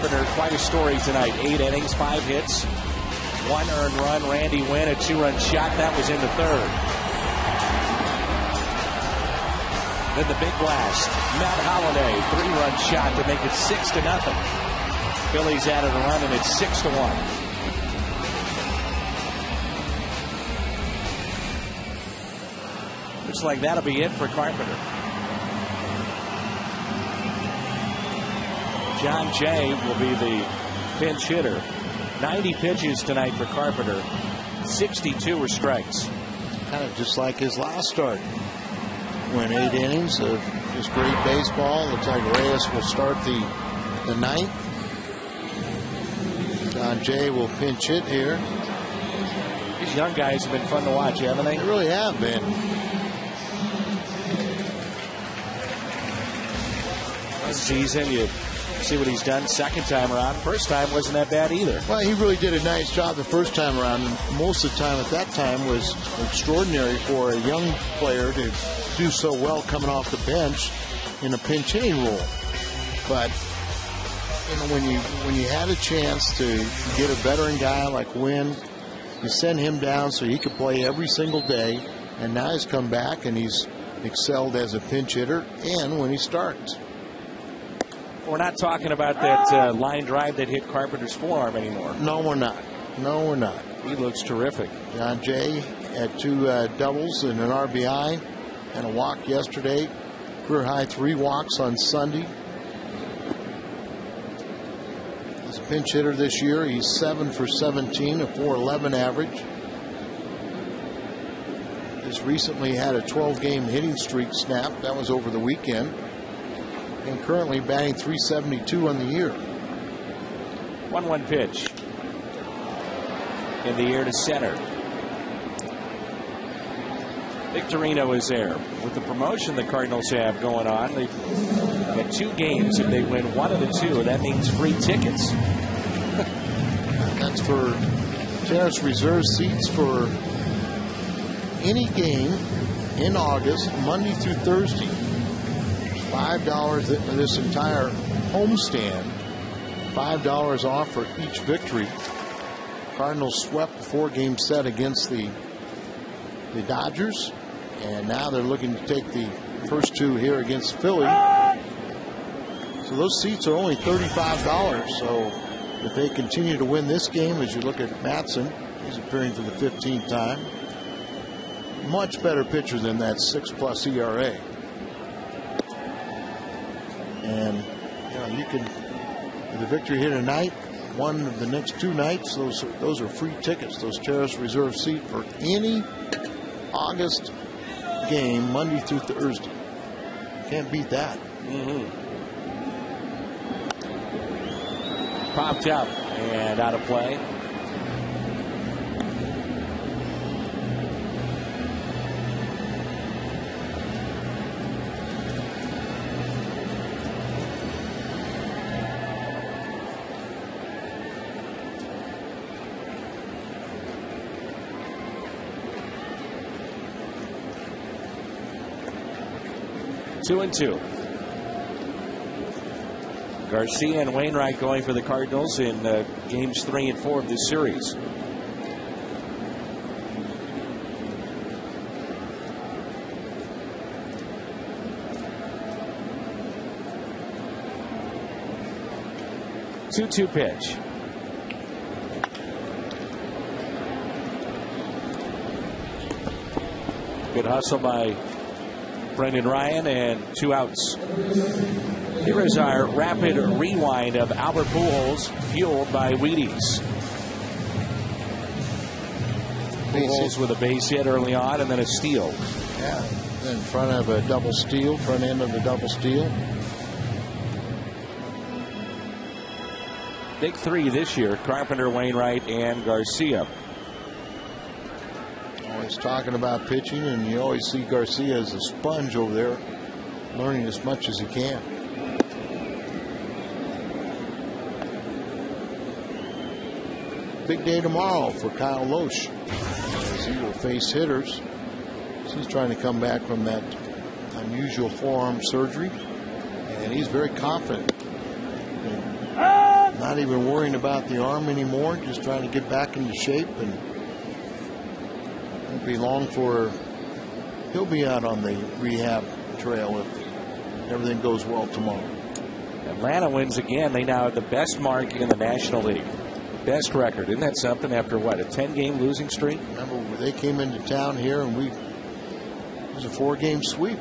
Carpenter, quite a story tonight. 8 innings, 5 hits, 1 earned run. Randy Wynn, a 2-run shot. That was in the 3rd. Then the big blast. Matt Holliday, 3-run shot to make it 6-0. Phillies added a run, and it's 6-1. Looks like that'll be it for Carpenter. John Jay will be the pinch hitter. 90 pitches tonight for Carpenter. 62 were strikes. Kind of just like his last start. Went 8 innings of just great baseball. Looks like Reyes will start the 9th. John Jay will pinch hit here. These young guys have been fun to watch, haven't they? They really have been. This season, you see what he's done second time around. First time wasn't that bad either. Well, he really did a nice job the first time around. And most of the time at that time was extraordinary for a young player to do so well coming off the bench in a pinch hitting role. But you know, when you had a chance to get a veteran guy like Wynn, you send him down so he could play every single day, and now he's come back and he's excelled as a pinch hitter and when he starts. We're not talking about that line drive that hit Carpenter's forearm anymore. No, we're not. No, we're not. He looks terrific. John Jay had 2 doubles and an RBI and a walk yesterday. Career high 3 walks on Sunday. As a pinch hitter this year, he's 7 for 17, a .411 average. Just recently had a 12-game hitting streak snap. That was over the weekend. And currently batting .372 on the year. 1-1 pitch. In the air to center. Victorino is there. With the promotion the Cardinals have going on, they've got 2 games. If they win 1 of the 2, that means free tickets. That's for Terrace Reserve seats for any game in August, Monday through Thursday. $5 this entire homestand. $5 off for each victory. Cardinals swept the 4-game set against the Dodgers, and now they're looking to take the first 2 here against Philly. So those seats are only $35. So if they continue to win this game, as you look at Matson, he's appearing for the 15th time. Much better pitcher than that 6+ ERA. And you know, you can, with the victory here tonight, one of the next 2 nights, those are free tickets. Those Terrace Reserve seat for any August game, Monday through Thursday. Can't beat that. Popped up and out of play. Two and 2. Garcia and Wainwright going for the Cardinals in games 3 and 4 of this series. Two-two pitch. Good hustle by Brendan Ryan, and 2 outs. Here is our rapid rewind of Albert Pujols, fueled by Wheaties. Pujols with a base hit early on and then a steal. Yeah, in front of a double steal, front end of the double steal. Big 3 this year: Carpenter, Wainwright, and Garcia. Always talking about pitching, and you always see Garcia as a sponge over there, learning as much as he can. Big day tomorrow for Kyle Loesch, as he will face hitters. So he's trying to come back from that unusual forearm surgery, and he's very confident in not even worrying about the arm anymore, just trying to get back into shape, and won't be long for he'll be out on the rehab trail if everything goes well tomorrow. Atlanta wins again. They now have the best mark in the National League. Best record. Isn't that something after what, a 10-game losing streak? Remember when they came into town here and it was a 4-game sweep,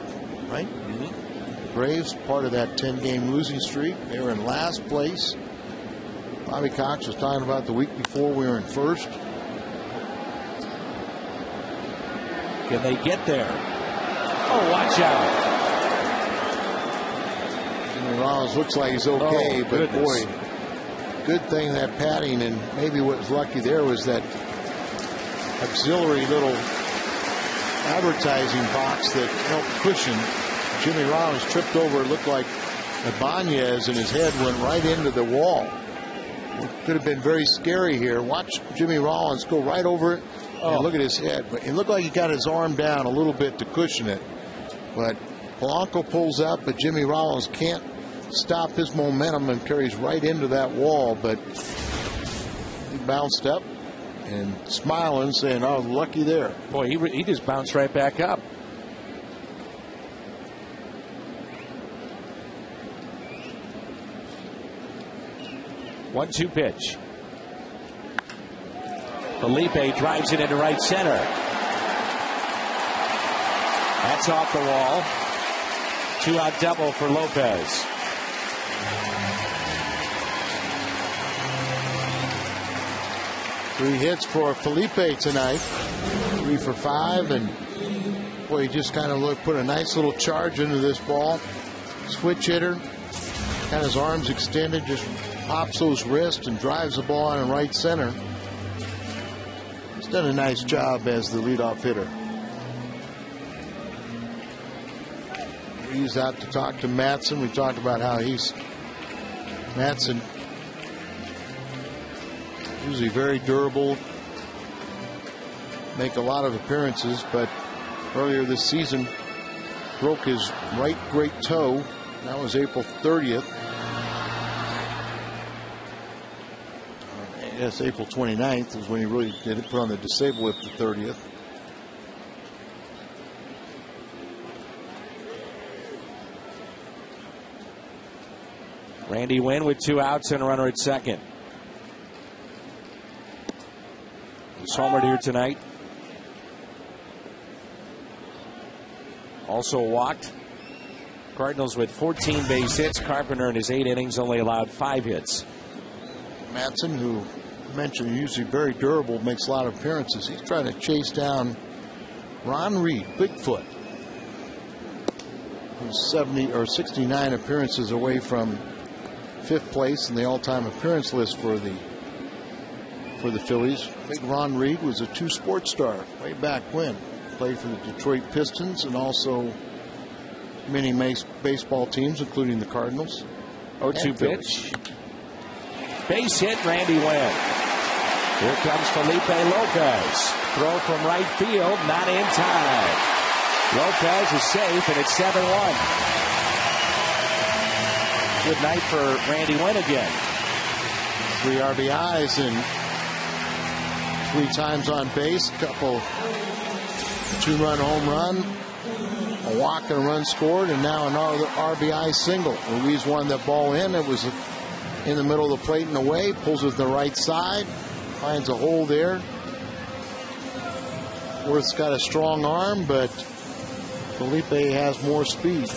right? The Braves, part of that 10-game losing streak. They were in last place. Bobby Cox was talking about the week before we were in first. Can they get there? Oh, watch out. Rollins looks like he's okay, but goodness. boy, good thing that padding, and maybe what was lucky there was that auxiliary little advertising box that helped cushion. Jimmy Rollins tripped over. It looked like Ibanez, and his head went right into the wall. It could have been very scary here. Watch Jimmy Rollins go right over it. And look at his head. But it looked like he got his arm down a little bit to cushion it. But Polanco pulls up, but Jimmy Rollins can't stop his momentum and carries right into that wall. But he bounced up and smiling, saying, "Oh, lucky there." Boy, he just bounced right back up. One-two pitch. Felipe drives it into right center. That's off the wall. 2-out double for Lopez. Three hits for Felipe tonight. 3 for 5, and boy, he just kind of put a nice little charge into this ball. Switch hitter, got his arms extended, just pops those wrists and drives the ball in right center. He's done a nice job as the leadoff hitter. He's out to talk to Matson. We talked about how Matson usually very durable, make a lot of appearances, but earlier this season broke his right great toe. That was April 30th. I guess April 29th is when he really did it, put on the disabled list the 30th. Randy Wynn with 2 outs and a runner at second. He's homered here tonight. Also walked. Cardinals with 14 base hits. Carpenter in his 8 innings only allowed 5 hits. Matson, who mentioned usually very durable, makes a lot of appearances. He's trying to chase down Ron Reed, Bigfoot, who's 70 or 69 appearances away from 5th place in the all-time appearance list for the Phillies. Big Ron Reed was a 2 sports star way back when. Played for the Detroit Pistons and also many baseball teams, including the Cardinals. 0-2 pitch. Base hit, Randy Wynn. Here comes Felipe Lopez. Throw from right field, not in time. Lopez is safe, and it's 7-1. Good night for Randy Wynn again. 3 RBIs and 3 times on base. Couple 2-run home run, a walk and a run scored, and now another RBI single. Ruiz won that ball in. It was in the middle of the plate and away. Pulls it to the right side. Finds a hole there. Worth's got a strong arm, but Felipe has more speed.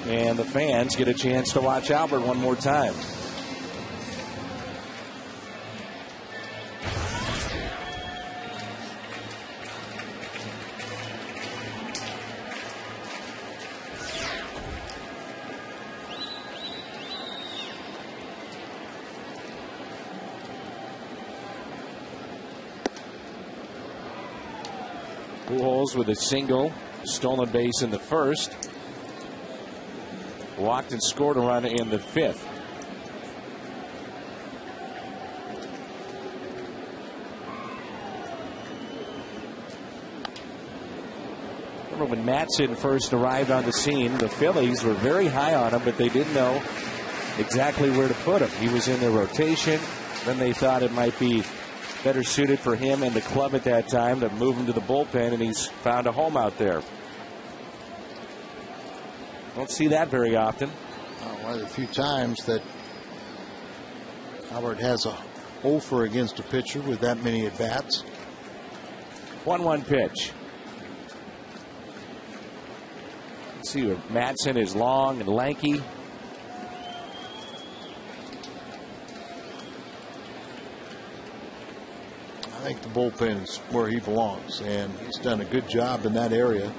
And the fans get a chance to watch Albert one more time. Pujols with a single, stolen base in the first. Walked and scored a run in the 5th. Remember when Matson first arrived on the scene, the Phillies were very high on him, but they didn't know exactly where to put him. He was in their rotation. Then they thought it might be better suited for him and the club at that time to move him to the bullpen, and he's found a home out there. Don't see that very often. One of the few times that Albert has a offer against a pitcher with that many at-bats. 1-1 pitch. Let's see, Madsen is long and lanky. I think the bullpen is where he belongs, and he's done a good job in that area.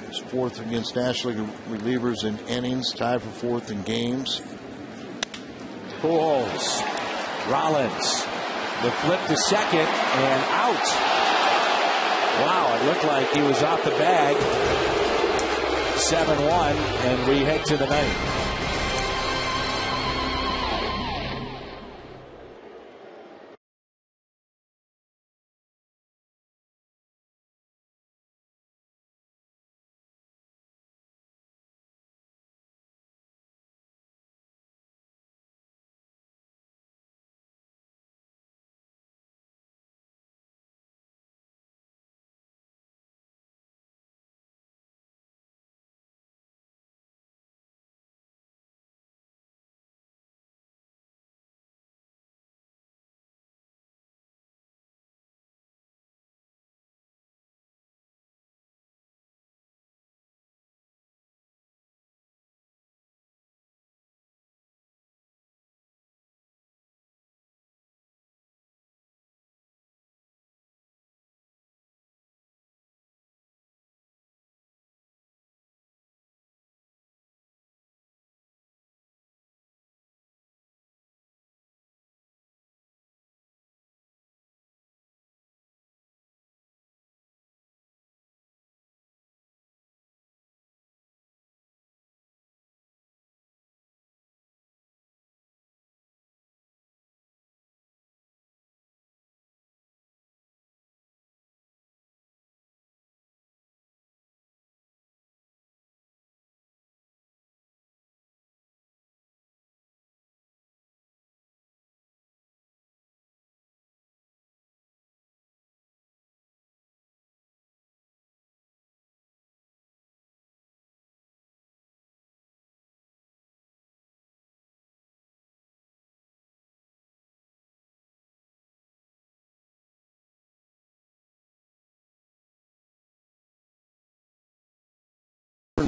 He's fourth against National League relievers in innings, tied for fourth in games. Pujols, Rollins, the flip to second, and out. Wow, it looked like he was off the bag. 7-1, and we head to the ninth.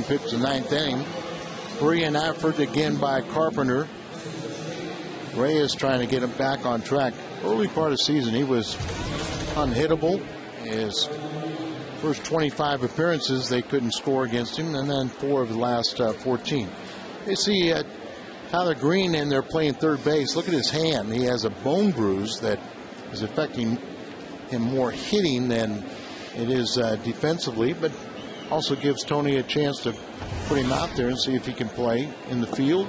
Pitch the ninth inning. Brilliant effort again by Carpenter. Reyes trying to get him back on track. Early part of the season, he was unhittable. His first 25 appearances, they couldn't score against him, and then 4 of the last 14. You see Tyler Green in there playing third base. Look at his hand. He has a bone bruise that is affecting him more hitting than it is defensively, but also gives Tony a chance to put him out there and see if he can play in the field.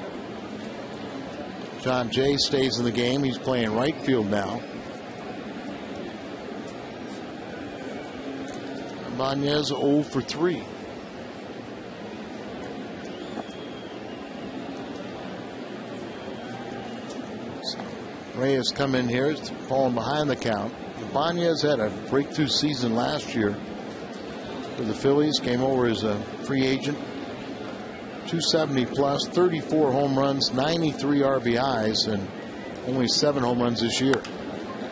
John Jay stays in the game. He's playing right field now. Ibanez 0 for 3. Reyes come in here, falling behind the count. Ibanez had a breakthrough season last year for the Phillies, came over as a free agent. 270 plus, 34 home runs, 93 RBIs, and only 7 home runs this year.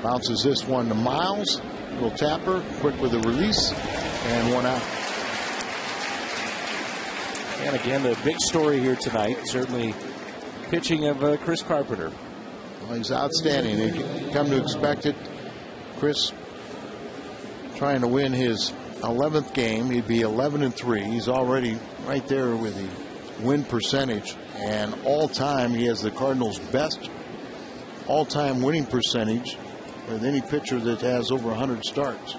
Bounces this one to Miles. Little tapper, quick with a release, and 1 out. And again, the big story here tonight, certainly pitching of Chris Carpenter. Well, he's outstanding. You come to expect it. Chris trying to win his 11th game. He'd be 11-3. He's already right there with the win percentage, and all time he has the Cardinals' best all-time winning percentage with any pitcher that has over 100 starts.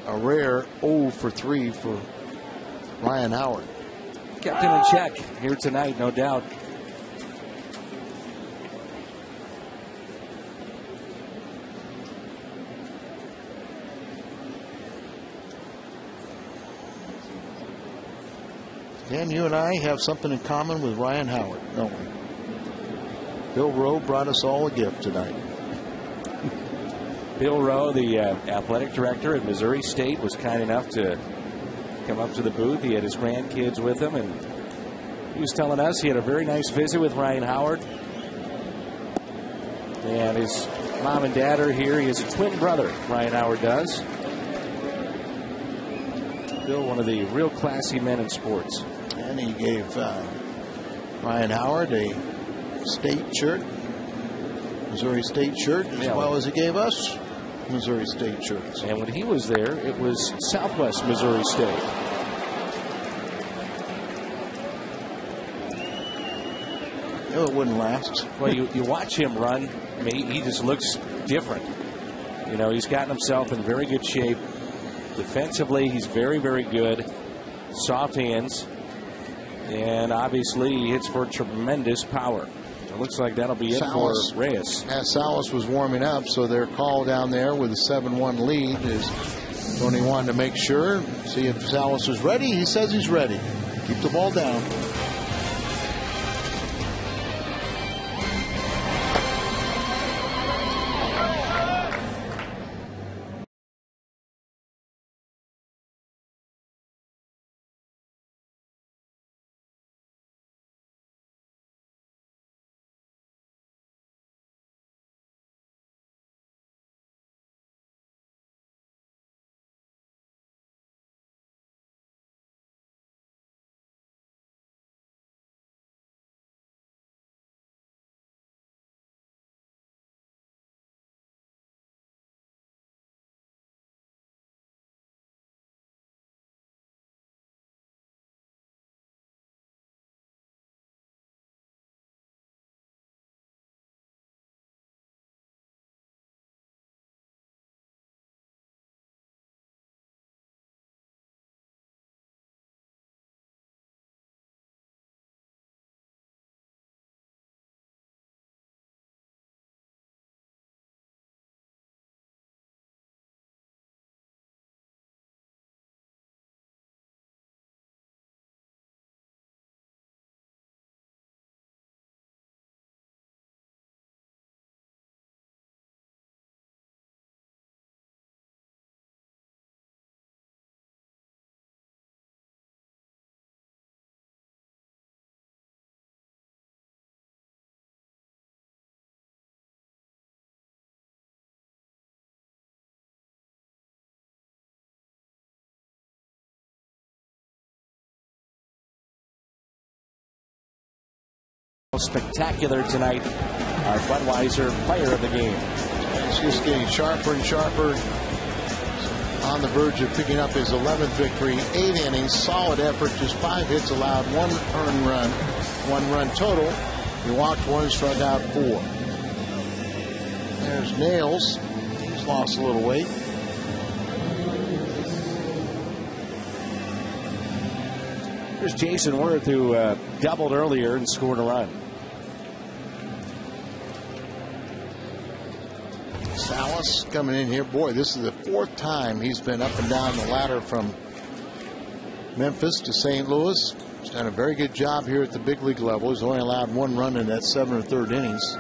A rare 0 for 3 for Ryan Howard. Kept him in check here tonight, no doubt. Dan, you and I have something in common with Ryan Howard, don't we? Bill Rowe brought us all a gift tonight. Bill Rowe, the athletic director at Missouri State, was kind enough to come up to the booth. He had his grandkids with him, and he was telling us he had a very nice visit with Ryan Howard. And his mom and dad are here. He has a twin brother, Ryan Howard does. Bill, one of the real classy men in sports. And he gave Ryan Howard a state shirt, Missouri State shirt, as well as he gave us Missouri State shirts. And when he was there, it was Southwest Missouri State. No, it wouldn't last. Well, you watch him run, he just looks different. You know, he's gotten himself in very good shape. Defensively, he's very, very good. Soft hands. And obviously, he hits for tremendous power. It looks like that'll be it for Reyes. As Salas was warming up, so their call down there with a 7-1 lead is Tony wanted to make sure, see if Salas was ready. He says he's ready. Keep the ball down. Spectacular tonight. Our Budweiser player of the game. He's just getting sharper and sharper. On the verge of picking up his 11th victory. 8 innings, solid effort, just 5 hits allowed, 1 earned run, 1 run total. He walked 1, struck out 4. There's Nails. He's lost a little weight. There's Jason Worth, who doubled earlier and scored a run. Salas coming in here. Boy, this is the 4th time he's been up and down the ladder from Memphis to St. Louis. He's done a very good job here at the big league level. He's only allowed 1 run in that 7 1/3 innings.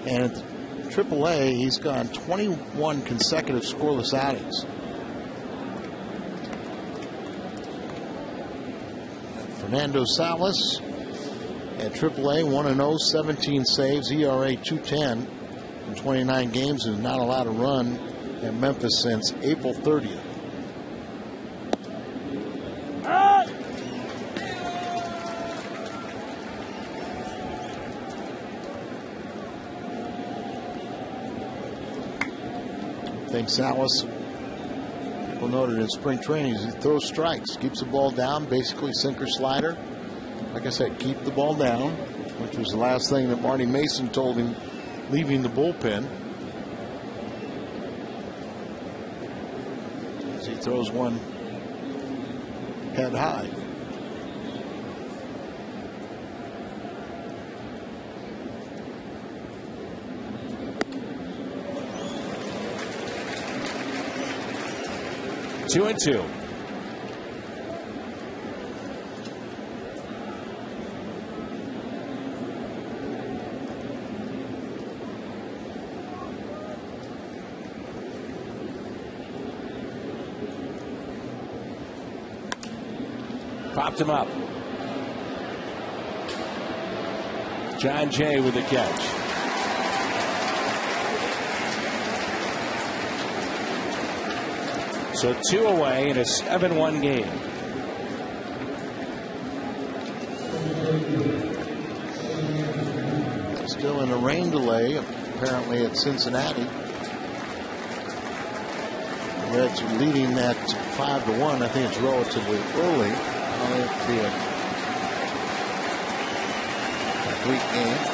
And at AAA, he's gone 21 consecutive scoreless outings. Fernando Salas at AAA, 1-0, 17 saves, ERA 2.10 in 29 games, and not allowed a run at Memphis since April 30th. I think Salas, people noted in spring training, he throws strikes, keeps the ball down, basically sinker slider. Like I said, keep the ball down, which was the last thing that Marty Mason told him leaving the bullpen. As he throws one head high. Popped him up. John Jay with the catch. So 2 away in a 7-1 game. Still in a rain delay, apparently at Cincinnati. The Reds are leading that 5-1. I think it's relatively early. It'll be a complete game.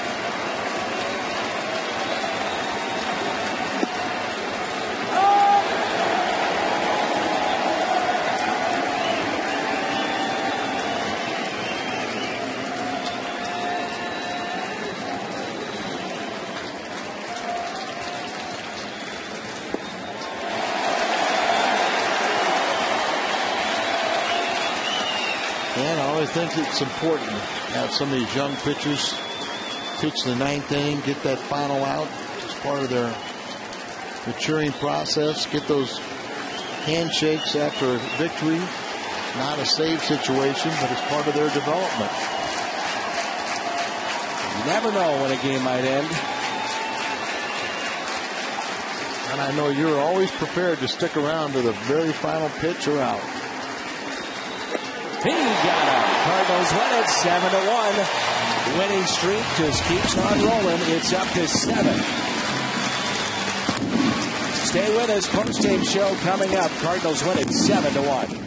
I think it's important to have some of these young pitchers pitch the 9th inning, get that final out as part of their maturing process, get those handshakes after a victory. Not a save situation, but it's part of their development. You never know when a game might end. And I know you're always prepared to stick around to the very final pitch or out. He got it. Cardinals win it 7-1. Winning streak just keeps on rolling. It's up to 7. Stay with us. Post-game show coming up. Cardinals win it 7-1.